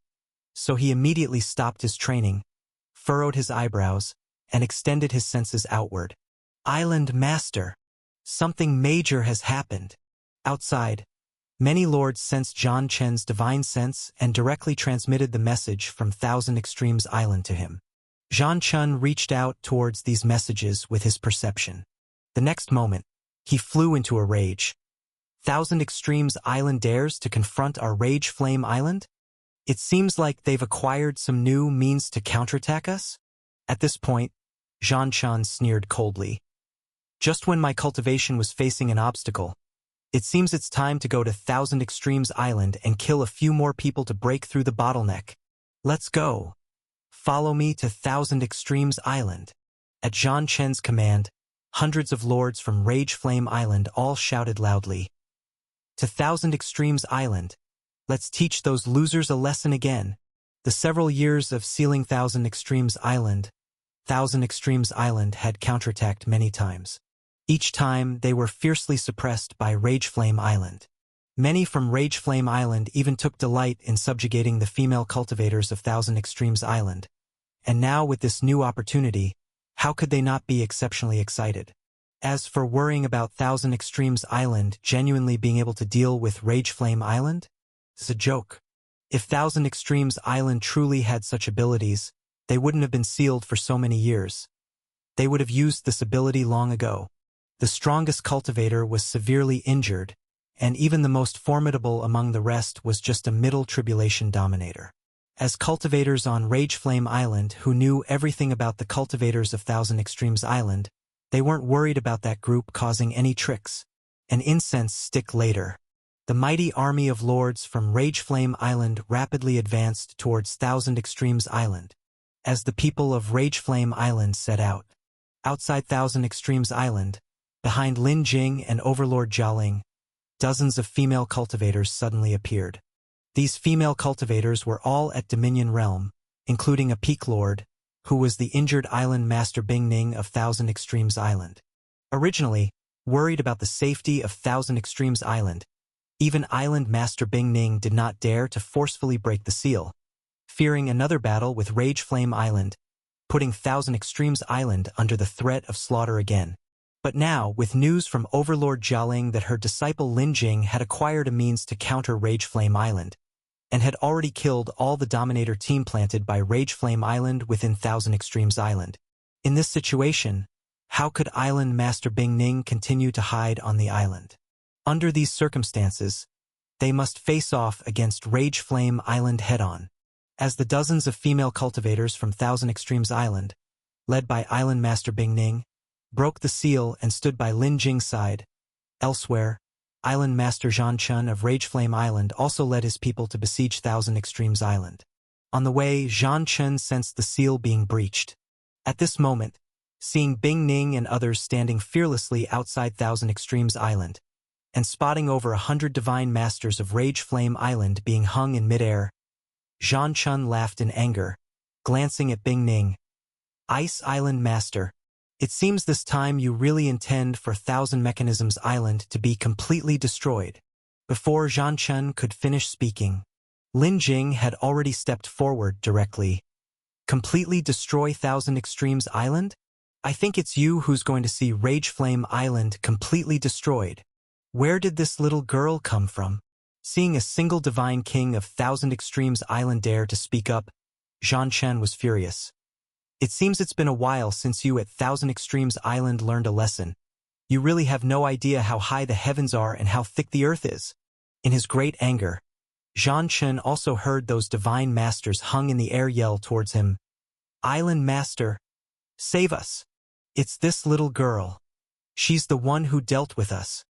so he immediately stopped his training, furrowed his eyebrows, and extended his senses outward. Island Master, something major has happened. Outside, many lords sensed Zhanchen's divine sense and directly transmitted the message from Thousand Extremes Island to him. Zhanchen reached out towards these messages with his perception. The next moment, he flew into a rage. Thousand Extremes Island dares to confront our Rage Flame Island? It seems like they've acquired some new means to counterattack us? At this point, Zhanchen sneered coldly. Just when my cultivation was facing an obstacle, it seems it's time to go to Thousand Extremes Island and kill a few more people to break through the bottleneck. Let's go. Follow me to Thousand Extremes Island. At Zhanchen's command, hundreds of lords from Rage Flame Island all shouted loudly. To Thousand Extremes Island. Let's teach those losers a lesson again. The several years of sealing Thousand Extremes Island had counterattacked many times. Each time, they were fiercely suppressed by Rage Flame Island. Many from Rage Flame Island even took delight in subjugating the female cultivators of Thousand Extremes Island. And now with this new opportunity, how could they not be exceptionally excited? As for worrying about Thousand Extremes Island genuinely being able to deal with Rage Flame Island, it's a joke. If Thousand Extremes Island truly had such abilities, they wouldn't have been sealed for so many years. They would have used this ability long ago. The strongest cultivator was severely injured, and even the most formidable among the rest was just a middle tribulation dominator. As cultivators on Rage Flame Island who knew everything about the cultivators of Thousand Extremes Island, they weren't worried about that group causing any tricks. An incense stick later. The mighty army of lords from Rage Flame Island rapidly advanced towards Thousand Extremes Island. As the people of Rage Flame Island set out. Outside Thousand Extremes Island, behind Lin Jing and Overlord Jialing, dozens of female cultivators suddenly appeared. These female cultivators were all at Dominion Realm, including a peak lord, who was the injured island master Bingning of Thousand Extremes Island. Originally, worried about the safety of Thousand Extremes Island, even island master Bingning did not dare to forcefully break the seal, fearing another battle with Rage Flame Island, putting Thousand Extremes Island under the threat of slaughter again. But now, with news from Overlord Jialing that her disciple Lin Jing had acquired a means to counter Rage Flame Island, and had already killed all the Dominator team planted by Rage Flame Island within Thousand Extremes Island. In this situation, how could Island Master Bingning continue to hide on the island? Under these circumstances, they must face off against Rage Flame Island head-on. As the dozens of female cultivators from Thousand Extremes Island, led by Island Master Bingning, broke the seal and stood by Lin Jing's side. Elsewhere, Island Master Zhanchen of Rage Flame Island also led his people to besiege Thousand Extremes Island. On the way, Zhanchen sensed the seal being breached. At this moment, seeing Bingning and others standing fearlessly outside Thousand Extremes Island, and spotting over 100 divine masters of Rage Flame Island being hung in midair, Zhanchen laughed in anger, glancing at Bingning. Ice Island Master, it seems this time you really intend for Thousand Mechanisms Island to be completely destroyed. Before Zhanchen could finish speaking, Lin Jing had already stepped forward directly. Completely destroy Thousand Extremes Island? I think it's you who's going to see Rage Flame Island completely destroyed. Where did this little girl come from? Seeing a single divine king of Thousand Extremes Island dare to speak up, Zhan Chen was furious. It seems it's been a while since you at Thousand Extremes Island learned a lesson. You really have no idea how high the heavens are and how thick the earth is. In his great anger, Zhan Chen also heard those divine masters hung in the air yell towards him, "Island Master, save us! It's this little girl. She's the one who dealt with us."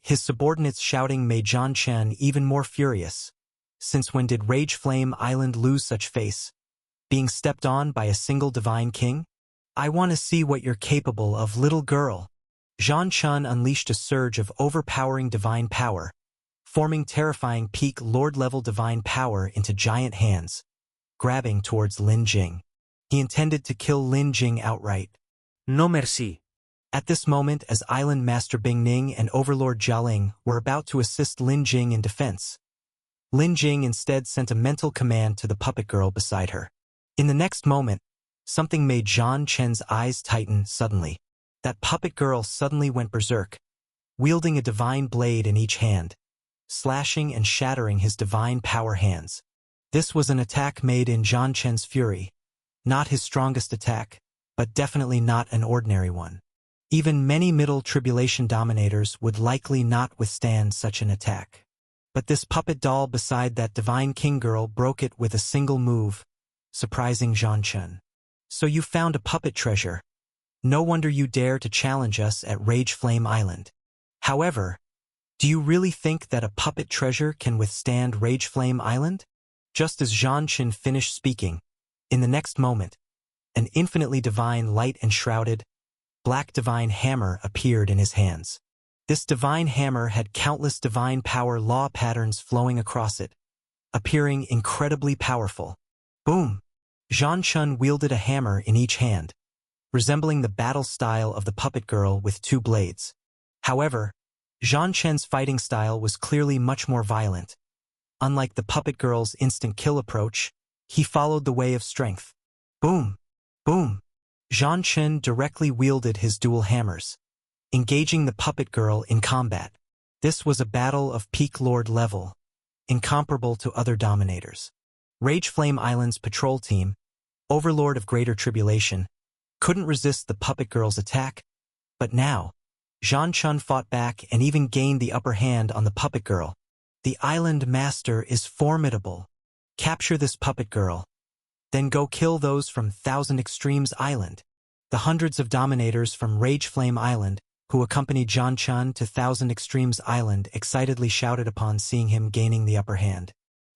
His subordinates shouting made Zhan Chen even more furious. Since when did Rage Flame Island lose such face? Being stepped on by a single divine king? I want to see what you're capable of, little girl. Zhan Chen unleashed a surge of overpowering divine power, forming terrifying peak lord-level divine power into giant hands, grabbing towards Lin Jing. He intended to kill Lin Jing outright. No merci. At this moment, as Island Master Bing Ning and Overlord Jialing were about to assist Lin Jing in defense, Lin Jing instead sent a mental command to the puppet girl beside her. In the next moment, something made Zhan Chen's eyes tighten suddenly. That puppet girl suddenly went berserk, wielding a divine blade in each hand, slashing and shattering his divine power hands. This was an attack made in Zhan Chen's fury. Not his strongest attack, but definitely not an ordinary one. Even many middle tribulation dominators would likely not withstand such an attack. But this puppet doll beside that divine king girl broke it with a single move, surprising Zhan Chen. So you found a puppet treasure. No wonder you dare to challenge us at Rage Flame Island. However, do you really think that a puppet treasure can withstand Rage Flame Island? Just as Zhan Chen finished speaking, in the next moment, an infinitely divine light enshrouded, black divine hammer appeared in his hands. This divine hammer had countless divine power law patterns flowing across it, appearing incredibly powerful. Boom! Zhan Chen wielded a hammer in each hand, resembling the battle style of the puppet girl with two blades. However, Zhan Chen's fighting style was clearly much more violent. Unlike the puppet girl's instant kill approach, he followed the way of strength. Boom! Boom! Zhan Chen directly wielded his dual hammers, engaging the puppet girl in combat. This was a battle of peak lord level, incomparable to other dominators. Rage Flame Island's patrol team, Overlord of Greater Tribulation, couldn't resist the puppet girl's attack, but now, Zhan Chen fought back and even gained the upper hand on the puppet girl. The Island Master is formidable. Capture this puppet girl. Then go kill those from Thousand Extremes Island. The hundreds of dominators from Rage Flame Island, who accompanied Zhan Chen to Thousand Extremes Island, excitedly shouted upon seeing him gaining the upper hand.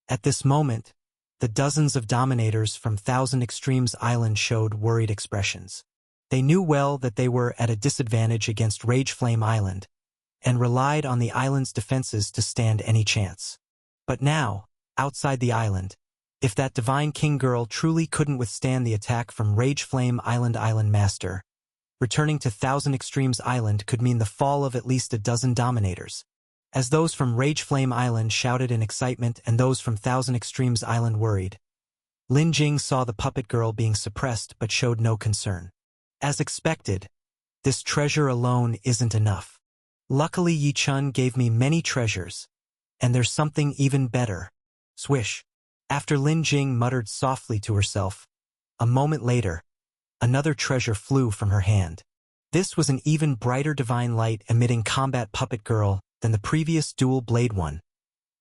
At this moment, the dozens of dominators from Thousand Extremes Island showed worried expressions. They knew well that they were at a disadvantage against Rage Flame Island, and relied on the island's defenses to stand any chance. But now, outside the island, if that divine king girl truly couldn't withstand the attack from Rage Flame Island Master, returning to Thousand Extremes Island could mean the fall of at least a dozen dominators. As those from Rage Flame Island shouted in excitement and those from Thousand Extremes Island worried, Lin Jing saw the puppet girl being suppressed but showed no concern. As expected, this treasure alone isn't enough. Luckily Yi Chun gave me many treasures, and there's something even better. Swish. After Lin Jing muttered softly to herself, a moment later, another treasure flew from her hand. This was an even brighter divine light emitting combat puppet girl than the previous dual-blade one,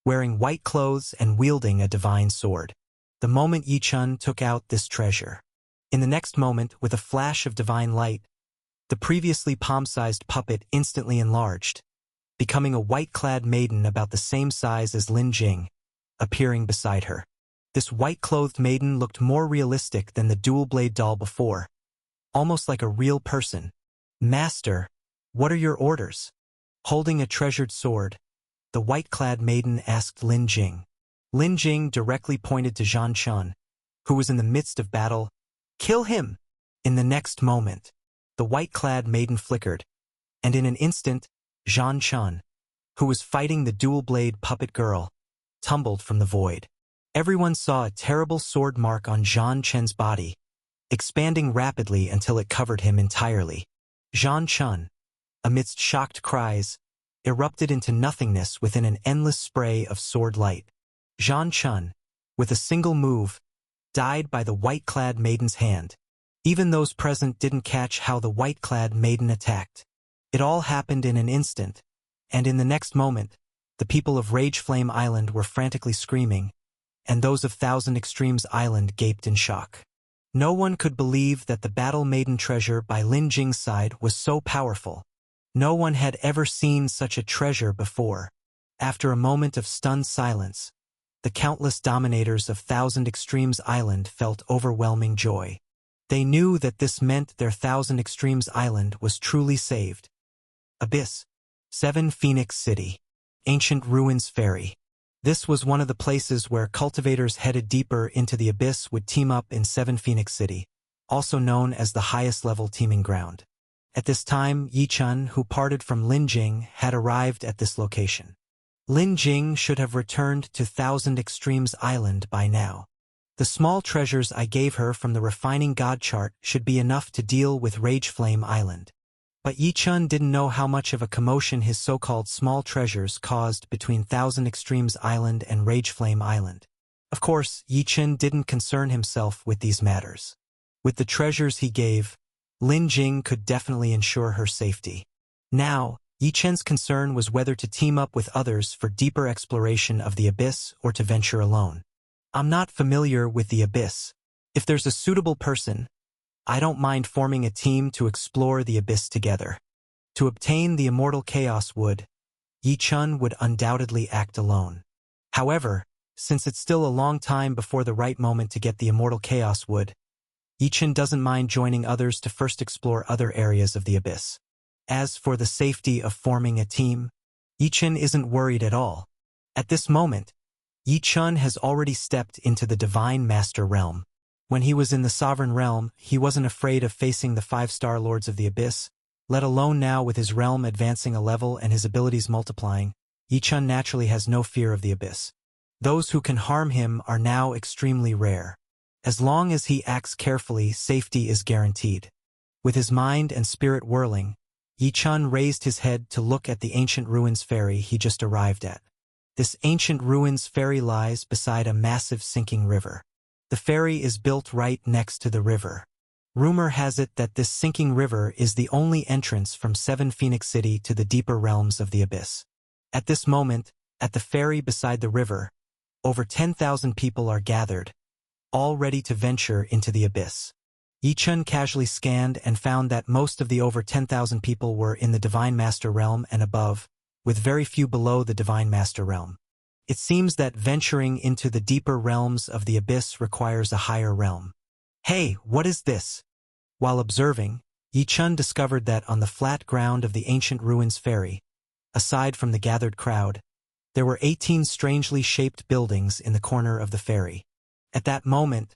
wearing white clothes and wielding a divine sword. The moment Yi Chun took out this treasure, in the next moment, with a flash of divine light, the previously palm-sized puppet instantly enlarged, becoming a white-clad maiden about the same size as Lin Jing, appearing beside her. This white-clothed maiden looked more realistic than the dual-blade doll before, almost like a real person. Master, what are your orders? Holding a treasured sword, the white-clad maiden asked Lin Jing. Lin Jing directly pointed to Zhan Chen, who was in the midst of battle. Kill him! In the next moment, the white-clad maiden flickered, and in an instant, Zhan Chen, who was fighting the dual-blade puppet girl, tumbled from the void. Everyone saw a terrible sword mark on Zhan Chen's body, expanding rapidly until it covered him entirely. Zhan Chen, amidst shocked cries, erupted into nothingness within an endless spray of sword light. Zhan Chun, with a single move, died by the white-clad maiden's hand. Even those present didn't catch how the white-clad maiden attacked. It all happened in an instant, and in the next moment, the people of Rage Flame Island were frantically screaming, and those of Thousand Extremes Island gaped in shock. No one could believe that the Battle Maiden treasure by Lin Jing's side was so powerful. No one had ever seen such a treasure before. After a moment of stunned silence, the countless dominators of Thousand Extremes Island felt overwhelming joy. They knew that this meant their Thousand Extremes Island was truly saved. Abyss. 7 Phoenix City. Ancient Ruins Ferry. This was one of the places where cultivators headed deeper into the abyss would team up in 7 Phoenix City, also known as the highest-level teaming ground. At this time, Yi Chun, who parted from Lin Jing, had arrived at this location. Lin Jing should have returned to Thousand Extremes Island by now. The small treasures I gave her from the refining god chart should be enough to deal with Rage Flame Island. But Yi Chun didn't know how much of a commotion his so-called small treasures caused between Thousand Extremes Island and Rage Flame Island. Of course, Yi Chun didn't concern himself with these matters. With the treasures he gave, Lin Jing could definitely ensure her safety. Now, Yi Chun's concern was whether to team up with others for deeper exploration of the abyss or to venture alone. I'm not familiar with the abyss. If there's a suitable person, I don't mind forming a team to explore the abyss together. To obtain the immortal chaos wood, Yi Chun would undoubtedly act alone. However, since it's still a long time before the right moment to get the immortal chaos wood, Yi Chun doesn't mind joining others to first explore other areas of the abyss. As for the safety of forming a team, Yi Chun isn't worried at all. At this moment, Yi Chun has already stepped into the Divine Master realm. When he was in the Sovereign Realm, he wasn't afraid of facing the 5-star Lords of the Abyss, let alone now with his realm advancing a level and his abilities multiplying. Yi Chun naturally has no fear of the Abyss. Those who can harm him are now extremely rare. As long as he acts carefully, safety is guaranteed. With his mind and spirit whirling, Yi Chun raised his head to look at the ancient ruins ferry he just arrived at. This ancient ruins ferry lies beside a massive sinking river. The ferry is built right next to the river. Rumor has it that this sinking river is the only entrance from 7 Phoenix City to the deeper realms of the abyss. At this moment, at the ferry beside the river, over 10,000 people are gathered, all ready to venture into the abyss. Yi Chun casually scanned and found that most of the over 10,000 people were in the Divine Master realm and above, with very few below the Divine Master realm. It seems that venturing into the deeper realms of the abyss requires a higher realm. Hey, what is this? While observing, Yi Chun discovered that on the flat ground of the ancient ruins ferry, aside from the gathered crowd, there were 18 strangely shaped buildings in the corner of the ferry. At that moment,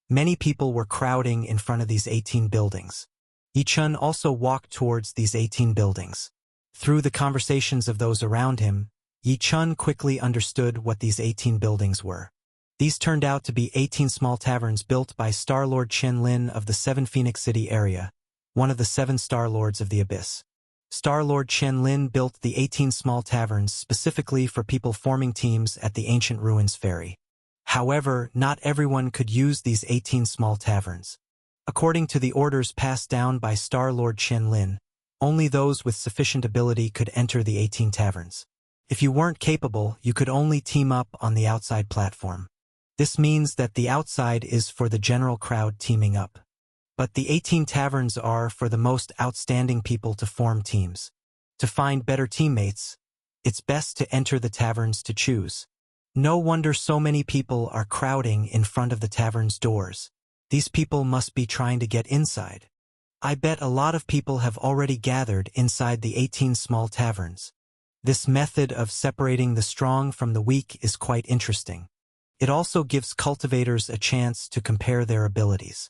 many people were crowding in front of these 18 buildings. Yi Chun also walked towards these 18 buildings. Through the conversations of those around him, Yi Chun quickly understood what these 18 buildings were. These turned out to be 18 small taverns built by Star-Lord Chen Lin of the 7 Phoenix City area, one of the 7 Star-Lords of the Abyss. Star-Lord Chen Lin built the 18 small taverns specifically for people forming teams at the ancient ruins ferry. However, not everyone could use these 18 small taverns. According to the orders passed down by Star-Lord Chen Lin, only those with sufficient ability could enter the 18 taverns. If you weren't capable, you could only team up on the outside platform. This means that the outside is for the general crowd teaming up. But the 18 taverns are for the most outstanding people to form teams. To find better teammates, it's best to enter the taverns to choose. No wonder so many people are crowding in front of the tavern's doors. These people must be trying to get inside. I bet a lot of people have already gathered inside the 18 small taverns. This method of separating the strong from the weak is quite interesting. It also gives cultivators a chance to compare their abilities.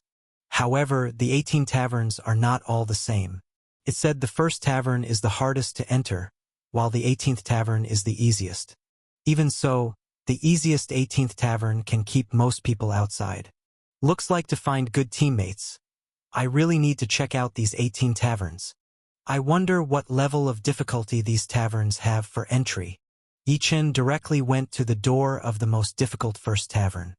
However, the 18 taverns are not all the same. It said the first tavern is the hardest to enter, while the 18th tavern is the easiest. Even so, the easiest 18th tavern can keep most people outside. Looks like to find good teammates. I really need to check out these 18 taverns. I wonder what level of difficulty these taverns have for entry. Yi Chen directly went to the door of the most difficult first tavern.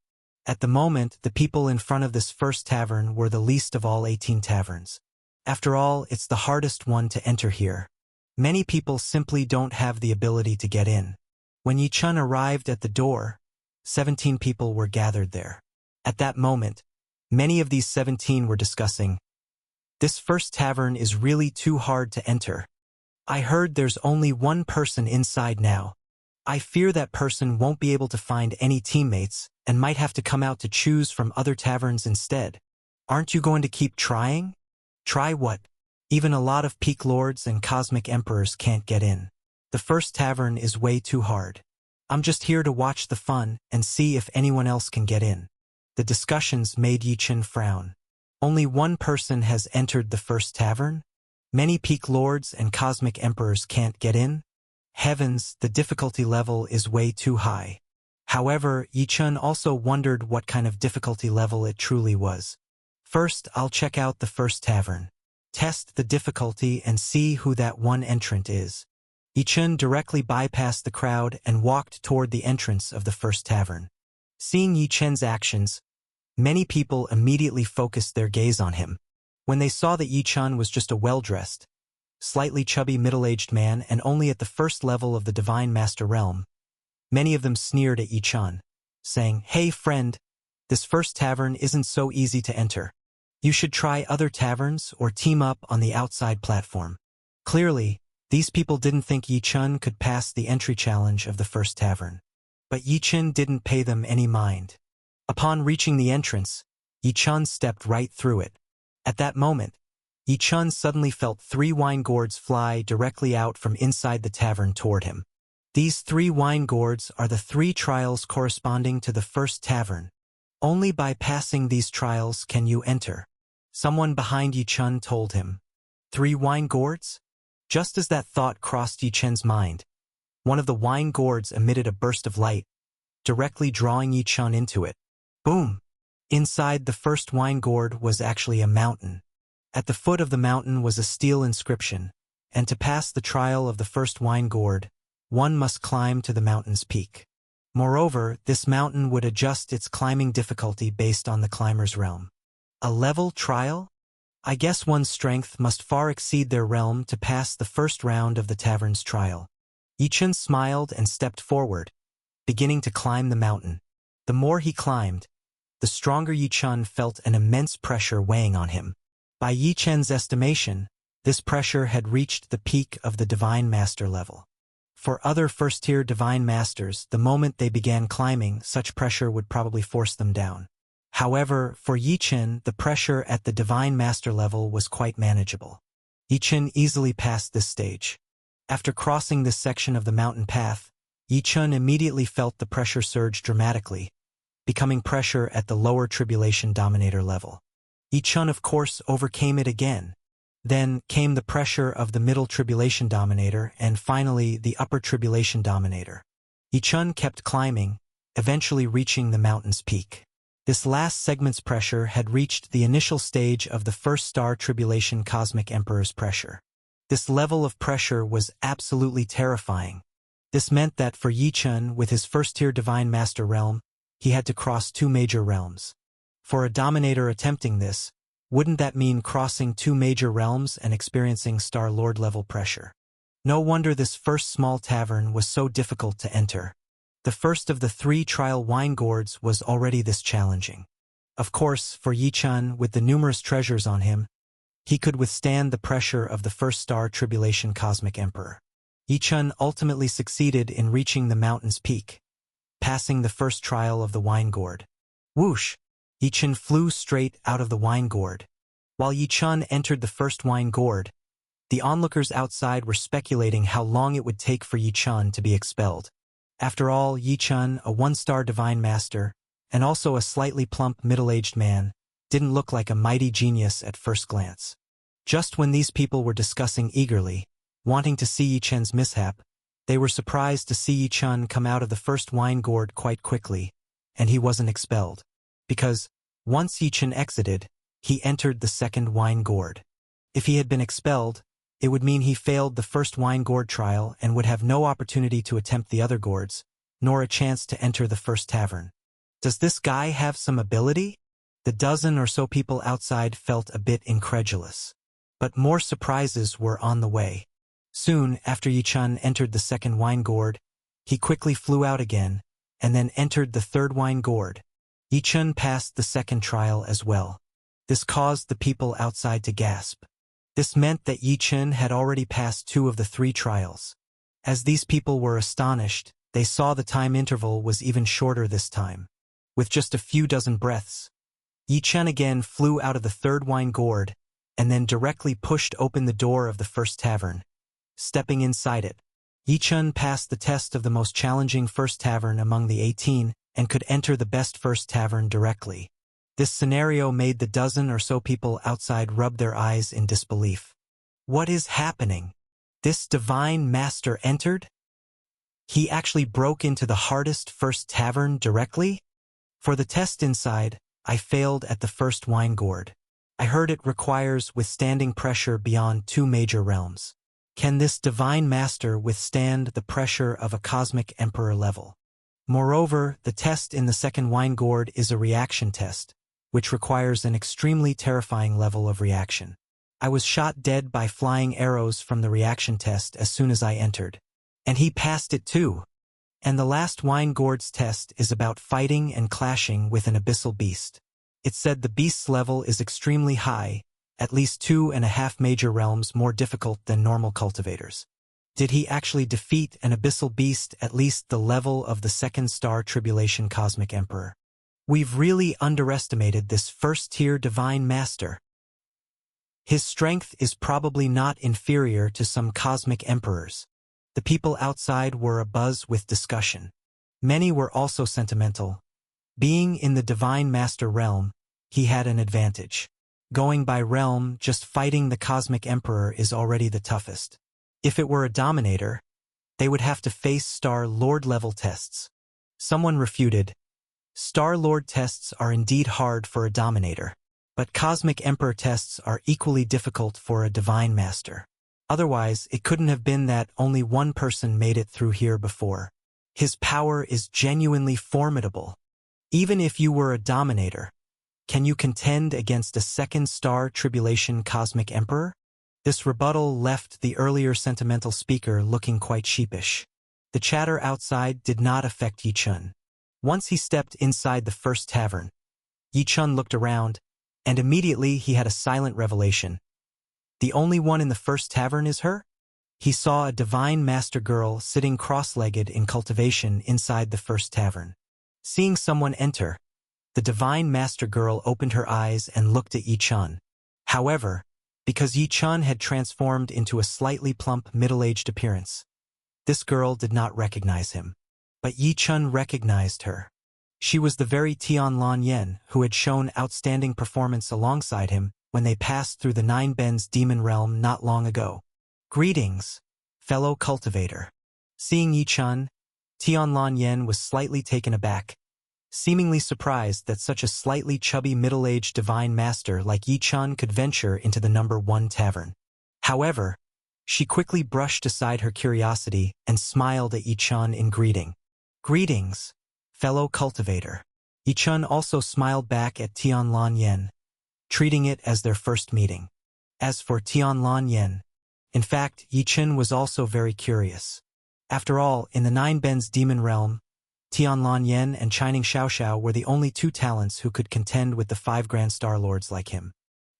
At the moment, the people in front of this first tavern were the least of all 18 taverns. After all, it's the hardest one to enter here. Many people simply don't have the ability to get in. When Yi Chen arrived at the door, 17 people were gathered there. At that moment, many of these 17 were discussing, "This first tavern is really too hard to enter. I heard there's only one person inside now. I fear that person won't be able to find any teammates and might have to come out to choose from other taverns instead. Aren't you going to keep trying?" "Try what? Even a lot of peak lords and cosmic emperors can't get in. The first tavern is way too hard. I'm just here to watch the fun and see if anyone else can get in." The discussions made Yi Chen frown. Only one person has entered the first tavern? Many peak lords and cosmic emperors can't get in? Heavens, the difficulty level is way too high. However, Yi Chen also wondered what kind of difficulty level it truly was. First, I'll check out the first tavern. Test the difficulty and see who that one entrant is. Yi Chen directly bypassed the crowd and walked toward the entrance of the first tavern. Seeing Yi Chen's actions, many people immediately focused their gaze on him. When they saw that Yi Chen was just a well-dressed, slightly chubby middle-aged man and only at the first level of the Divine Master Realm, many of them sneered at Yi Chen, saying, "Hey friend, this first tavern isn't so easy to enter. You should try other taverns or team up on the outside platform." Clearly, these people didn't think Yi Chen could pass the entry challenge of the first tavern. But Yi Chen didn't pay them any mind. Upon reaching the entrance, Yi Chen stepped right through it. At that moment, Yi Chen suddenly felt 3 wine gourds fly directly out from inside the tavern toward him. These 3 wine gourds are the 3 trials corresponding to the first tavern. Only by passing these trials can you enter. Someone behind Yi Chen told him. 3 wine gourds? Just as that thought crossed Yi Chen's mind, one of the wine gourds emitted a burst of light, directly drawing Yi Chen into it. Boom! Inside the first wine gourd was actually a mountain. At the foot of the mountain was a steel inscription, and to pass the trial of the first wine gourd, one must climb to the mountain's peak. Moreover, this mountain would adjust its climbing difficulty based on the climber's realm. A level trial? I guess one's strength must far exceed their realm to pass the first round of the tavern's trial. Yi Chen smiled and stepped forward, beginning to climb the mountain. The more he climbed, the stronger Yi Chen felt an immense pressure weighing on him. By Yi Chen's estimation, this pressure had reached the peak of the Divine Master level. For other first-tier Divine Masters, the moment they began climbing, such pressure would probably force them down. However, for Yi Chen, the pressure at the Divine Master level was quite manageable. Yi Chen easily passed this stage. After crossing this section of the mountain path, Yi Chen immediately felt the pressure surge dramatically, becoming pressure at the lower Tribulation Dominator level. Yi Chen, of course, overcame it again. Then came the pressure of the Middle Tribulation Dominator and finally the Upper Tribulation Dominator. Yi Chen kept climbing, eventually reaching the mountain's peak. This last segment's pressure had reached the initial stage of the first Star Tribulation Cosmic Emperor's pressure. This level of pressure was absolutely terrifying. This meant that for Yi Chen, with his first-tier Divine Master realm, he had to cross 2 major realms. For a Dominator attempting this, wouldn't that mean crossing 2 major realms and experiencing Star Lord level pressure? No wonder this first small tavern was so difficult to enter. The first of the 3 trial wine gourds was already this challenging. Of course, for Yi Chen, with the numerous treasures on him, he could withstand the pressure of the first Star Tribulation Cosmic Emperor. Yi Chen ultimately succeeded in reaching the mountain's peak, passing the first trial of the wine gourd. Whoosh! Yi Chen flew straight out of the wine gourd. While Yi Chen entered the first wine gourd, the onlookers outside were speculating how long it would take for Yi Chen to be expelled. After all, Yi Chen, a 1-star Divine Master, and also a slightly plump middle-aged man, didn't look like a mighty genius at first glance. Just when these people were discussing eagerly, wanting to see Yi Chen's mishap, they were surprised to see Yi Chen come out of the first wine gourd quite quickly, and he wasn't expelled. Because, once Yi Chen exited, he entered the second wine gourd. If he had been expelled, It would mean he failed the first wine gourd trial and would have no opportunity to attempt the other gourds, nor a chance to enter the first tavern. Does this guy have some ability? The dozen or so people outside felt a bit incredulous. But more surprises were on the way. Soon after Yi-chun entered the second wine gourd, he quickly flew out again, and then entered the third wine gourd. Yi-chun passed the second trial as well. This caused the people outside to gasp. This meant that Yi-chun had already passed 2 of the 3 trials. As these people were astonished, they saw the time interval was even shorter this time. With just a few dozen breaths, Yi-chun again flew out of the third wine gourd, and then directly pushed open the door of the first tavern. Stepping inside it, Yi-chun passed the test of the most challenging first tavern among the 18 and could enter the best first tavern directly. This scenario made the dozen or so people outside rub their eyes in disbelief. What is happening? This divine master entered? He actually broke into the hardest first tavern directly? For the test inside, I failed at the first wine gourd. I heard it requires withstanding pressure beyond 2 major realms. Can this divine master withstand the pressure of a cosmic emperor level? Moreover, the test in the second wine gourd is a reaction test, which requires an extremely terrifying level of reaction. I was shot dead by flying arrows from the reaction test as soon as I entered. And he passed it too. And the last wine gourd's test is about fighting and clashing with an abyssal beast. It said the beast's level is extremely high, at least 2.5 major realms more difficult than normal cultivators. Did he actually defeat an abyssal beast at least the level of the second star tribulation cosmic emperor? We've really underestimated this first-tier divine master. His strength is probably not inferior to some cosmic emperors. The people outside were abuzz with discussion. Many were also sentimental. Being in the divine master realm, he had an advantage. Going by realm, just fighting the cosmic emperor is already the toughest. If it were a dominator, they would have to face Star Lord level tests. Someone refuted, Star Lord tests are indeed hard for a dominator, but cosmic emperor tests are equally difficult for a divine master. Otherwise, it couldn't have been that only one person made it through here before. His power is genuinely formidable. Even if you were a dominator, can you contend against a second star tribulation cosmic emperor? This rebuttal left the earlier sentimental speaker looking quite sheepish. The chatter outside did not affect Yi-chun. Once he stepped inside the first tavern, Yi-chun looked around, and immediately he had a silent revelation. The only one in the first tavern is her? He saw a divine master girl sitting cross-legged in cultivation inside the first tavern. Seeing someone enter, the divine master girl opened her eyes and looked at Yi-chun. However, because Yi-chun had transformed into a slightly plump middle-aged appearance, this girl did not recognize him. But Yi-chun recognized her. She was the very Tianlan Yen who had shown outstanding performance alongside him when they passed through the Nine Bends demon realm not long ago. Greetings, fellow cultivator. Seeing Yi-chun, Tianlan Yen was slightly taken aback, seemingly surprised that such a slightly chubby middle-aged divine master like Yi-chun could venture into the number 1 tavern. However, she quickly brushed aside her curiosity and smiled at Yi-chun in greeting. Greetings, fellow cultivator. Yi-chun also smiled back at Tianlan Yen, treating it as their first meeting. As for Tianlan Yen, in fact, Yi-chun was also very curious. After all, in the Nine Bends demon realm, Tianlan Yen and Shining Xiaoxiao were the only 2 talents who could contend with the 5 Grand Star Lords like him.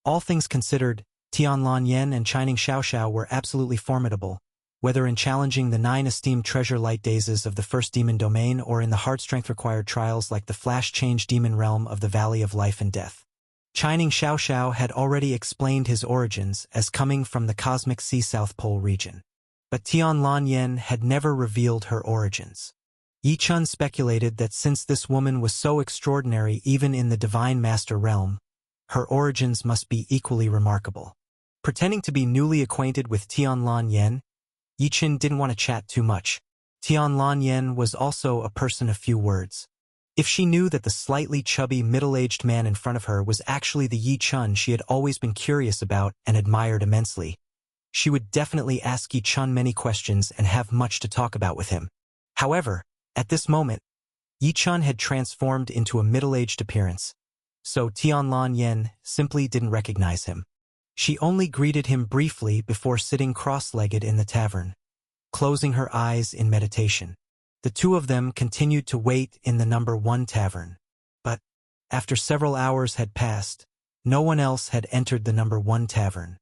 All things considered, Tianlan Yen and Shining Xiaoxiao were absolutely formidable, whether in challenging the 9 esteemed treasure light dazes of the first demon domain or in the hard strength required trials like the flash change demon realm of the Valley of Life and Death. Shining Xiaoxiao had already explained his origins as coming from the Cosmic Sea South Pole region. But Tianlan Yen had never revealed her origins. Yi-chun speculated that since this woman was so extraordinary even in the Divine Master realm, her origins must be equally remarkable. Pretending to be newly acquainted with Tianlan Yen, Yi-chun didn't want to chat too much. Tianlan Yen was also a person of few words. If she knew that the slightly chubby middle-aged man in front of her was actually the Yi-chun she had always been curious about and admired immensely, she would definitely ask Yi Chun many questions and have much to talk about with him. However, at this moment, Yi Chun had transformed into a middle-aged appearance, so Tianlan Yen simply didn't recognize him. She only greeted him briefly before sitting cross-legged in the tavern, closing her eyes in meditation. The two of them continued to wait in the number 1 tavern. But, after several hours had passed, no one else had entered the number 1 tavern.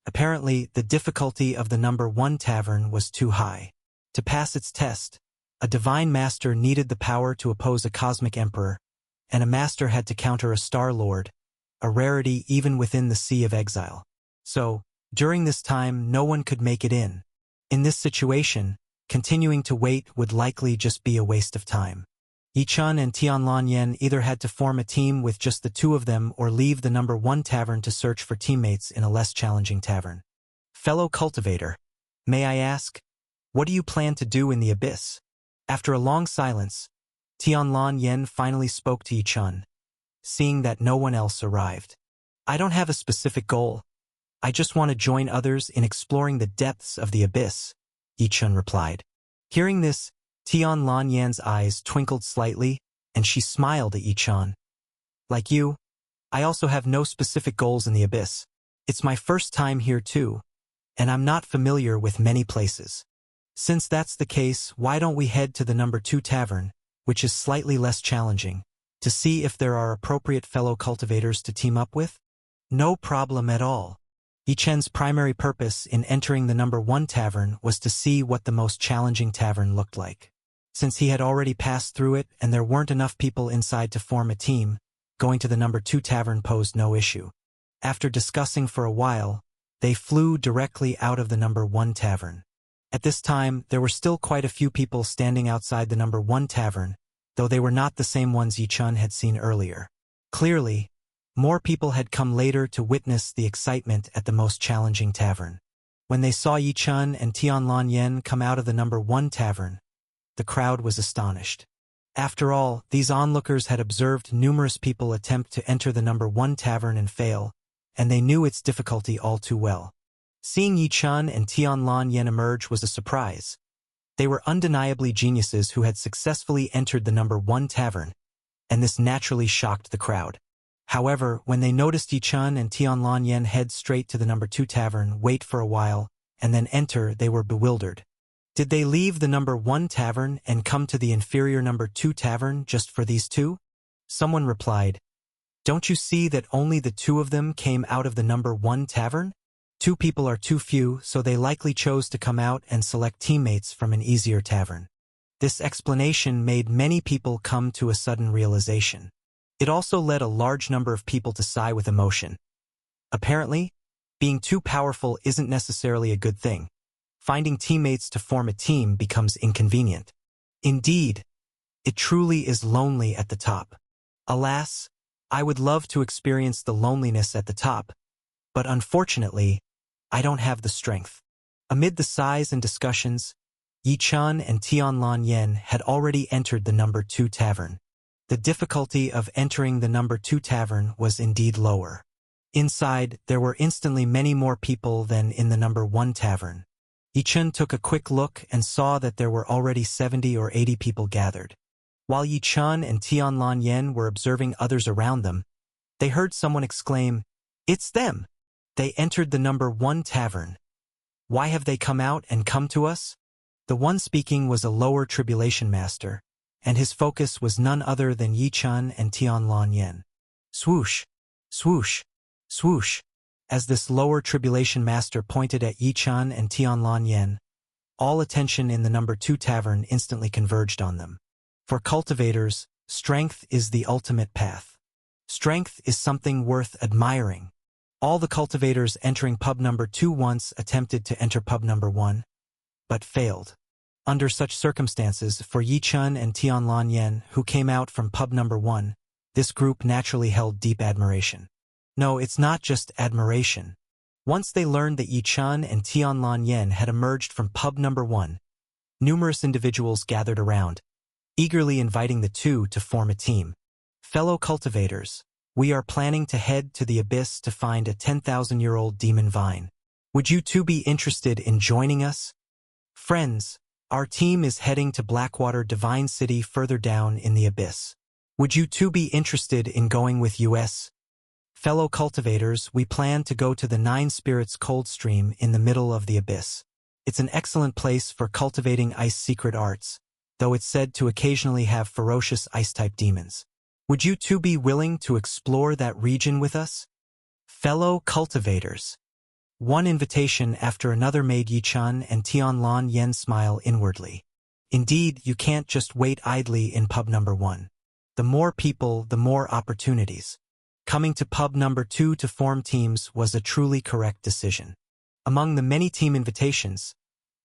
Apparently, the difficulty of the number 1 tavern was too high. To pass its test, a divine master needed the power to oppose a cosmic emperor, and a master had to counter a star lord, a rarity even within the Sea of Exile. So, during this time no one could make it in. In this situation, continuing to wait would likely just be a waste of time. Yi Chun and Tianlan Yen either had to form a team with just the two of them or leave the number 1 tavern to search for teammates in a less challenging tavern. Fellow cultivator, may I ask, what do you plan to do in the abyss? After a long silence, Tianlan Yen finally spoke to Yi Chun, seeing that no one else arrived. I don't have a specific goal. I just want to join others in exploring the depths of the abyss, Yi Chun replied. Hearing this, Tianlan Yan's eyes twinkled slightly, and she smiled at Yi Chun. Like you, I also have no specific goals in the abyss. It's my first time here too, and I'm not familiar with many places. Since that's the case, why don't we head to the number 2 tavern, which is slightly less challenging, to see if there are appropriate fellow cultivators to team up with? No problem at all. Yi Chen's primary purpose in entering the number 1 tavern was to see what the most challenging tavern looked like. Since he had already passed through it and there weren't enough people inside to form a team, going to the number 2 tavern posed no issue. After discussing for a while, they flew directly out of the number 1 tavern. At this time, there were still quite a few people standing outside the number 1 tavern, though they were not the same ones Yi Chun had seen earlier. Clearly, more people had come later to witness the excitement at the most challenging tavern. When they saw Yi Chun and Tianlan Yen come out of the number 1 tavern, the crowd was astonished. After all, these onlookers had observed numerous people attempt to enter the number 1 tavern and fail, and they knew its difficulty all too well. Seeing Yi Chun and Tianlan Yen emerge was a surprise. They were undeniably geniuses who had successfully entered the number 1 tavern, and this naturally shocked the crowd. However, when they noticed Yi Chun and Tianlan Yen head straight to the number 2 tavern, wait for a while, and then enter, they were bewildered. Did they leave the number 1 tavern and come to the inferior number 2 tavern just for these two? Someone replied, "Don't you see that only the 2 of them came out of the number 1 tavern? 2 people are too few, so they likely chose to come out and select teammates from an easier tavern." This explanation made many people come to a sudden realization. It also led a large number of people to sigh with emotion. Apparently, being too powerful isn't necessarily a good thing. Finding teammates to form a team becomes inconvenient. Indeed, it truly is lonely at the top. Alas, I would love to experience the loneliness at the top, but unfortunately, I don't have the strength. Amid the sighs and discussions, Yi Chun and Tianlan Yen had already entered the number 2 tavern. The difficulty of entering the number 2 tavern was indeed lower. Inside, there were instantly many more people than in the number 1 tavern. Yi Chun took a quick look and saw that there were already 70 or 80 people gathered. While Yi Chun and Tianlan Yen were observing others around them, they heard someone exclaim, "It's them! They entered the number 1 tavern. Why have they come out and come to us?" The one speaking was a lower tribulation master, and his focus was none other than Yi Chun and Tianlan Yen. Swoosh, swoosh, swoosh. As this lower tribulation master pointed at Yi Chun and Tianlan Yen, all attention in the number 2 tavern instantly converged on them. For cultivators, strength is the ultimate path. Strength is something worth admiring. All the cultivators entering pub number 2 once attempted to enter pub number 1, but failed. Under such circumstances, for Yi Chun and Tianlan Yen, who came out from pub number 1, this group naturally held deep admiration. No, it's not just admiration. Once they learned that Yi Chun and Tianlan Yen had emerged from pub number 1, numerous individuals gathered around, eagerly inviting the two to form a team. Fellow cultivators, we are planning to head to the abyss to find a 10,000-year-old demon vine. Would you two be interested in joining us? Friends, our team is heading to Blackwater Divine City further down in the abyss. Would you two be interested in going with us? Fellow cultivators, we plan to go to the Nine Spirits Cold Stream in the middle of the abyss. It's an excellent place for cultivating ice secret arts, though it's said to occasionally have ferocious ice-type demons. Would you two be willing to explore that region with us? Fellow cultivators. One invitation after another made Yi-chan and Tianlan Yen smile inwardly. Indeed, you can't just wait idly in pub number 1. The more people, the more opportunities. Coming to pub number 2 to form teams was a truly correct decision. Among the many team invitations,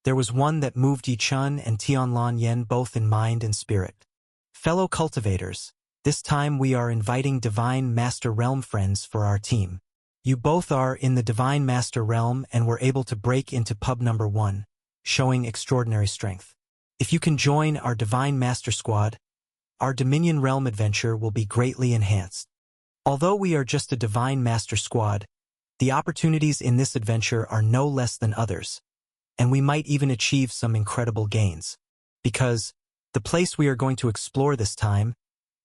there was one that moved Yi-chan and Tianlan Yen both in mind and spirit. Fellow cultivators, this time we are inviting Divine Master Realm friends for our team. You both are in the Divine Master Realm and were able to break into pub number 1, showing extraordinary strength. If you can join our Divine Master Squad, our Dominion Realm adventure will be greatly enhanced. Although we are just a Divine Master Squad, the opportunities in this adventure are no less than others, and we might even achieve some incredible gains. Because the place we are going to explore this time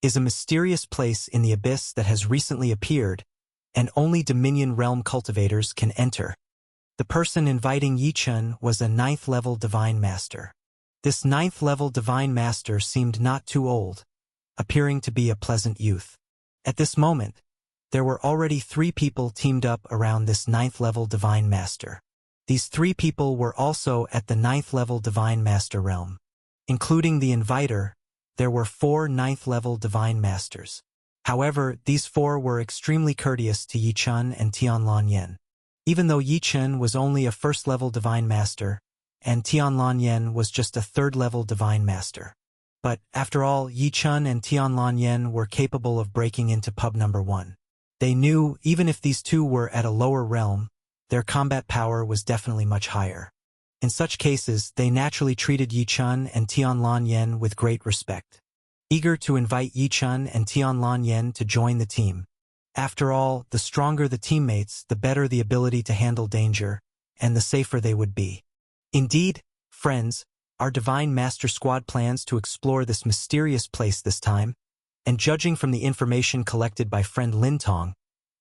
is a mysterious place in the abyss that has recently appeared, and only Dominion Realm cultivators can enter. The person inviting Yi-chan was a 9th-level Divine Master. This 9th-level Divine Master seemed not too old, appearing to be a pleasant youth. At this moment, there were already 3 people teamed up around this 9th-level Divine Master. These 3 people were also at the 9th-level Divine Master realm. Including the inviter, there were 4 9th-level Divine Masters. However, these 4 were extremely courteous to Yi-chan and Tianlan Yen. Even though Yi-chan was only a 1st-level Divine Master, and Tianlan Yen was just a 3rd-level Divine Master. But, after all, Yi-chan and Tianlan Yen were capable of breaking into pub number 1. They knew, even if these 2 were at a lower realm, their combat power was definitely much higher. In such cases, they naturally treated Yi-chan and Tianlan Yen with great respect, eager to invite Yi-chan and Tianlan Yen to join the team. After all, the stronger the teammates, the better the ability to handle danger, and the safer they would be. Indeed, friends, our Divine Master Squad plans to explore this mysterious place this time, and judging from the information collected by friend Lin Tong,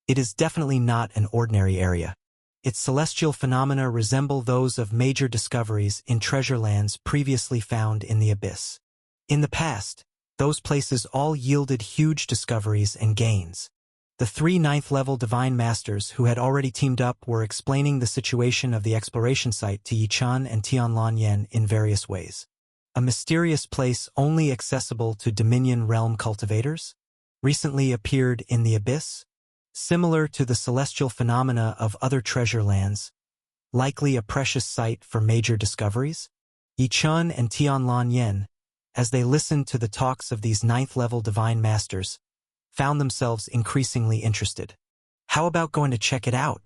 it is definitely not an ordinary area. Its celestial phenomena resemble those of major discoveries in treasure lands previously found in the abyss. In the past, those places all yielded huge discoveries and gains. The 3 9th-level Divine Masters who had already teamed up were explaining the situation of the exploration site to Yi-chan and Tianlan Yen in various ways. A mysterious place only accessible to Dominion Realm cultivators, recently appeared in the abyss, similar to the celestial phenomena of other treasure lands, likely a precious site for major discoveries. Yi-chan and Tianlan Yen, as they listened to the talks of these 9th-level Divine Masters, found themselves increasingly interested. How about going to check it out?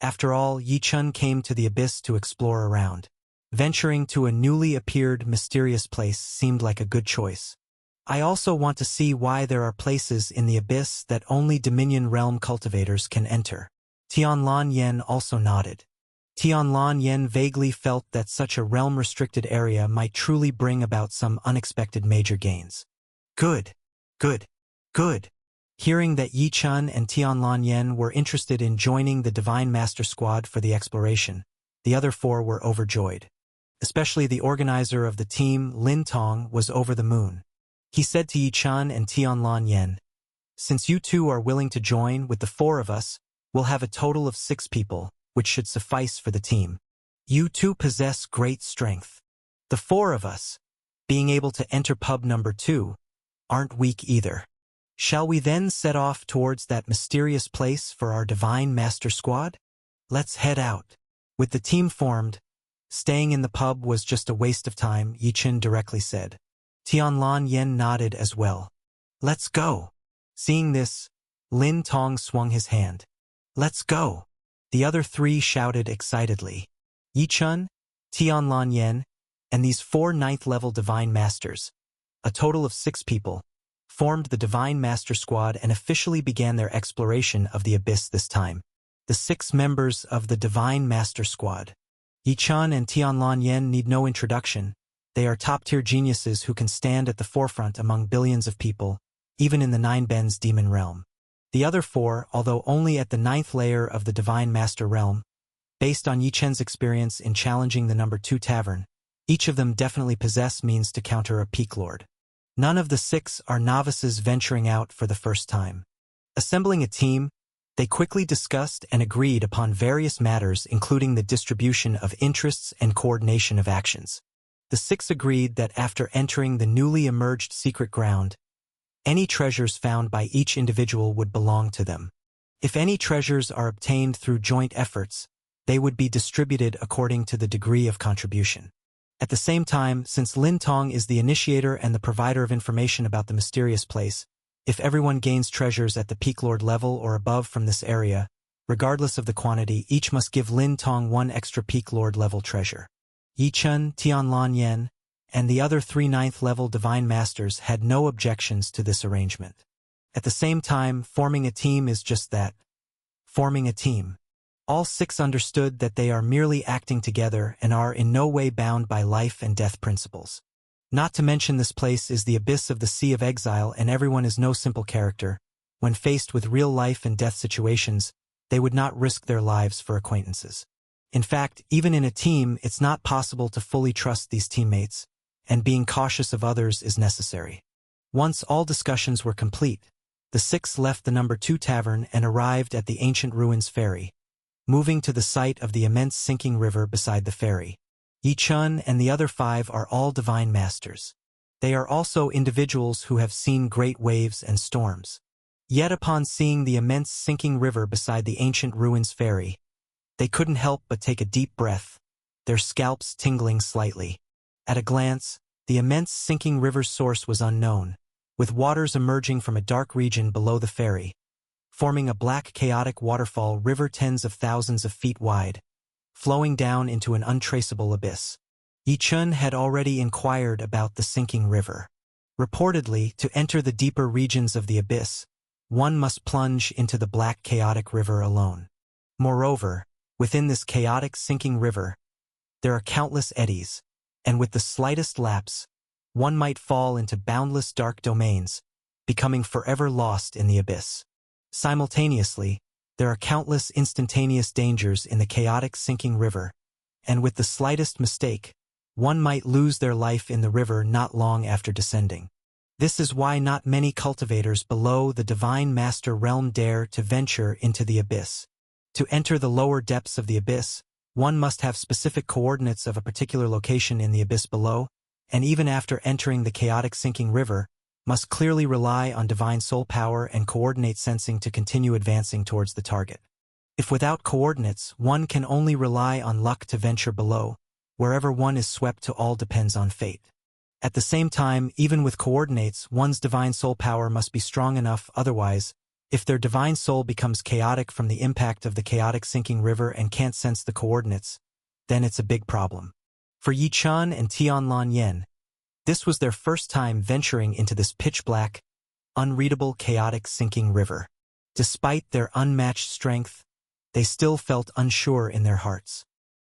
After all, Yi-chan came to the abyss to explore around. Venturing to a newly appeared mysterious place seemed like a good choice. I also want to see why there are places in the abyss that only Dominion Realm cultivators can enter. Tianlan Yen also nodded. Tianlan Yen vaguely felt that such a realm-restricted area might truly bring about some unexpected major gains. Good. Good. Good. Hearing that Yi-chan and Tianlan Yen were interested in joining the Divine Master Squad for the exploration, the other 4 were overjoyed. Especially the organizer of the team, Lin Tong, was over the moon. He said to Yi-chan and Tianlan Yen, "Since you 2 are willing to join with the 4 of us, we'll have a total of 6 people, which should suffice for the team. You 2 possess great strength. The 4 of us, being able to enter pub number 2, aren't weak either. Shall we then set off towards that mysterious place for our Divine Master Squad? Let's head out." With the team formed, staying in the pub was just a waste of time, Yi-chan directly said. Tianlan Yen nodded as well. "Let's go." Seeing this, Lin Tong swung his hand. "Let's go." The other 3 shouted excitedly. Yi-chan, Tianlan Yen, and these 4 9th-level Divine Masters, a total of 6 people, formed the Divine Master Squad and officially began their exploration of the abyss this time. the 6 members of the Divine Master Squad. Yi Chun and Tianlan Yen need no introduction. They are top-tier geniuses who can stand at the forefront among billions of people, even in the Nine Bens demon realm. The other 4, although only at the 9th layer of the Divine Master realm, based on Yi Chen's experience in challenging the number 2 tavern, each of them definitely possess means to counter a peak lord. None of the 6 are novices venturing out for the first time. Assembling a team, they quickly discussed and agreed upon various matters including the distribution of interests and coordination of actions. The 6 agreed that after entering the newly emerged secret ground, any treasures found by each individual would belong to them. If any treasures are obtained through joint efforts, they would be distributed according to the degree of contribution. At the same time, since Lin Tong is the initiator and the provider of information about the mysterious place, if everyone gains treasures at the Peak Lord level or above from this area, regardless of the quantity, each must give Lin Tong 1 extra Peak Lord level treasure. Yi Chun, Tianlan Yen, and the other 3 9th level Divine Masters had no objections to this arrangement. At the same time, forming a team is just that. Forming a team. All 6 understood that they are merely acting together and are in no way bound by life and death principles. Not to mention this place is the abyss of the Sea of Exile and everyone is no simple character. When faced with real life and death situations, they would not risk their lives for acquaintances. In fact, even in a team, it's not possible to fully trust these teammates, and being cautious of others is necessary. Once all discussions were complete, the 6 left the number 2 tavern and arrived at the ancient ruins ferry, moving to the site of the immense sinking river beside the ferry. Yi Chun and the other 5 are all divine masters. They are also individuals who have seen great waves and storms. Yet upon seeing the immense sinking river beside the ancient ruins ferry, they couldn't help but take a deep breath, their scalps tingling slightly. At a glance, the immense sinking river's source was unknown, with waters emerging from a dark region below the ferry, forming a black chaotic waterfall river tens of thousands of feet wide, flowing down into an untraceable abyss. Yi Chun had already inquired about the sinking river. Reportedly, to enter the deeper regions of the abyss, one must plunge into the black chaotic river alone. Moreover, within this chaotic sinking river, there are countless eddies, and with the slightest lapse, one might fall into boundless dark domains, becoming forever lost in the abyss. Simultaneously, there are countless instantaneous dangers in the chaotic sinking river, and with the slightest mistake, one might lose their life in the river not long after descending. This is why not many cultivators below the Divine Master realm dare to venture into the abyss. To enter the lower depths of the abyss, one must have specific coordinates of a particular location in the abyss below, and even after entering the chaotic sinking river, must clearly rely on divine soul power and coordinate sensing to continue advancing towards the target. If without coordinates, one can only rely on luck to venture below, wherever one is swept to all depends on fate. At the same time, even with coordinates, one's divine soul power must be strong enough, otherwise, if their divine soul becomes chaotic from the impact of the chaotic sinking river and can't sense the coordinates, then it's a big problem. For Yi Chun and Tianlan Yen, this was their first time venturing into this pitch-black, unreadable chaotic sinking river. Despite their unmatched strength, they still felt unsure in their hearts.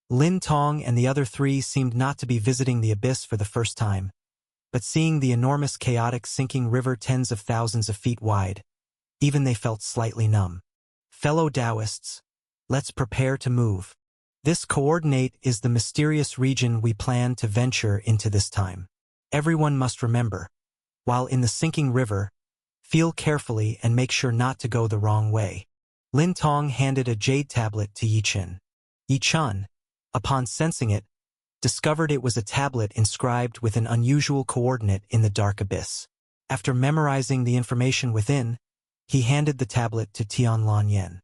Lin Tong and the other 3 seemed not to be visiting the abyss for the first time, but seeing the enormous chaotic sinking river tens of thousands of feet wide, even they felt slightly numb. Fellow Taoists, let's prepare to move. This coordinate is the mysterious region we plan to venture into this time. Everyone must remember, while in the sinking river, feel carefully and make sure not to go the wrong way. Lin Tong handed a jade tablet to Yi Chun. Yi Chun, upon sensing it, discovered it was a tablet inscribed with an unusual coordinate in the dark abyss. After memorizing the information within, he handed the tablet to Tianlan Yen.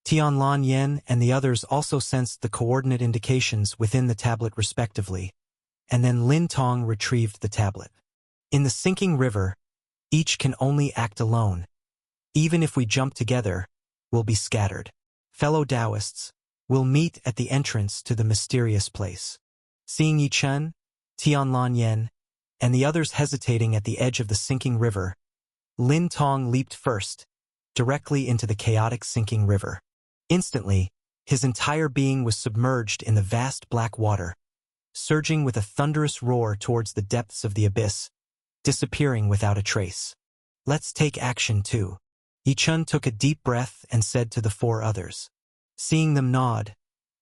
Tianlan Yen and the others also sensed the coordinate indications within the tablet respectively, and then Lin Tong retrieved the tablet. In the sinking river, each can only act alone. Even if we jump together, we'll be scattered. Fellow Taoists, we'll meet at the entrance to the mysterious place. Seeing Yi Chun, Tianlan Yen, and the others hesitating at the edge of the sinking river, Lin Tong leaped first, directly into the chaotic sinking river. Instantly, his entire being was submerged in the vast black water, surging with a thunderous roar towards the depths of the abyss, disappearing without a trace. Let's take action too. Yi-chun took a deep breath and said to the four others. Seeing them nod,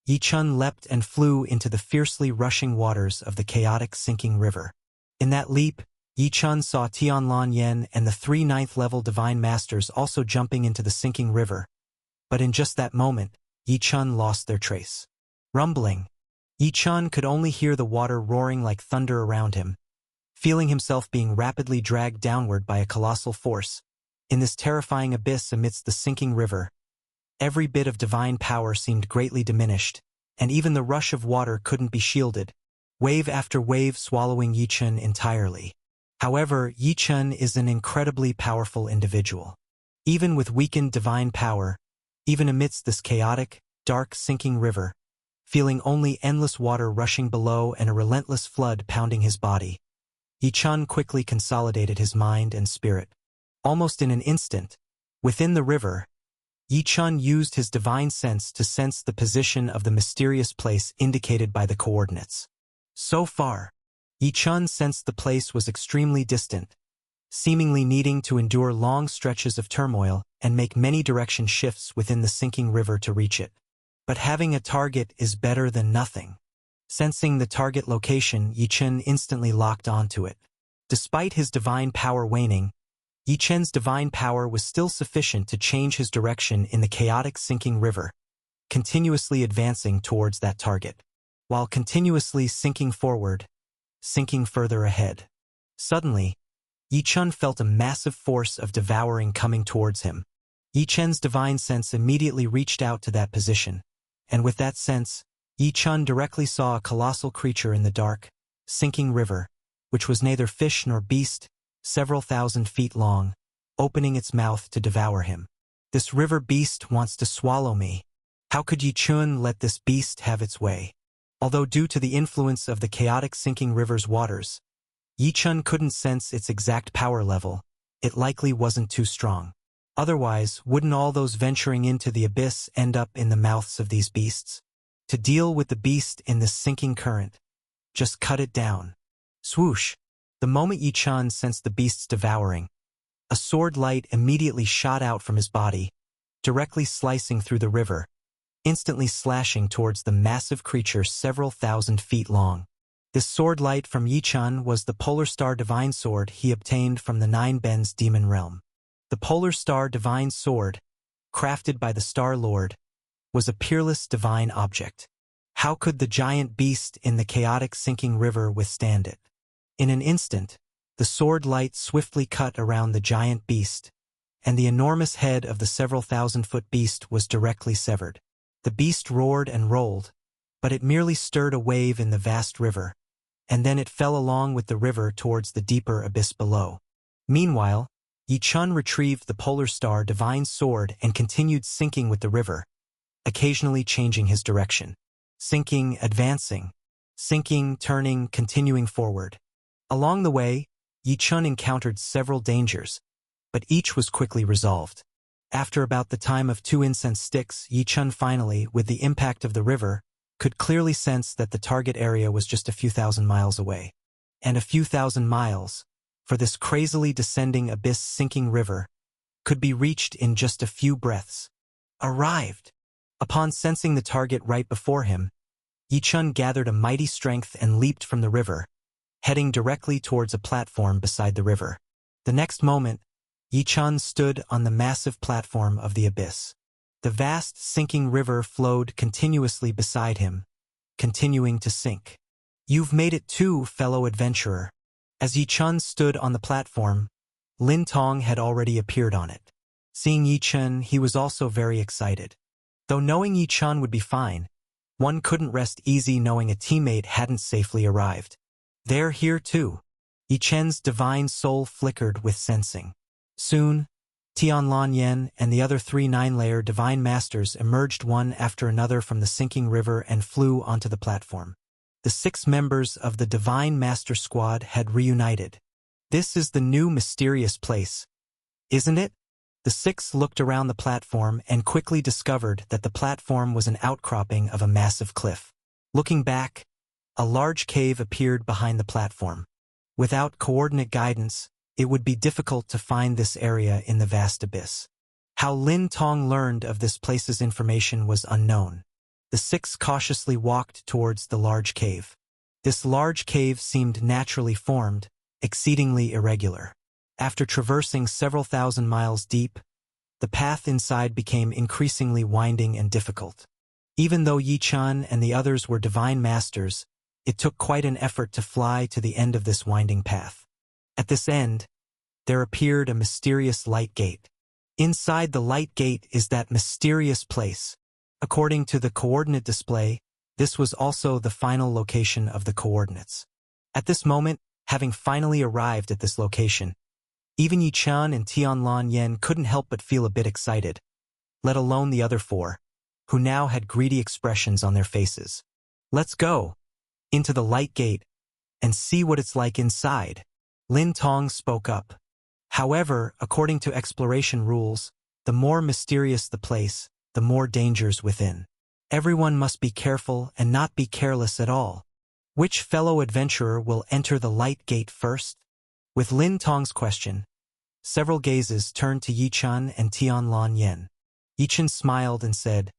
Yi-chun leapt and flew into the fiercely rushing waters of the chaotic sinking river. In that leap, Yi-chun saw Tianlan and the 3 ninth-level divine masters also jumping into the sinking river. But in just that moment, Yi-chun lost their trace. Rumbling, Yi-chun could only hear the water roaring like thunder around him, feeling himself being rapidly dragged downward by a colossal force. In this terrifying abyss amidst the sinking river, every bit of divine power seemed greatly diminished, and even the rush of water couldn't be shielded, wave after wave swallowing Yi-chun entirely. However, Yi-chun is an incredibly powerful individual. Even with weakened divine power, even amidst this chaotic, dark, sinking river, feeling only endless water rushing below and a relentless flood pounding his body, Yi-chun quickly consolidated his mind and spirit. Almost in an instant, within the river, Yi-chun used his divine sense to sense the position of the mysterious place indicated by the coordinates. So far, Yi-chun sensed the place was extremely distant, seemingly needing to endure long stretches of turmoil and make many direction shifts within the sinking river to reach it. But having a target is better than nothing. Sensing the target location, Yi-chun instantly locked onto it. Despite his divine power waning, Yi-chun's divine power was still sufficient to change his direction in the chaotic sinking river, continuously advancing towards that target, while continuously sinking forward, sinking further ahead. Suddenly, Yi-chun felt a massive force of devouring coming towards him. Yi-chun's divine sense immediately reached out to that position, and with that sense, Yi-chun directly saw a colossal creature in the dark, sinking river, which was neither fish nor beast, several thousand feet long, opening its mouth to devour him. This river beast wants to swallow me. How could Yi-chun let this beast have its way? Although due to the influence of the chaotic sinking river's waters, Yi-chun couldn't sense its exact power level, it likely wasn't too strong. Otherwise, wouldn't all those venturing into the abyss end up in the mouths of these beasts? To deal with the beast in this sinking current, just cut it down. Swoosh! The moment Yi-chun sensed the beast's devouring, a sword light immediately shot out from his body, directly slicing through the river, instantly slashing towards the massive creature several thousand feet long. This sword light from Yi-chun was the Polar Star Divine Sword he obtained from the Nine Bends Demon Realm. The Polar Star Divine Sword, crafted by the Star Lord, was a peerless divine object. How could the giant beast in the chaotic sinking river withstand it? In an instant, the sword light swiftly cut around the giant beast, and the enormous head of the several thousand-foot beast was directly severed. The beast roared and rolled, but it merely stirred a wave in the vast river, and then it fell along with the river towards the deeper abyss below. Meanwhile, Yi-chun retrieved the Polar Star Divine Sword and continued sinking with the river, occasionally changing his direction. Sinking, advancing. Sinking, turning, continuing forward. Along the way, Yi-chun encountered several dangers, but each was quickly resolved. After about the time of 2 incense sticks, Yi-chun finally, with the impact of the river, could clearly sense that the target area was just a few thousand miles away. And a few thousand miles, for this crazily descending abyss-sinking river, could be reached in just a few breaths. Arrived! Upon sensing the target right before him, Yi-chun gathered a mighty strength and leaped from the river, heading directly towards a platform beside the river. The next moment, Yi-chun stood on the massive platform of the abyss. The vast sinking river flowed continuously beside him, continuing to sink. You've made it too, fellow adventurer. As Yi-chun stood on the platform, Lin Tong had already appeared on it. Seeing Yi-chun, he was also very excited. Though knowing Yi-chun would be fine, one couldn't rest easy knowing a teammate hadn't safely arrived. They're here too. Yi-chun's divine soul flickered with sensing. Soon, Tianlan and the other 3 nine-layer divine masters emerged one after another from the sinking river and flew onto the platform. The 6 members of the Divine Master Squad had reunited. This is the new mysterious place, isn't it? The six looked around the platform and quickly discovered that the platform was an outcropping of a massive cliff. Looking back, a large cave appeared behind the platform. Without coordinate guidance, it would be difficult to find this area in the vast abyss. How Lin Tong learned of this place's information was unknown. The six cautiously walked towards the large cave. This large cave seemed naturally formed, exceedingly irregular. After traversing several thousand miles deep, the path inside became increasingly winding and difficult. Even though Yi Chun and the others were divine masters, it took quite an effort to fly to the end of this winding path. At this end, there appeared a mysterious light gate. Inside the light gate is that mysterious place. According to the coordinate display, this was also the final location of the coordinates. At this moment, having finally arrived at this location, even Yi Chun and Tianlan Yen couldn't help but feel a bit excited, let alone the other four, who now had greedy expressions on their faces. Let's go into the light gate and see what it's like inside. Lin Tong spoke up. However, according to exploration rules, the more mysterious the place, the more dangers within. Everyone must be careful and not be careless at all. Which fellow adventurer will enter the light gate first? With Lin Tong's question, several gazes turned to Yi Chun and Tianlan Yen. Yi Chun smiled and said,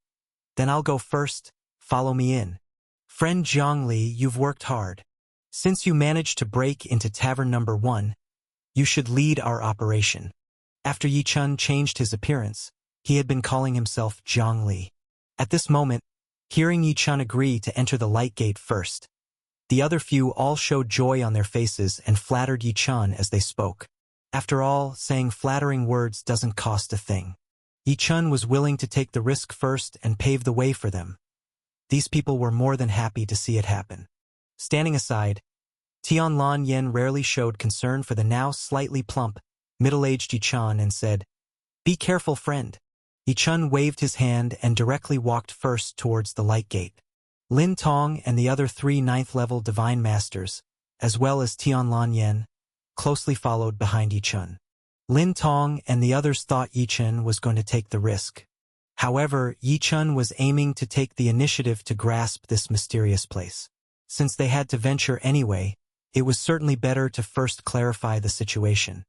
"Then I'll go first, follow me in. Friend Zhongli, you've worked hard. Since you managed to break into tavern number 1, you should lead our operation." After Yi Chun changed his appearance, he had been calling himself Zhongli. At this moment, hearing Yi Chun agree to enter the light gate first, the other few all showed joy on their faces and flattered Yi Chun as they spoke. After all, saying flattering words doesn't cost a thing. Yi Chun was willing to take the risk first and pave the way for them. These people were more than happy to see it happen. Standing aside, Tianlan Yen rarely showed concern for the now slightly plump, middle-aged Yi Chun and said, "Be careful, friend." Yi Chun waved his hand and directly walked first towards the light gate. Lin Tong and the other 3 ninth-level divine masters, as well as Tianlan Yen, closely followed behind Yi Chun. Lin Tong and the others thought Yi Chun was going to take the risk. However, Yi Chun was aiming to take the initiative to grasp this mysterious place. Since they had to venture anyway, it was certainly better to first clarify the situation.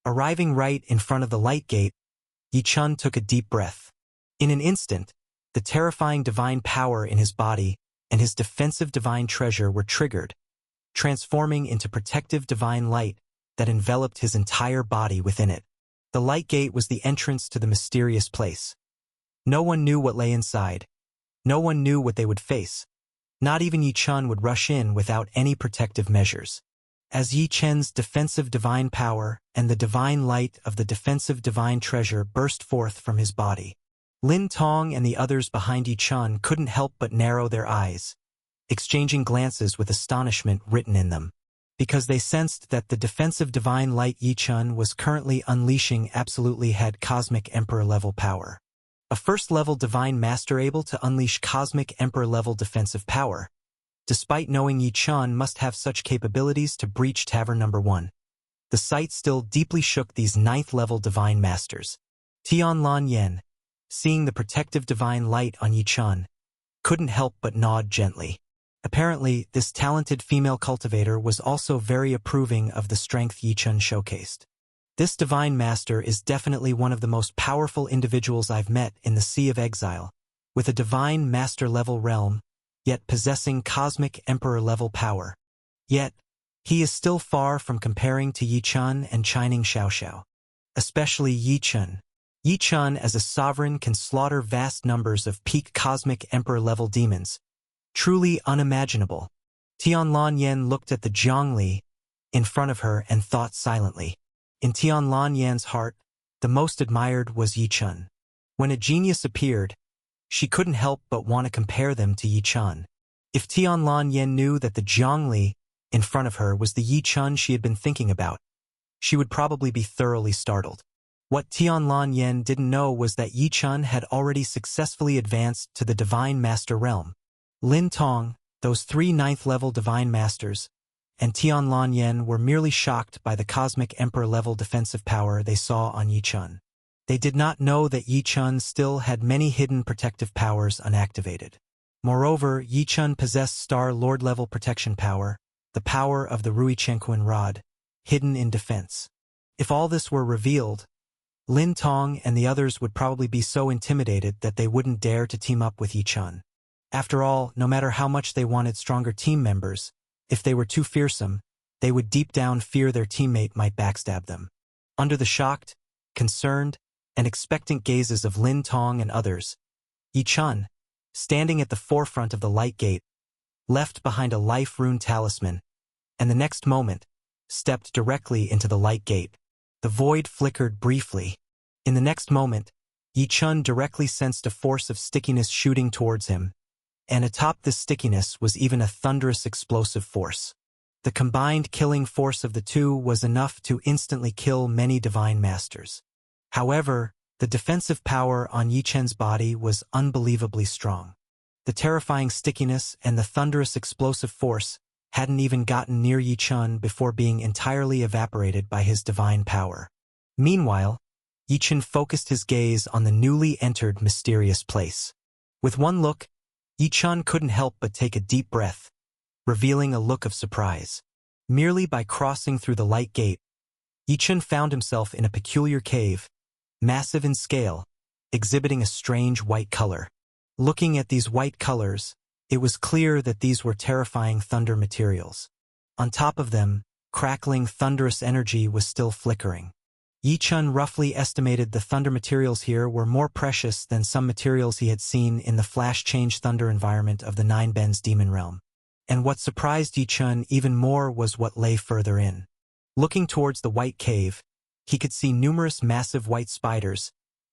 Arriving right in front of the light gate, Yi Chun took a deep breath. In an instant, the terrifying divine power in his body and his defensive divine treasure were triggered, transforming into protective divine light that enveloped his entire body within it. The light gate was the entrance to the mysterious place. No one knew what lay inside. No one knew what they would face. Not even Yi Chun would rush in without any protective measures. As Yi Chun's defensive divine power and the divine light of the defensive divine treasure burst forth from his body, Lin Tong and the others behind Yi Chun couldn't help but narrow their eyes, exchanging glances with astonishment written in them, because they sensed that the defensive divine light Yi Chun was currently unleashing absolutely had cosmic emperor-level power. A first-level divine master able to unleash cosmic emperor-level defensive power, despite knowing Yi Chun must have such capabilities to breach Tavern Number 1. The sight still deeply shook these ninth-level divine masters. Tianlan Yen, seeing the protective divine light on Yi Chun, couldn't help but nod gently. Apparently, this talented female cultivator was also very approving of the strength Yi Chun showcased. This divine master is definitely one of the most powerful individuals I've met in the Sea of Exile, with a divine master-level realm, yet possessing cosmic emperor-level power. Yet, he is still far from comparing to Yi Chun and Chining Xiaoxiao. Especially Yi Chun. Yi Chun as a sovereign can slaughter vast numbers of peak cosmic emperor-level demons. Truly unimaginable. Tianlan Yen looked at the Zhongli in front of her and thought silently. In Tianlan Yan's heart, the most admired was Yi Chun. When a genius appeared, she couldn't help but want to compare them to Yi Chun. If Tianlan Yen knew that the Zhongli in front of her was the Yi Chun she had been thinking about, she would probably be thoroughly startled. What Tianlan Yen didn't know was that Yi Chun had already successfully advanced to the Divine Master realm. Lin Tong, those 3 ninth-level Divine Masters, and Tianlan Yen were merely shocked by the cosmic emperor-level defensive power they saw on Yi Chun. They did not know that Yi Chun still had many hidden protective powers unactivated. Moreover, Yi Chun possessed Star Lord-level protection power, the power of the Rui Chenquan Rod, hidden in defense. If all this were revealed, Lin Tong and the others would probably be so intimidated that they wouldn't dare to team up with Yi Chun. After all, no matter how much they wanted stronger team members, if they were too fearsome, they would deep down fear their teammate might backstab them. Under the shocked, concerned, and expectant gazes of Lin Tong and others, Yi Chun, standing at the forefront of the light gate, left behind a life-rune talisman, and the next moment, stepped directly into the light gate. The void flickered briefly. In the next moment, Yi Chun directly sensed a force of stickiness shooting towards him, and atop this stickiness was even a thunderous explosive force. The combined killing force of the two was enough to instantly kill many divine masters. However, the defensive power on Yi Chun's body was unbelievably strong. The terrifying stickiness and the thunderous explosive force hadn't even gotten near Yi Chun before being entirely evaporated by his divine power. Meanwhile, Yi Chun focused his gaze on the newly entered mysterious place. With one look, Yi Chun couldn't help but take a deep breath, revealing a look of surprise. Merely by crossing through the light gate, Yi Chun found himself in a peculiar cave, massive in scale, exhibiting a strange white color. Looking at these white colors, it was clear that these were terrifying thunder materials. On top of them, crackling thunderous energy was still flickering. Yi Chun roughly estimated the thunder materials here were more precious than some materials he had seen in the flash-change thunder environment of the Nine Bends Demon Realm. And what surprised Yi Chun even more was what lay further in. Looking towards the white cave, he could see numerous massive white spiders,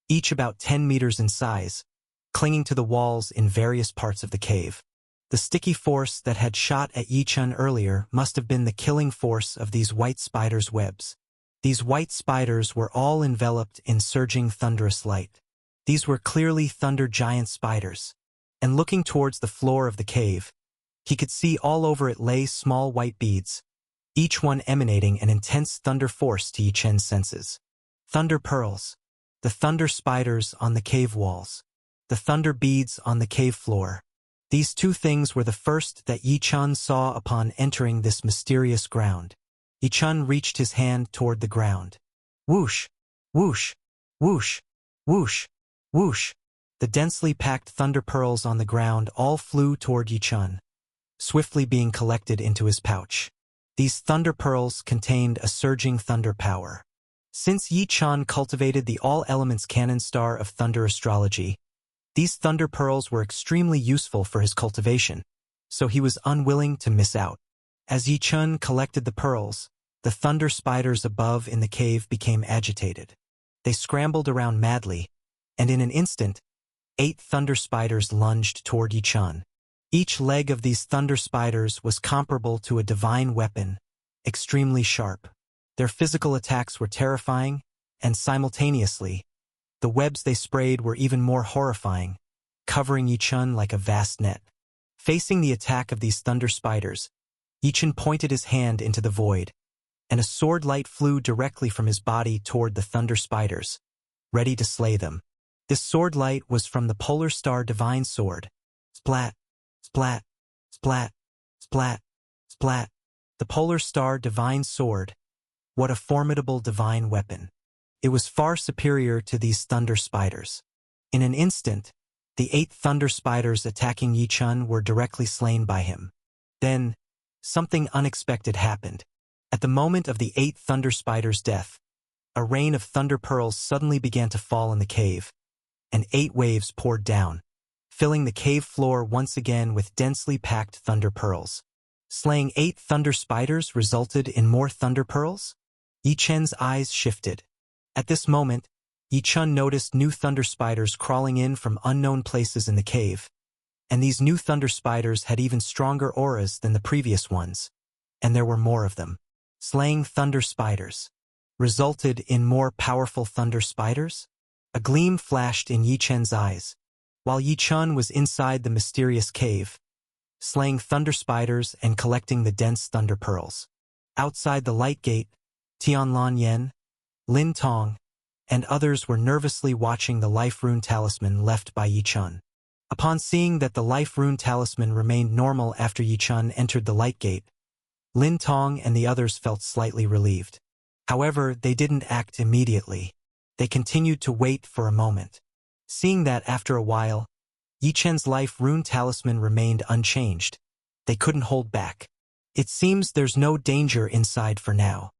each about 10 meters in size, clinging to the walls in various parts of the cave. The sticky force that had shot at Yi Chun earlier must have been the killing force of these white spiders' webs. These white spiders were all enveloped in surging thunderous light. These were clearly thunder giant spiders. And looking towards the floor of the cave, he could see all over it lay small white beads, each one emanating an intense thunder force to Yi Chun's senses. Thunder pearls, the thunder spiders on the cave walls, the thunder beads on the cave floor. These two things were the first that Yi Chun saw upon entering this mysterious ground. Yi Chun reached his hand toward the ground. Whoosh! Whoosh! Whoosh! Whoosh! Whoosh! The densely packed thunder pearls on the ground all flew toward Yi Chun, swiftly being collected into his pouch. These thunder pearls contained a surging thunder power. Since Yi Chun cultivated the all-elements canon star of thunder astrology, these thunder pearls were extremely useful for his cultivation, so he was unwilling to miss out. As Yi Chun collected the pearls, the thunder spiders above in the cave became agitated. They scrambled around madly, and in an instant, 8 thunder spiders lunged toward Yi Chun. Each leg of these thunder spiders was comparable to a divine weapon, extremely sharp. Their physical attacks were terrifying, and simultaneously, the webs they sprayed were even more horrifying, covering Yi Chun like a vast net. Facing the attack of these thunder spiders, Yi Chun pointed his hand into the void, and a sword light flew directly from his body toward the thunder spiders, ready to slay them. This sword light was from the Polar Star Divine Sword. Splat, splat, splat, splat, splat. The Polar Star Divine Sword. What a formidable divine weapon. It was far superior to these thunder spiders. In an instant, the 8 thunder spiders attacking Yi Chun were directly slain by him. Then, something unexpected happened. At the moment of the 8 thunder spiders' death, a rain of thunder pearls suddenly began to fall in the cave, and 8 waves poured down, filling the cave floor once again with densely packed thunder pearls. Slaying 8 thunder spiders resulted in more thunder pearls? Yi Chun's eyes shifted. At this moment, Yi Chun noticed new thunder spiders crawling in from unknown places in the cave, and these new thunder spiders had even stronger auras than the previous ones, and there were more of them. Slaying thunder spiders resulted in more powerful thunder spiders? A gleam flashed in Yi Chun's eyes. While Yi Chun was inside the mysterious cave, slaying thunder spiders and collecting the dense thunder pearls. Outside the light gate, Tianlan Yen, Lin Tong, and others were nervously watching the life rune talisman left by Yi Chun. Upon seeing that the life rune talisman remained normal after Yi Chun entered the light gate, Lin Tong and the others felt slightly relieved. However, they didn't act immediately. They continued to wait for a moment. Seeing that after a while, Yi Chen's life rune talisman remained unchanged, they couldn't hold back. It seems there's no danger inside for now.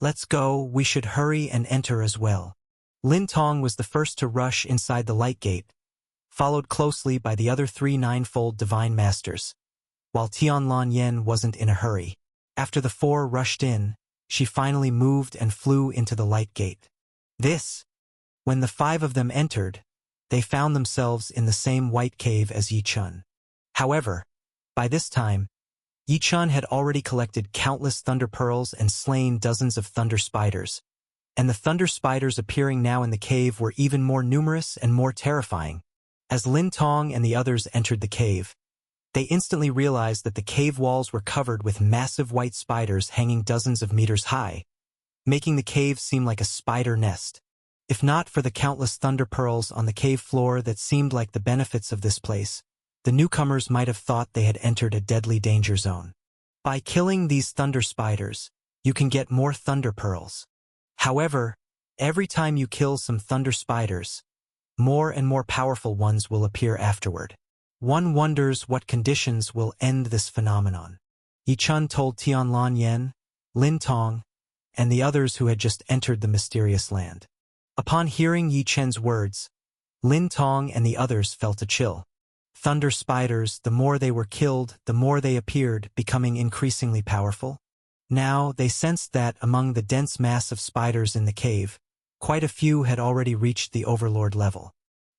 Let's go, we should hurry and enter as well. Lin Tong was the first to rush inside the light gate, followed closely by the other 3 ninefold divine masters, while Tianlan Yen wasn't in a hurry. After the 4 rushed in, she finally moved and flew into the light gate. When the 5 of them entered, they found themselves in the same white cave as Yi Chun. However, by this time, Yi Chun had already collected countless thunder pearls and slain dozens of thunder spiders, and the thunder spiders appearing now in the cave were even more numerous and more terrifying. As Lin Tong and the others entered the cave, they instantly realized that the cave walls were covered with massive white spiders hanging dozens of meters high, making the cave seem like a spider nest. If not for the countless thunder pearls on the cave floor that seemed like the benefits of this place, the newcomers might have thought they had entered a deadly danger zone. By killing these thunder spiders, you can get more thunder pearls. However, every time you kill some thunder spiders, more and more powerful ones will appear afterward. One wonders what conditions will end this phenomenon. Yi Chun told Tianlan Yen, Lin Tong, and the others who had just entered the mysterious land. Upon hearing Yi Chen's words, Lin Tong and the others felt a chill. Thunder spiders, the more they were killed, the more they appeared, becoming increasingly powerful. Now, they sensed that among the dense mass of spiders in the cave, quite a few had already reached the overlord level.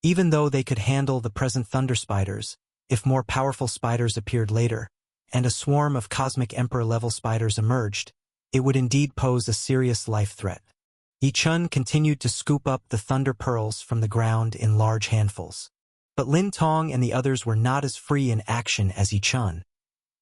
Even though they could handle the present thunder spiders, if more powerful spiders appeared later, and a swarm of cosmic emperor-level spiders emerged, it would indeed pose a serious life threat. Yi Chun continued to scoop up the thunder pearls from the ground in large handfuls. But Lin Tong and the others were not as free in action as Yi Chun.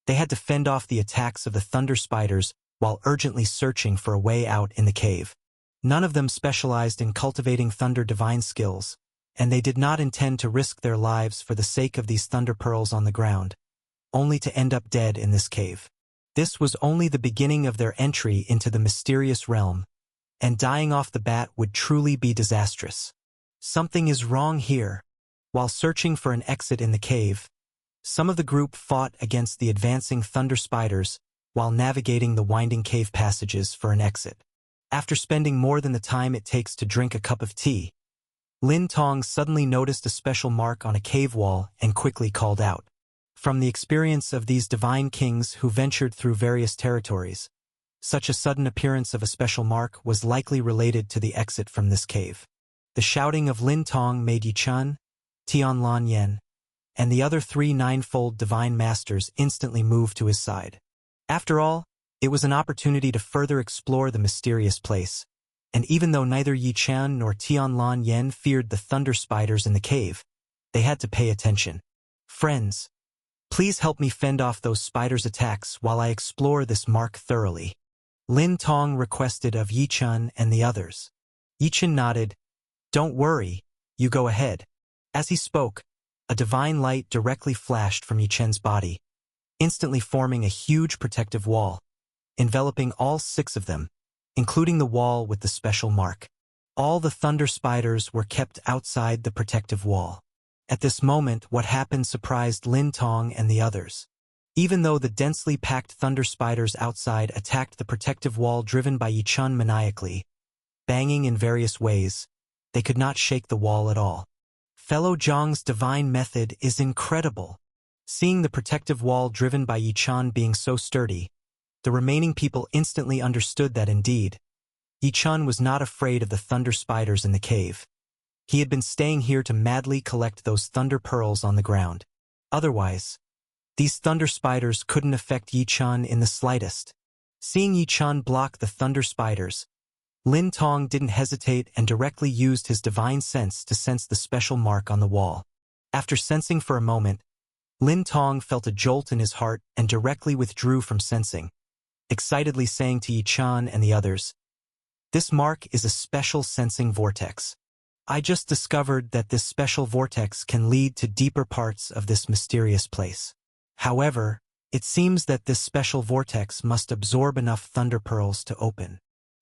They had to fend off the attacks of the thunder spiders while urgently searching for a way out in the cave. None of them specialized in cultivating thunder divine skills, and they did not intend to risk their lives for the sake of these thunder pearls on the ground, only to end up dead in this cave. This was only the beginning of their entry into the mysterious realm, and dying off the bat would truly be disastrous. Something is wrong here. While searching for an exit in the cave, some of the group fought against the advancing thunder spiders while navigating the winding cave passages for an exit. After spending more than the time it takes to drink a cup of tea, Lin Tong suddenly noticed a special mark on a cave wall and quickly called out. From the experience of these divine kings who ventured through various territories, such a sudden appearance of a special mark was likely related to the exit from this cave. The shouting of Lin Tong made Yi Chun, Tianlan Yen, and the other 3 ninefold divine masters instantly move to his side. After all, it was an opportunity to further explore the mysterious place, and even though neither Yi Chun nor Tianlan Yen feared the thunder spiders in the cave, they had to pay attention. Friends, please help me fend off those spiders' attacks while I explore this mark thoroughly. Lin Tong requested of Yi Chun and the others. Yi Chun nodded. Don't worry, you go ahead. As he spoke, a divine light directly flashed from Yi Chen's body, instantly forming a huge protective wall, enveloping all 6 of them, including the wall with the special mark. All the thunder spiders were kept outside the protective wall. At this moment, what happened surprised Lin Tong and the others. Even though the densely packed thunder spiders outside attacked the protective wall driven by Yi Chun maniacally, banging in various ways, they could not shake the wall at all. Fellow Zhang's divine method is incredible. Seeing the protective wall driven by Yi Chun being so sturdy, the remaining people instantly understood that indeed, Yi Chun was not afraid of the thunder spiders in the cave. He had been staying here to madly collect those thunder pearls on the ground. Otherwise, these thunder spiders couldn't affect Yi Chun in the slightest. Seeing Yi Chun block the thunder spiders, Lin Tong didn't hesitate and directly used his divine sense to sense the special mark on the wall. After sensing for a moment, Lin Tong felt a jolt in his heart and directly withdrew from sensing, excitedly saying to Yi Chun and the others, This mark is a special sensing vortex. I just discovered that this special vortex can lead to deeper parts of this mysterious place. However, it seems that this special vortex must absorb enough thunder pearls to open.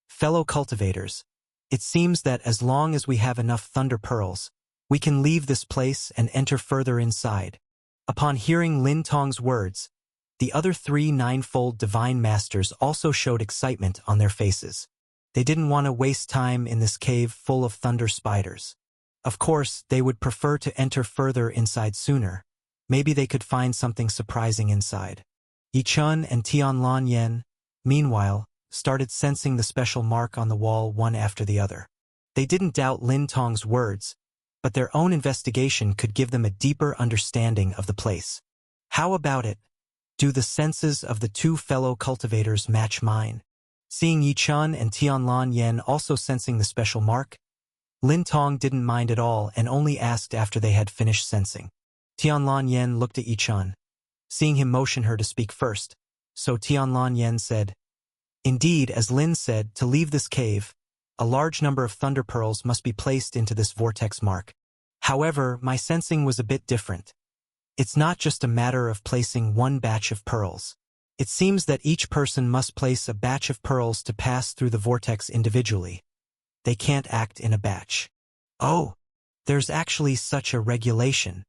Fellow cultivators, it seems that as long as we have enough thunder pearls, we can leave this place and enter further inside. Upon hearing Lin Tong's words, the other three ninefold divine masters also showed excitement on their faces. They didn't want to waste time in this cave full of thunder spiders. Of course, they would prefer to enter further inside sooner. Maybe they could find something surprising inside. Yi Chun and Tianlan Yen, meanwhile, started sensing the special mark on the wall one after the other. They didn't doubt Lin Tong's words, but their own investigation could give them a deeper understanding of the place. How about it? Do the senses of the two fellow cultivators match mine? Seeing Yi Chun and Tianlan Yen also sensing the special mark, Lin Tong didn't mind at all and only asked after they had finished sensing. Tianlan Yen looked at Yi Chun, seeing him motion her to speak first, so Tianlan Yen said, "Indeed, as Lin said, to leave this cave, a large number of thunder pearls must be placed into this vortex mark. However, my sensing was a bit different. It's not just a matter of placing one batch of pearls. It seems that each person must place a batch of pearls to pass through the vortex individually. They can't act in a batch." Oh, there's actually such a regulation.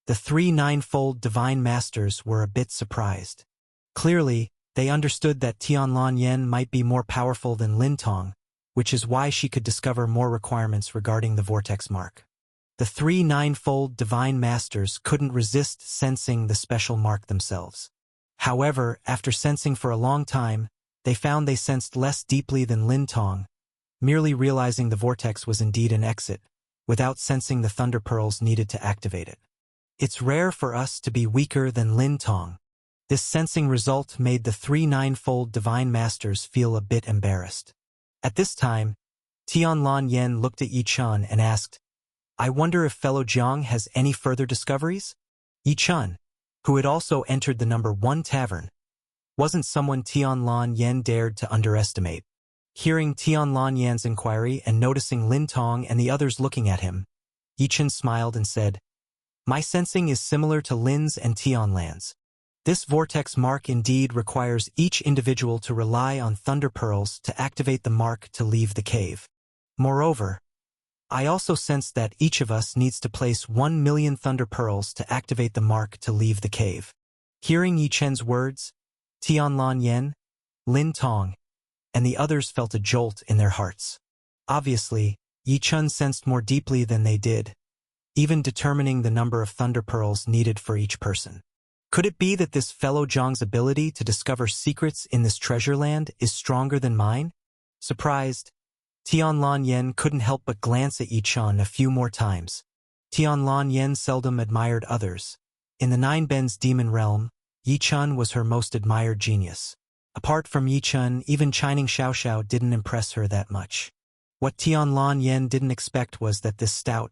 The three ninefold divine masters were a bit surprised. Clearly, they understood that Tianlan Yen might be more powerful than Lin Tong, which is why she could discover more requirements regarding the vortex mark. The three ninefold divine masters couldn't resist sensing the special mark themselves. However, after sensing for a long time, they found they sensed less deeply than Lin Tong, merely realizing the vortex was indeed an exit, without sensing the thunder pearls needed to activate it. It's rare for us to be weaker than Lin Tong. This sensing result made the three ninefold divine masters feel a bit embarrassed. At this time, Tianlan Yen looked at Yi Chun and asked, "I wonder if fellow Jiang has any further discoveries?" Yi Chun, who had also entered the number 1 tavern, wasn't someone Tianlan Yen dared to underestimate. Hearing Tianlan Yan's inquiry and noticing Lin Tong and the others looking at him, Yi Chun smiled and said, "My sensing is similar to Lin's and Tianlan's. This vortex mark indeed requires each individual to rely on thunder pearls to activate the mark to leave the cave. Moreover, I also sense that each of us needs to place 1,000,000 thunder pearls to activate the mark to leave the cave." Hearing Yi Chen's words, Tianlan Yen, Lin Tong, and the others felt a jolt in their hearts. Obviously, Yi Chun sensed more deeply than they did, even determining the number of thunder pearls needed for each person. Could it be that this fellow Zhang's ability to discover secrets in this treasure land is stronger than mine? Surprised, Tianlan Yen couldn't help but glance at Yi Chun a few more times. Tianlan Yen seldom admired others. In the Nine Ben's demon realm, Yi Chun was her most admired genius. Apart from Yi Chun, even Chining Xiaoxiao didn't impress her that much. What Tianlan Yen didn't expect was that this stout,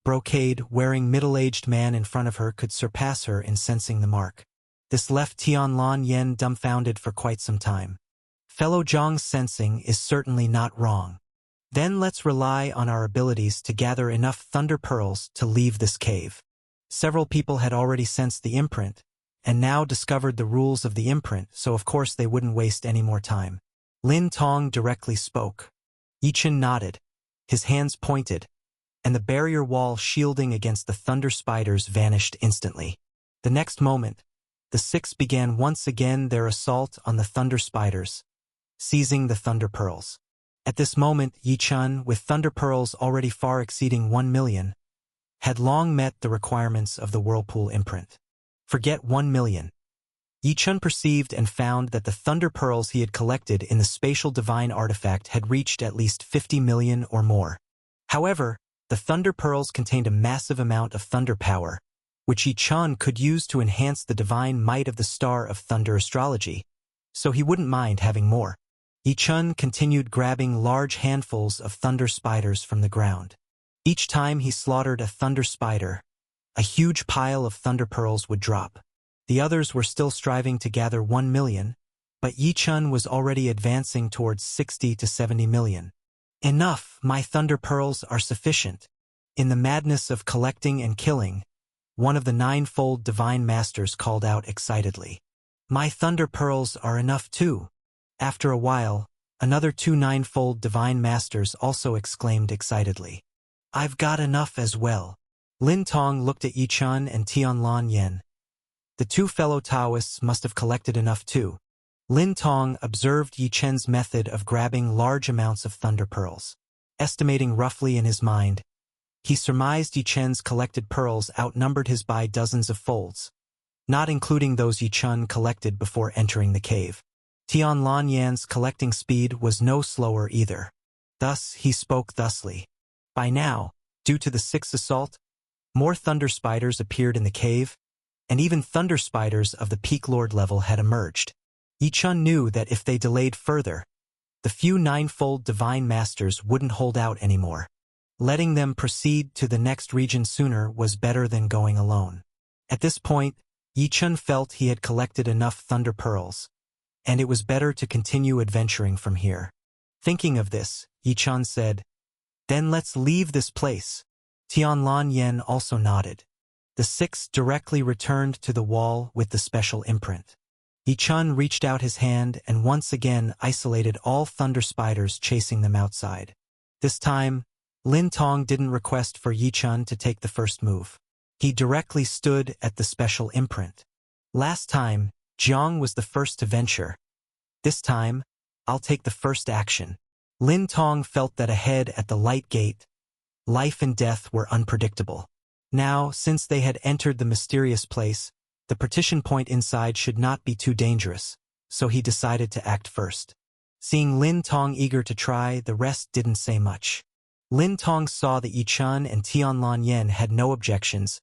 brocade-wearing middle-aged man in front of her could surpass her in sensing the mark. This left Tianlan Yen dumbfounded for quite some time. Fellow Zhang's sensing is certainly not wrong. Then let's rely on our abilities to gather enough thunder pearls to leave this cave. Several people had already sensed the imprint, and now discovered the rules of the imprint, so of course they wouldn't waste any more time. Lin Tong directly spoke. Yi Chun nodded, his hands pointed, and the barrier wall shielding against the thunder spiders vanished instantly. The next moment, the six began once again their assault on the thunder spiders, seizing the thunder pearls. At this moment, Yi Chun, with thunder pearls already far exceeding 1,000,000, had long met the requirements of the whirlpool imprint. Forget 1,000,000. Yi Chun perceived and found that the thunder pearls he had collected in the spatial divine artifact had reached at least 50,000,000 or more. However, the thunder pearls contained a massive amount of thunder power, which Yi Chun could use to enhance the divine might of the star of thunder astrology, so he wouldn't mind having more. Yi Chun continued grabbing large handfuls of thunder spiders from the ground. Each time he slaughtered a thunder spider, a huge pile of thunder pearls would drop. The others were still striving to gather 1,000,000, but Yi Chun was already advancing towards 60 to 70 million. Enough, my thunder pearls are sufficient. In the madness of collecting and killing, one of the ninefold divine masters called out excitedly. My thunder pearls are enough too. After a while, another two ninefold divine masters also exclaimed excitedly. I've got enough as well. Lin Tong looked at Yi Chun and Tianlan Yen. The two fellow Taoists must have collected enough too. Lin Tong observed Yi Chen's method of grabbing large amounts of thunder pearls. Estimating roughly in his mind, he surmised Yi Chen's collected pearls outnumbered his by dozens of folds, not including those Yi Chun collected before entering the cave. Tianlan Yan's collecting speed was no slower either. Thus he spoke thusly. By now, due to the sixth assault, more thunder spiders appeared in the cave, and even thunder spiders of the peak lord level had emerged. Yi Chun knew that if they delayed further, the few ninefold divine masters wouldn't hold out anymore. Letting them proceed to the next region sooner was better than going alone. At this point, Yi Chun felt he had collected enough thunder pearls, and it was better to continue adventuring from here. Thinking of this, Yi Chun said, "Then let's leave this place." Tianlan Yen also nodded. The six directly returned to the wall with the special imprint. Yi Chun reached out his hand and once again isolated all thunder spiders chasing them outside. This time, Lin Tong didn't request for Yi Chun to take the first move. He directly stood at the special imprint. Last time, Jiang was the first to venture. This time, I'll take the first action. Lin Tong felt that ahead at the light gate, life and death were unpredictable. Now, since they had entered the mysterious place, the partition point inside should not be too dangerous, so he decided to act first. Seeing Lin Tong eager to try, the rest didn't say much. Lin Tong saw that Yi Chun and Tianlan Yen had no objections,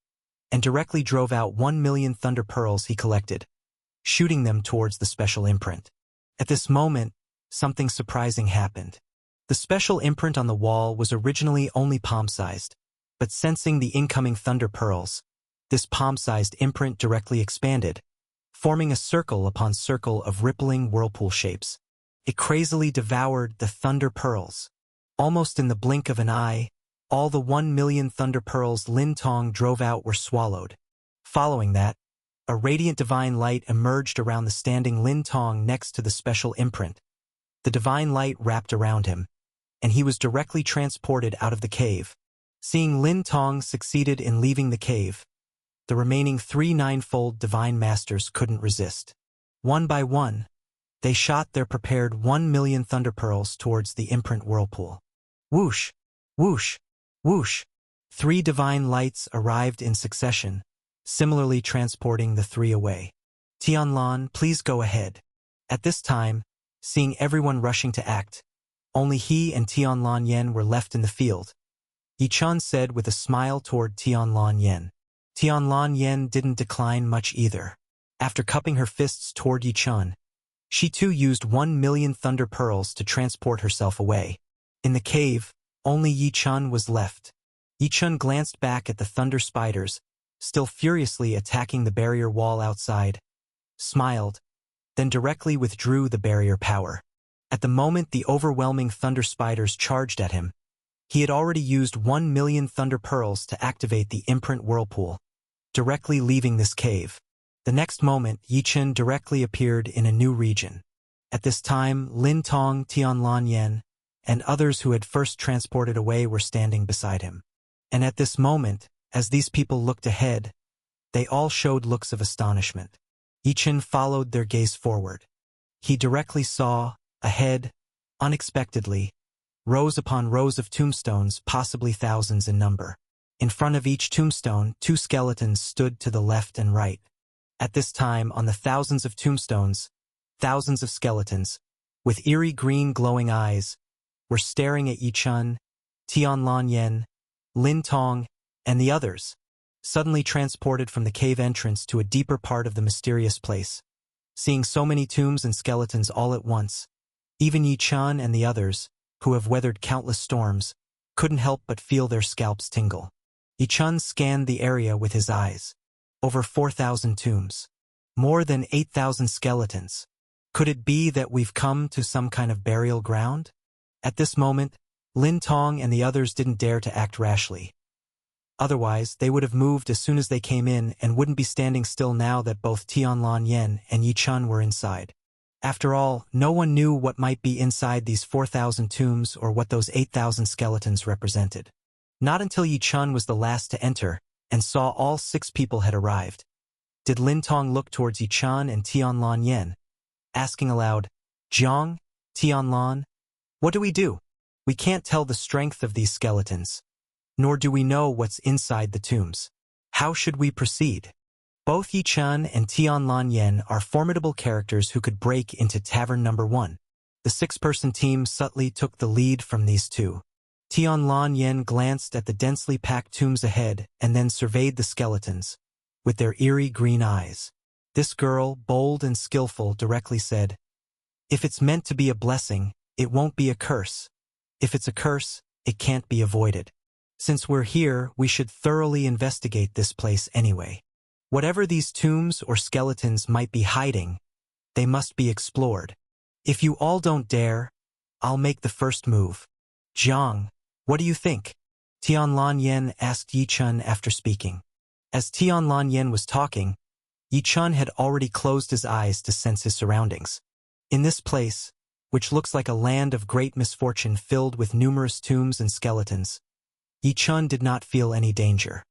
and directly drove out 1,000,000 thunder pearls he collected, shooting them towards the special imprint. At this moment, something surprising happened. The special imprint on the wall was originally only palm-sized, but sensing the incoming thunder pearls, this palm-sized imprint directly expanded, forming a circle upon circle of rippling whirlpool shapes. It crazily devoured the thunder pearls. Almost in the blink of an eye, all the 1,000,000 thunder pearls Lin Tong drove out were swallowed. Following that, a radiant divine light emerged around the standing Lin Tong next to the special imprint. The divine light wrapped around him, and he was directly transported out of the cave. Seeing Lin Tong succeeded in leaving the cave, the remaining three ninefold divine masters couldn't resist. One by one, they shot their prepared 1,000,000 thunder pearls towards the imprint whirlpool. Whoosh! Whoosh! Whoosh! Three divine lights arrived in succession, similarly transporting the three away. Tianlan, please go ahead. At this time, seeing everyone rushing to act, only he and Tianlan Yen were left in the field. Yi Chun said with a smile toward Tianlan Yen. Tianlan Yen didn't decline much either. After cupping her fists toward Yi Chun, she too used 1,000,000 thunder pearls to transport herself away. In the cave, only Yi Chun was left. Yi Chun glanced back at the thunder spiders, still furiously attacking the barrier wall outside, smiled, then directly withdrew the barrier power. At the moment the overwhelming thunder spiders charged at him, he had already used 1,000,000 thunder pearls to activate the imprint whirlpool, directly leaving this cave. The next moment, Yi Chun directly appeared in a new region. At this time, Lin Tong, Tianlan Yen, and others who had first transported away were standing beside him. And at this moment, as these people looked ahead, they all showed looks of astonishment. Yi Chun followed their gaze forward. He directly saw, ahead, unexpectedly, rows upon rows of tombstones, possibly thousands in number. In front of each tombstone, two skeletons stood to the left and right. At this time, on the thousands of tombstones, thousands of skeletons, with eerie green glowing eyes, were staring at Yi Chun, Tianlan Yen, Lin Tong, and the others, suddenly transported from the cave entrance to a deeper part of the mysterious place. Seeing so many tombs and skeletons all at once, even Yi Chun and the others, who have weathered countless storms, couldn't help but feel their scalps tingle. Yi Chun scanned the area with his eyes. Over 4,000 tombs. More than 8,000 skeletons. Could it be that we've come to some kind of burial ground? At this moment, Lin Tong and the others didn't dare to act rashly. Otherwise, they would have moved as soon as they came in and wouldn't be standing still now that both Tianlan Yen and Yi Chun were inside. After all, no one knew what might be inside these 4,000 tombs or what those 8,000 skeletons represented. Not until Yi Chun was the last to enter and saw all 6 people had arrived did Lin Tong look towards Yi Chun and Tianlan Yen, asking aloud, "Jiang, Tianlan, what do we do? We can't tell the strength of these skeletons, nor do we know what's inside the tombs. How should we proceed?" Both Yi Chun and Tianlan Yen are formidable characters who could break into Tavern Number 1. The 6-person team subtly took the lead from these two. Tianlan Yen glanced at the densely packed tombs ahead and then surveyed the skeletons, with their eerie green eyes. This girl, bold and skillful, directly said, "If it's meant to be a blessing, it won't be a curse. If it's a curse, it can't be avoided. Since we're here, we should thoroughly investigate this place anyway. Whatever these tombs or skeletons might be hiding, they must be explored. If you all don't dare, I'll make the first move. Jiang, what do you think?" Tianlan Yen asked Yi Chun after speaking. As Tianlan Yen was talking, Yi Chun had already closed his eyes to sense his surroundings. In this place, which looks like a land of great misfortune filled with numerous tombs and skeletons, Yi Chun did not feel any danger.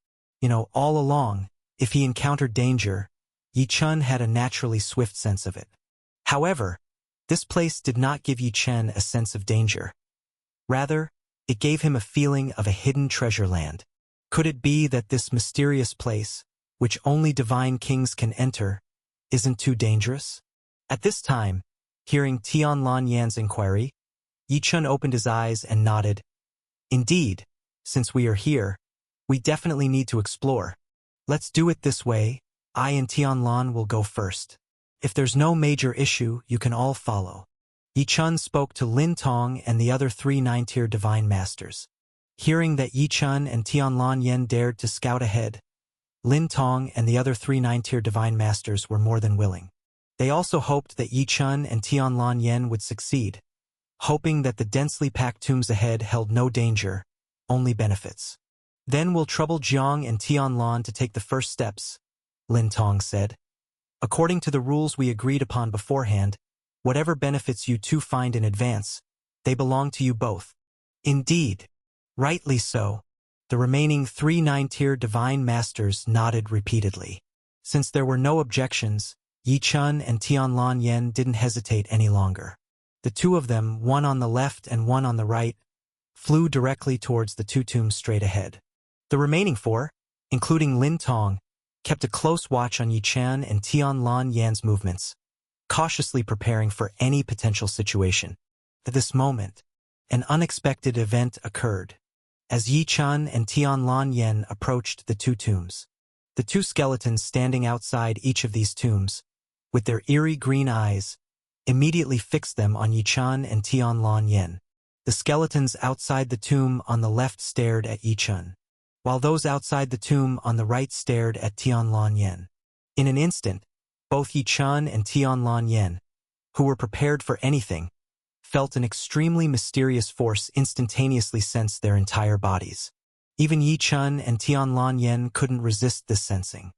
All along, if he encountered danger, Yi Chun had a naturally swift sense of it. However, this place did not give Yi Chun a sense of danger. Rather, it gave him a feeling of a hidden treasure land. Could it be that this mysterious place, which only divine kings can enter, isn't too dangerous? At this time, hearing Tianlan Yan's inquiry, Yi Chun opened his eyes and nodded. "Indeed, since we are here, we definitely need to explore. Let's do it this way. I and Tianlan will go first. If there's no major issue, you can all follow." Yi Chun spoke to Lin Tong and the other 3 9-tier divine masters. Hearing that Yi Chun and Tianlan Yen dared to scout ahead, Lin Tong and the other 3 9-tier divine masters were more than willing. They also hoped that Yi Chun and Tianlan Yen would succeed, hoping that the densely packed tombs ahead held no danger, only benefits. "Then we'll trouble Jiang and Tianlan to take the first steps," Lin Tong said. "According to the rules we agreed upon beforehand, whatever benefits you two find in advance, they belong to you both." "Indeed. Rightly so." The remaining 3 9-tier divine masters nodded repeatedly. Since there were no objections, Yi Chun and Tianlan Yen didn't hesitate any longer. The 2 of them, one on the left and one on the right, flew directly towards the 2 tombs straight ahead. The remaining 4, including Lin Tong, kept a close watch on Yi Chun and Tianlan Yan's movements, cautiously preparing for any potential situation. At this moment, an unexpected event occurred. As Yi Chun and Tianlan Yen approached the 2 tombs, the 2 skeletons standing outside each of these tombs, with their eerie green eyes, immediately fixed them on Yi Chun and Tianlan Yen. The skeletons outside the tomb on the left stared at Yi Chun, while those outside the tomb on the right stared at Tianlan Yen. In an instant, both Yi Chun and Tianlan Yen, who were prepared for anything, felt an extremely mysterious force instantaneously sense their entire bodies. Even Yi Chun and Tianlan Yen couldn't resist this sensing.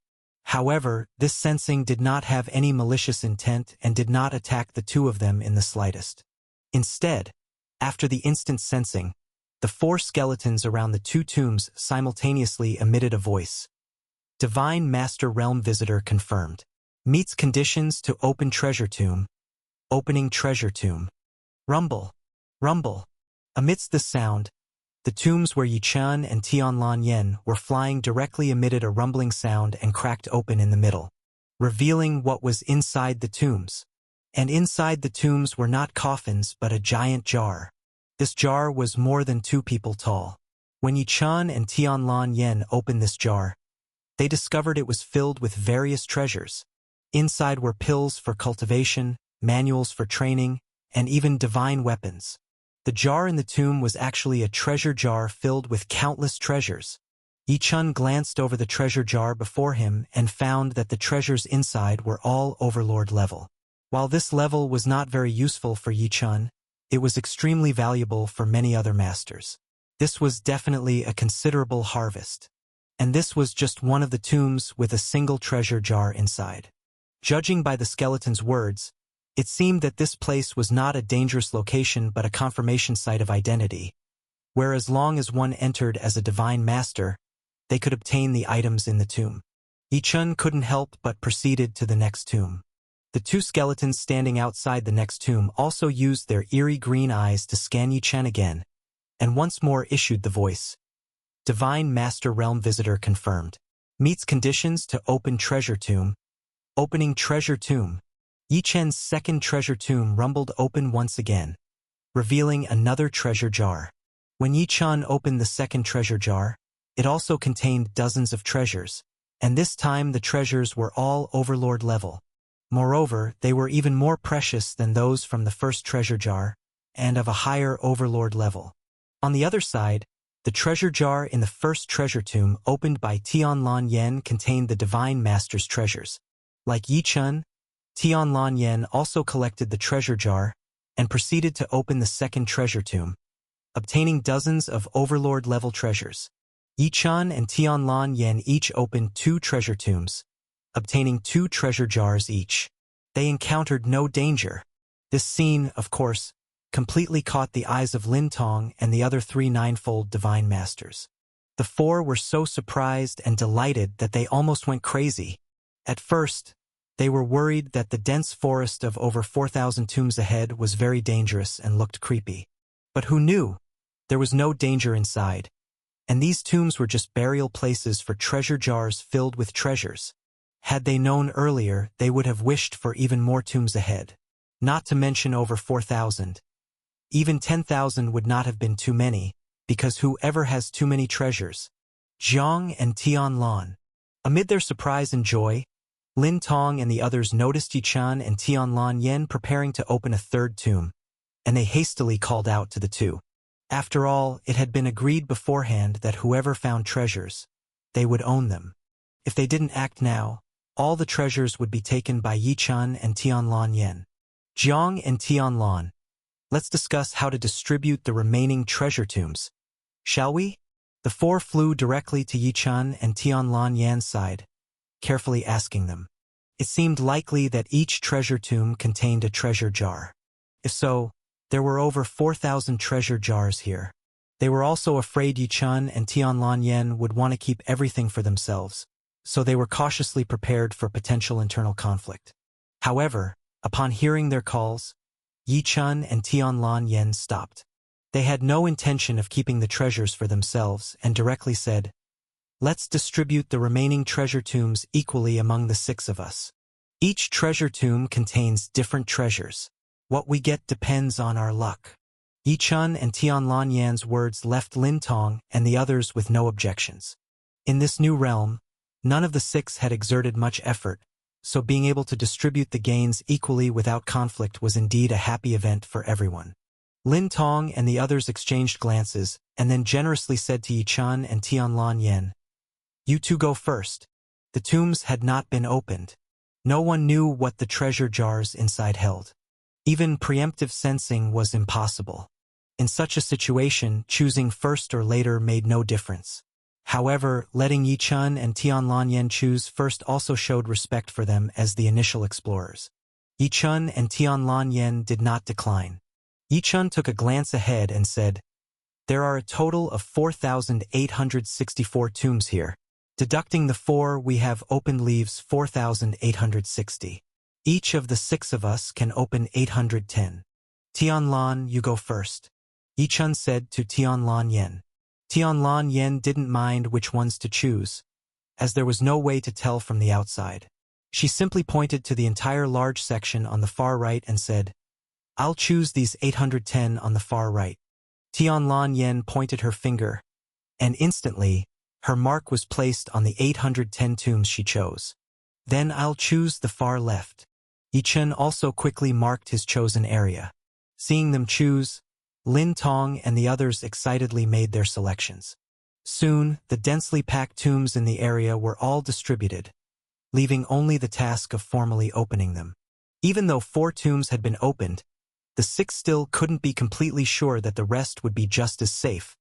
However, this sensing did not have any malicious intent and did not attack the 2 of them in the slightest. Instead, after the instant sensing, the 4 skeletons around the 2 tombs simultaneously emitted a voice. "Divine Master Realm Visitor confirmed. Meets conditions to open treasure tomb. Opening treasure tomb." Rumble. Rumble. Amidst this sound, the tombs where Yi Chun and Tianlan Yen were flying directly emitted a rumbling sound and cracked open in the middle, revealing what was inside the tombs. And inside the tombs were not coffins but a giant jar. This jar was more than 2 people tall. When Yi Chun and Tianlan Yen opened this jar, they discovered it was filled with various treasures. Inside were pills for cultivation, manuals for training, and even divine weapons. The jar in the tomb was actually a treasure jar filled with countless treasures. Yi Chun glanced over the treasure jar before him and found that the treasures inside were all overlord level. While this level was not very useful for Yi Chun, It was extremely valuable for many other masters. This was definitely a considerable harvest. And this was just one of the tombs with a single treasure jar inside. Judging by the skeleton's words, it seemed that this place was not a dangerous location but a confirmation site of identity, where as long as one entered as a divine master, they could obtain the items in the tomb. Yi-chun couldn't help but proceeded to the next tomb. The two skeletons standing outside the next tomb also used their eerie green eyes to scan Yi-chun again, and once more issued the voice. Divine Master Realm Visitor confirmed. Meets conditions to open treasure tomb. Opening treasure tomb. Yi-chun's second treasure tomb rumbled open once again, revealing another treasure jar. When Yi-chun opened the second treasure jar, it also contained dozens of treasures, and this time the treasures were all overlord level. Moreover, they were even more precious than those from the first treasure jar, and of a higher overlord level. On the other side, the treasure jar in the first treasure tomb opened by Tianlan Yen contained the Divine Master's treasures. Like Yi-chun, Tianlan Yen also collected the treasure jar and proceeded to open the second treasure tomb, obtaining dozens of overlord-level treasures. Yi-chun and Tianlan Yen each opened 2 treasure tombs, obtaining 2 treasure jars each. They encountered no danger. This scene, of course, completely caught the eyes of Lin Tong and the other 3 ninefold divine masters. The 4 were so surprised and delighted that they almost went crazy. At first, they were worried that the dense forest of over 4,000 tombs ahead was very dangerous and looked creepy. But who knew? There was no danger inside, and these tombs were just burial places for treasure jars filled with treasures. Had they known earlier, they would have wished for even more tombs ahead. Not to mention over 4,000. Even 10,000 would not have been too many, because whoever has too many treasures? Zhang and Tianlan. Amid their surprise and joy, Lin Tong and the others noticed Yi-chun and Tianlan Yen preparing to open a third tomb, and they hastily called out to the two. After all, it had been agreed beforehand that whoever found treasures, they would own them. If they didn't act now, all the treasures would be taken by Yi-chun and Tianlan Yen. Zhang and Tianlan, let's discuss how to distribute the remaining treasure tombs. Shall we? The 4 flew directly to Yi-chun and Tianlan Yan's side, carefully asking them. It seemed likely that each treasure tomb contained a treasure jar. If so, there were over 4,000 treasure jars here. They were also afraid Yi-chun and Tianlan Yen would want to keep everything for themselves, so they were cautiously prepared for potential internal conflict. However, upon hearing their calls, Yi-chun and Tianlan Yen stopped. They had no intention of keeping the treasures for themselves and directly said, "Let's distribute the remaining treasure tombs equally among the 6 of us. Each treasure tomb contains different treasures. What we get depends on our luck." Yi-chun and Tianlan Yan's words left Lin Tong and the others with no objections. In this new realm, none of the 6 had exerted much effort, so being able to distribute the gains equally without conflict was indeed a happy event for everyone. Lin Tong and the others exchanged glances and then generously said to Yi-chun and Tianlan Yen, "You two go first." The tombs had not been opened. No one knew what the treasure jars inside held. Even preemptive sensing was impossible. In such a situation, choosing first or later made no difference. However, letting Yi-chun and Tianlan Yen choose first also showed respect for them as the initial explorers. Yi-chun and Tianlan Yen did not decline. Yi-chun took a glance ahead and said, "There are a total of 4,864 tombs here. Deducting the 4 we have opened leaves 4,860. Each of the 6 of us can open 810. Tianlan, you go first," Yi-chun said to Tianlan Yen. Tianlan Yen didn't mind which ones to choose, as there was no way to tell from the outside. She simply pointed to the entire large section on the far right and said, "I'll choose these 810 on the far right." Tianlan Yen pointed her finger, and instantly, her mark was placed on the 810 tombs she chose. "Then I'll choose the far left." Yi-chun also quickly marked his chosen area. Seeing them choose, Lin Tong and the others excitedly made their selections. Soon, the densely packed tombs in the area were all distributed, leaving only the task of formally opening them. Even though 4 tombs had been opened, The six still couldn't be completely sure that the rest would be just as safe,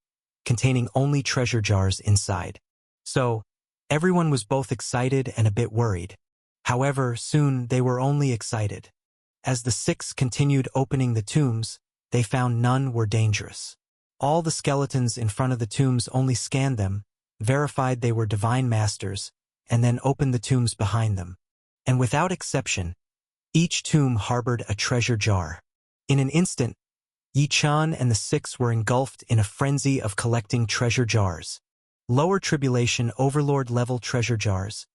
containing only treasure jars inside. So, everyone was both excited and a bit worried. However, soon they were only excited. As the six continued opening the tombs, they found none were dangerous. All the skeletons in front of the tombs only scanned them, verified they were divine masters, and then opened the tombs behind them. And without exception, each tomb harbored a treasure jar. In an instant, Yi-chan and the six were engulfed in a frenzy of collecting treasure jars. Lower Tribulation Overlord level treasure jars,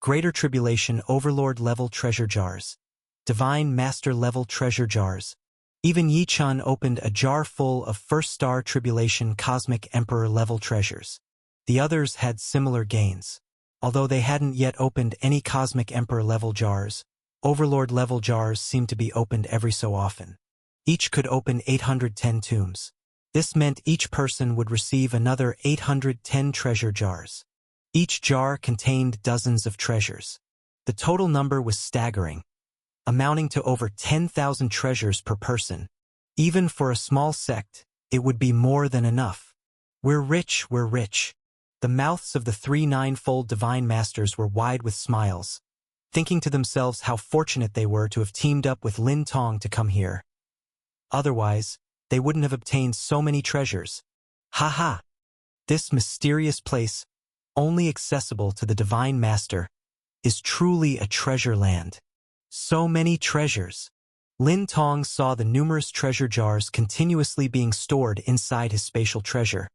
Greater Tribulation Overlord level treasure jars, Divine Master level treasure jars. Even Yi-chan opened a jar full of First Star Tribulation Cosmic Emperor level treasures. The others had similar gains. Although they hadn't yet opened any Cosmic Emperor level jars, Overlord level jars seemed to be opened every so often. Each could open 810 tombs. This meant each person would receive another 810 treasure jars. Each jar contained dozens of treasures. The total number was staggering, amounting to over 10,000 treasures per person. Even for a small sect, it would be more than enough. We're rich, we're rich. The mouths of the three ninefold divine masters were wide with smiles, thinking to themselves how fortunate they were to have teamed up with Lin Tong to come here. Otherwise, they wouldn't have obtained so many treasures. Ha ha! This mysterious place, only accessible to the divine master, is truly a treasure land. So many treasures. Lin Tong saw the numerous treasure jars continuously being stored inside his spatial treasure,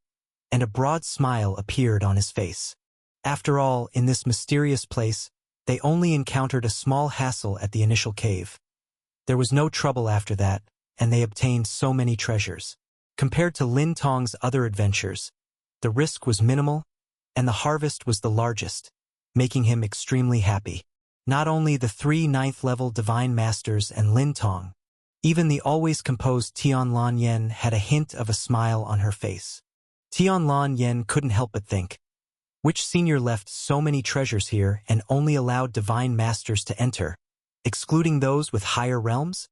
and a broad smile appeared on his face. After all, in this mysterious place, they only encountered a small hassle at the initial cave. There was no trouble after that, and they obtained so many treasures. Compared to Lin Tong's other adventures, the risk was minimal, and the harvest was the largest, making him extremely happy. Not only the three ninth-level divine masters and Lin Tong, even the always composed Tianlan Yen had a hint of a smile on her face. Tianlan Yen couldn't help but think, which senior left so many treasures here and only allowed divine masters to enter, excluding those with higher realms?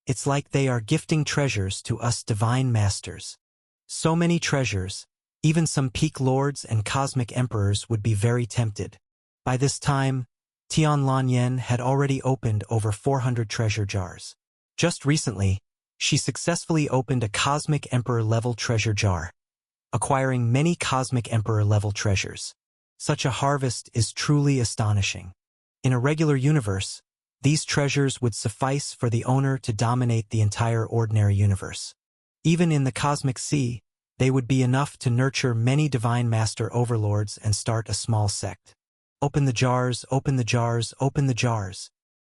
It's like they are gifting treasures to us divine masters. So many treasures, even some peak lords and cosmic emperors would be very tempted. By this time, Tianlan Yen had already opened over 400 treasure jars. Just recently, she successfully opened a Cosmic Emperor-level treasure jar, acquiring many Cosmic Emperor-level treasures. Such a harvest is truly astonishing. In a regular universe, these treasures would suffice for the owner to dominate the entire ordinary universe. Even in the Cosmic Sea, they would be enough to nurture many Divine Master Overlords and start a small sect. Open the jars, open the jars, open the jars.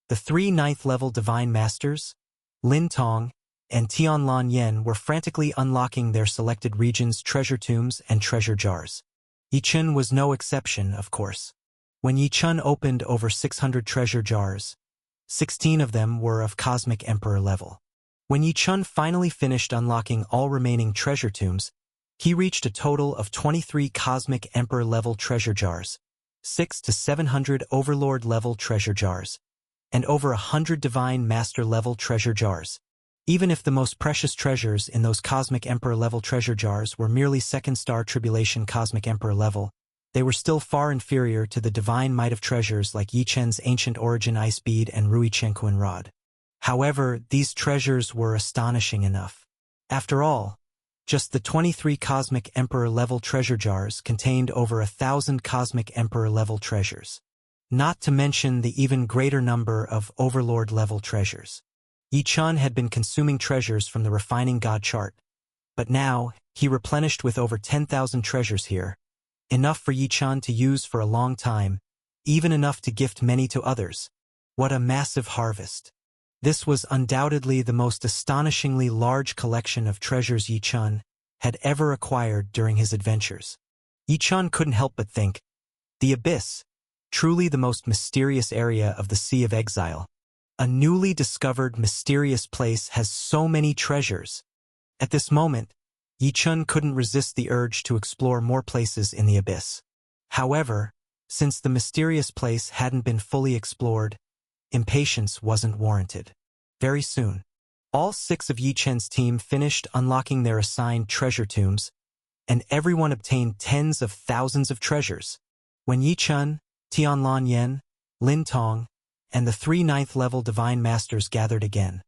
The three ninth-level Divine Masters, Lin Tong, and Tianlan Yen were frantically unlocking their selected region's treasure tombs and treasure jars. Yi-chan was no exception, of course. When Yi-chan opened over 600 treasure jars, 16 of them were of Cosmic Emperor level. When Yi-chan finally finished unlocking all remaining treasure tombs, he reached a total of 23 Cosmic Emperor level treasure jars, 600 to 700 Overlord level treasure jars, and over 100 Divine Master level treasure jars. Even if the most precious treasures in those Cosmic Emperor level treasure jars were merely Second Star Tribulation Cosmic Emperor level, they were still far inferior to the divine might of treasures like Yi-chen's Ancient Origin Ice Bead and Rui Chenkuan Rod. However, these treasures were astonishing enough. After all, just the 23 Cosmic Emperor level treasure jars contained over 1,000 Cosmic Emperor level treasures. Not to mention the even greater number of Overlord level treasures. Yi-chan had been consuming treasures from the Refining God chart, but now he replenished with over 10,000 treasures here, enough for Yi-chan to use for a long time, even enough to gift many to others. What a massive harvest. This was undoubtedly the most astonishingly large collection of treasures Yi-chan had ever acquired during his adventures. Yi-chan couldn't help but think, the Abyss, truly the most mysterious area of the Sea of Exile. A newly discovered mysterious place has so many treasures. At this moment, Yi-chan couldn't resist the urge to explore more places in the Abyss. However, since the mysterious place hadn't been fully explored, impatience wasn't warranted. Very soon, All 6 of Yi Chen's team finished unlocking their assigned treasure tombs, and everyone obtained tens of thousands of treasures. When Yi Chen, Tianlan Yen, Lin Tong, and the 3 ninth-level Divine Masters gathered again,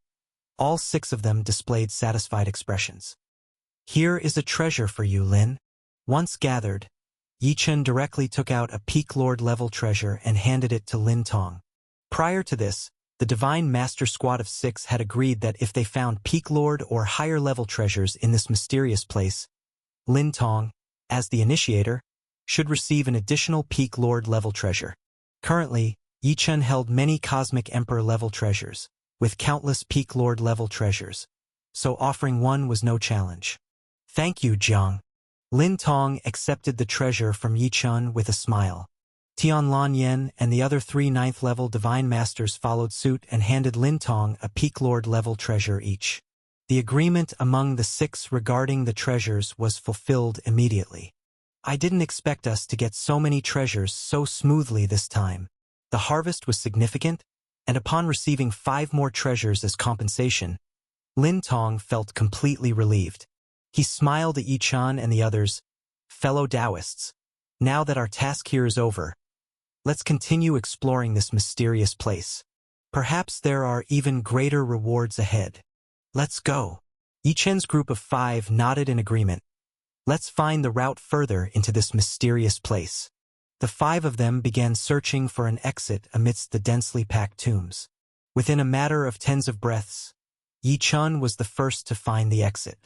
all 6 of them displayed satisfied expressions. Here is a treasure for you, Lin. Once gathered, Yi Chen directly took out a Peak Lord-level treasure and handed it to Lin Tong. Prior to this, the Divine Master Squad of 6 had agreed that if they found Peak Lord or higher-level treasures in this mysterious place, Lin Tong, as the initiator, should receive an additional Peak Lord-level treasure. Currently, Yi Chen held many Cosmic Emperor-level treasures, with countless Peak Lord-level treasures, so offering one was no challenge. Thank you, Jiang. Lin Tong accepted the treasure from Yi Chen with a smile. Tianlan Yen and the other 3 ninth-level Divine Masters followed suit and handed Lin Tong a Peak Lord-level treasure each. The agreement among the 6 regarding the treasures was fulfilled immediately. I didn't expect us to get so many treasures so smoothly this time. The harvest was significant, and upon receiving 5 more treasures as compensation, Lin Tong felt completely relieved. He smiled at Yi Chen and the others. Fellow Taoists, now that our task here is over, let's continue exploring this mysterious place. Perhaps there are even greater rewards ahead. Let's go. Yi Chen's group of 5 nodded in agreement. Let's find the route further into this mysterious place. The 5 of them began searching for an exit amidst the densely packed tombs. Within a matter of tens of breaths, Yi Chen was the first to find the exit.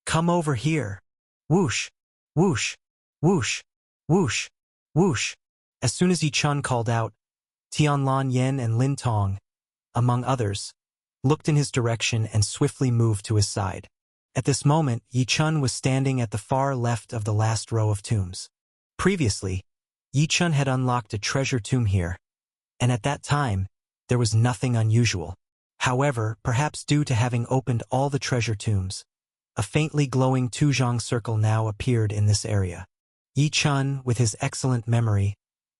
Come over here. Whoosh, whoosh, whoosh, whoosh, whoosh. As soon as Yi Chen called out, Tianlan Yen and Lin Tong, among others, looked in his direction and swiftly moved to his side. At this moment, Yi Chen was standing at the far left of the last row of tombs. Previously, Yi Chen had unlocked a treasure tomb here, and at that time, there was nothing unusual. However, perhaps due to having opened all the treasure tombs, a faintly glowing Tuzhong circle now appeared in this area. Yi Chen, with his excellent memory,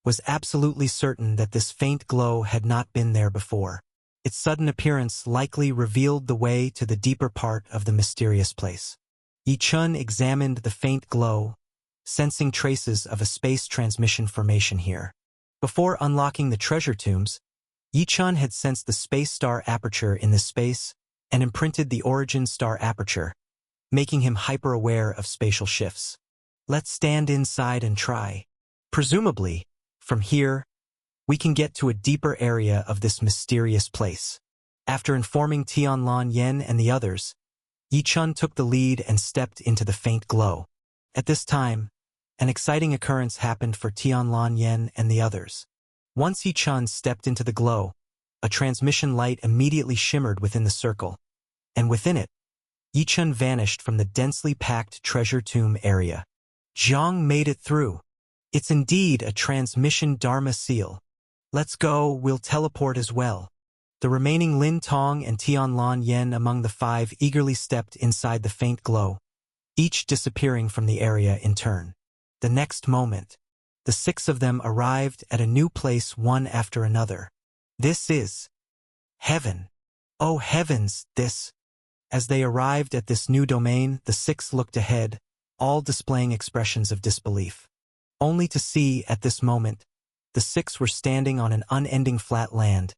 was absolutely certain that this faint glow had not been there before. Its sudden appearance likely revealed the way to the deeper part of the mysterious place. Yi Chen examined the faint glow, sensing traces of a space transmission formation here. Before unlocking the treasure tombs, Yi Chen had sensed the space star aperture in this space and imprinted the origin star aperture, making him hyper-aware of spatial shifts. Let's stand inside and try. Presumably, from here, we can get to a deeper area of this mysterious place. After informing Tianlan Yen and the others, Yi Chen took the lead and stepped into the faint glow. At this time, an exciting occurrence happened for Tianlan Yen and the others. Once Yi Chen stepped into the glow, a transmission light immediately shimmered within the circle, and within it, Yi Chen vanished from the densely packed treasure tomb area. Zhang made it through. It's indeed a transmission Dharma seal. Let's go, we'll teleport as well. The remaining Lin Tong and Tianlan Yen among the 5 eagerly stepped inside the faint glow, each disappearing from the area in turn. The next moment, the 6 of them arrived at a new place one after another. This is heaven. Oh heavens, this. As they arrived at this new domain, the 6 looked ahead, all displaying expressions of disbelief. Only to see, at this moment, the 6 were standing on an unending flat land,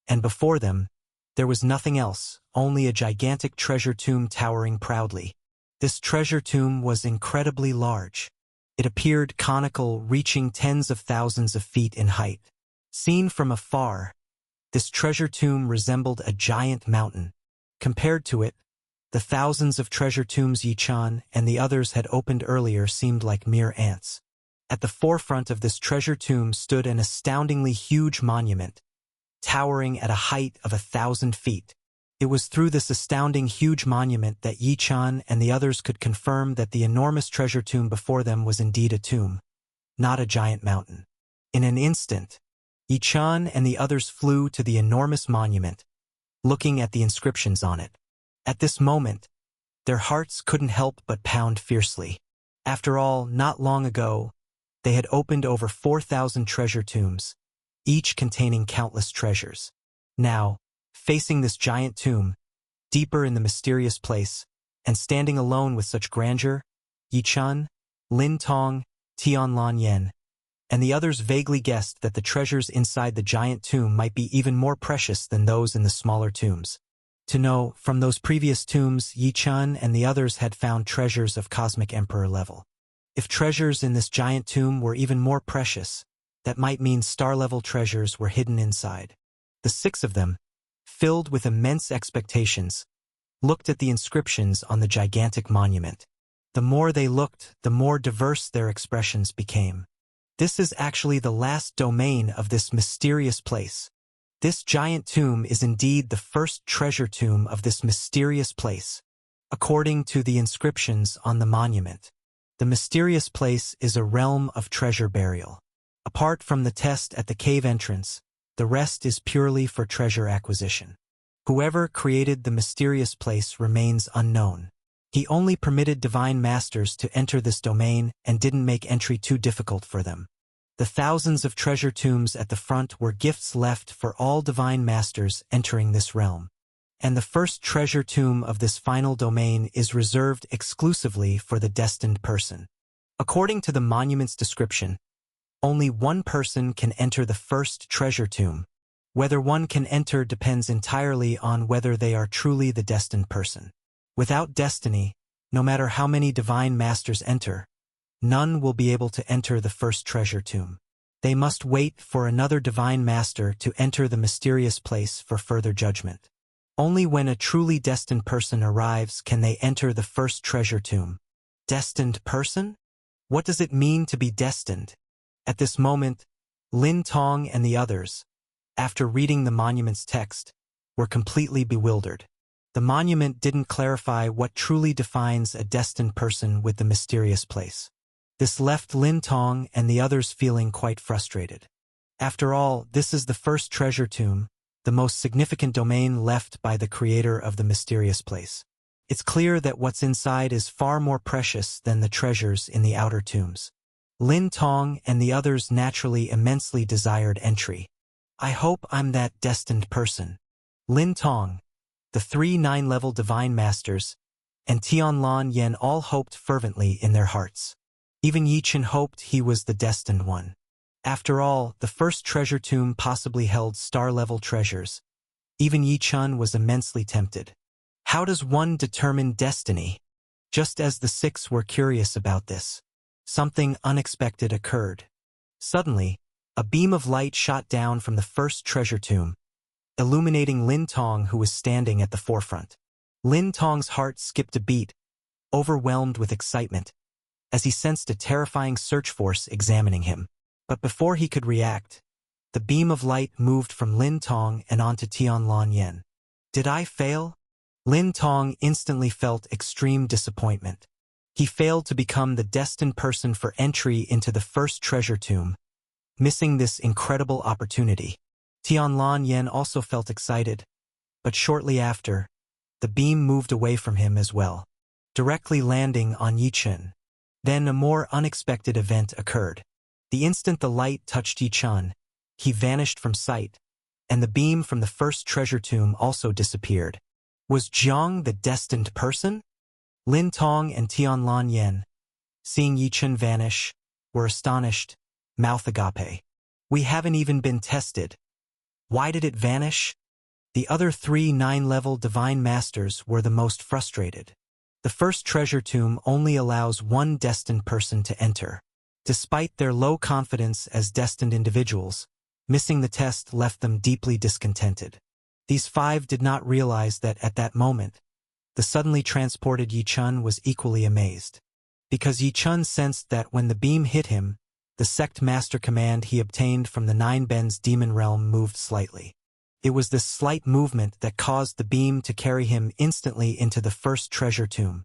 and before them, there was nothing else, only a gigantic treasure tomb towering proudly. This treasure tomb was incredibly large. It appeared conical, reaching tens of thousands of feet in height. Seen from afar, this treasure tomb resembled a giant mountain. Compared to it, the thousands of treasure tombs Yi Chen and the others had opened earlier seemed like mere ants. At the forefront of this treasure tomb stood an astoundingly huge monument, towering at a height of 1,000 feet. It was through this astounding huge monument that Yi Chen and the others could confirm that the enormous treasure tomb before them was indeed a tomb, not a giant mountain. In an instant, Yi Chen and the others flew to the enormous monument, looking at the inscriptions on it. At this moment, their hearts couldn't help but pound fiercely. After all, not long ago, they had opened over 4,000 treasure tombs, each containing countless treasures. Now, facing this giant tomb, deeper in the mysterious place, and standing alone with such grandeur, Yi Chun, Lin Tong, Tianlan Yen, and the others vaguely guessed that the treasures inside the giant tomb might be even more precious than those in the smaller tombs. To know, from those previous tombs, Yi Chun and the others had found treasures of cosmic emperor level. If treasures in this giant tomb were even more precious, that might mean star-level treasures were hidden inside. The 6 of them, filled with immense expectations, looked at the inscriptions on the gigantic monument. The more they looked, the more diverse their expressions became. This is actually the last domain of this mysterious place. This giant tomb is indeed the first treasure tomb of this mysterious place, according to the inscriptions on the monument. The mysterious place is a realm of treasure burial. Apart from the test at the cave entrance, the rest is purely for treasure acquisition. Whoever created the mysterious place remains unknown. He only permitted divine masters to enter this domain and didn't make entry too difficult for them. The thousands of treasure tombs at the front were gifts left for all divine masters entering this realm. And the first treasure tomb of this final domain is reserved exclusively for the destined person. According to the monument's description, only one person can enter the first treasure tomb. Whether one can enter depends entirely on whether they are truly the destined person. Without destiny, no matter how many divine masters enter, none will be able to enter the first treasure tomb. They must wait for another divine master to enter the mysterious place for further judgment. Only when a truly destined person arrives can they enter the first treasure tomb. Destined person? What does it mean to be destined? At this moment, Lin Tong and the others, after reading the monument's text, were completely bewildered. The monument didn't clarify what truly defines a destined person with the mysterious place. This left Lin Tong and the others feeling quite frustrated. After all, this is the first treasure tomb, the most significant domain left by the creator of the mysterious place. It's clear that what's inside is far more precious than the treasures in the outer tombs. Lin Tong and the others naturally immensely desired entry. I hope I'm that destined person. Lin Tong, the 3 9-level divine masters, and Tianlan Yen all hoped fervently in their hearts. Even Yi Chun hoped he was the destined one. After all, the first treasure tomb possibly held star-level treasures. Even Yi Chun was immensely tempted. How does one determine destiny? Just as the 6 were curious about this, something unexpected occurred. Suddenly, a beam of light shot down from the first treasure tomb, illuminating Lin Tong, who was standing at the forefront. Lin Tong's heart skipped a beat, overwhelmed with excitement, as he sensed a terrifying search force examining him. But before he could react, the beam of light moved from Lin Tong and onto Tianlan Yen. Did I fail? Lin Tong instantly felt extreme disappointment. He failed to become the destined person for entry into the first treasure tomb, missing this incredible opportunity. Tianlan Yen also felt excited, but shortly after, the beam moved away from him as well, directly landing on Yi Chun. Then a more unexpected event occurred. The instant the light touched Yi Chun, he vanished from sight, and the beam from the first treasure tomb also disappeared. Was Jiang the destined person? Lin Tong and Tianlan Yen, seeing Yi Chun vanish, were astonished, mouth agape. We haven't even been tested. Why did it vanish? The other 3 9-level divine masters were the most frustrated. The first treasure tomb only allows one destined person to enter. Despite their low confidence as destined individuals, missing the test left them deeply discontented. These 5 did not realize that at that moment, the suddenly transported Yi Chun was equally amazed. Because Yi Chun sensed that when the beam hit him, the sect master command he obtained from the 9 Ben's demon realm moved slightly. It was this slight movement that caused the beam to carry him instantly into the first treasure tomb.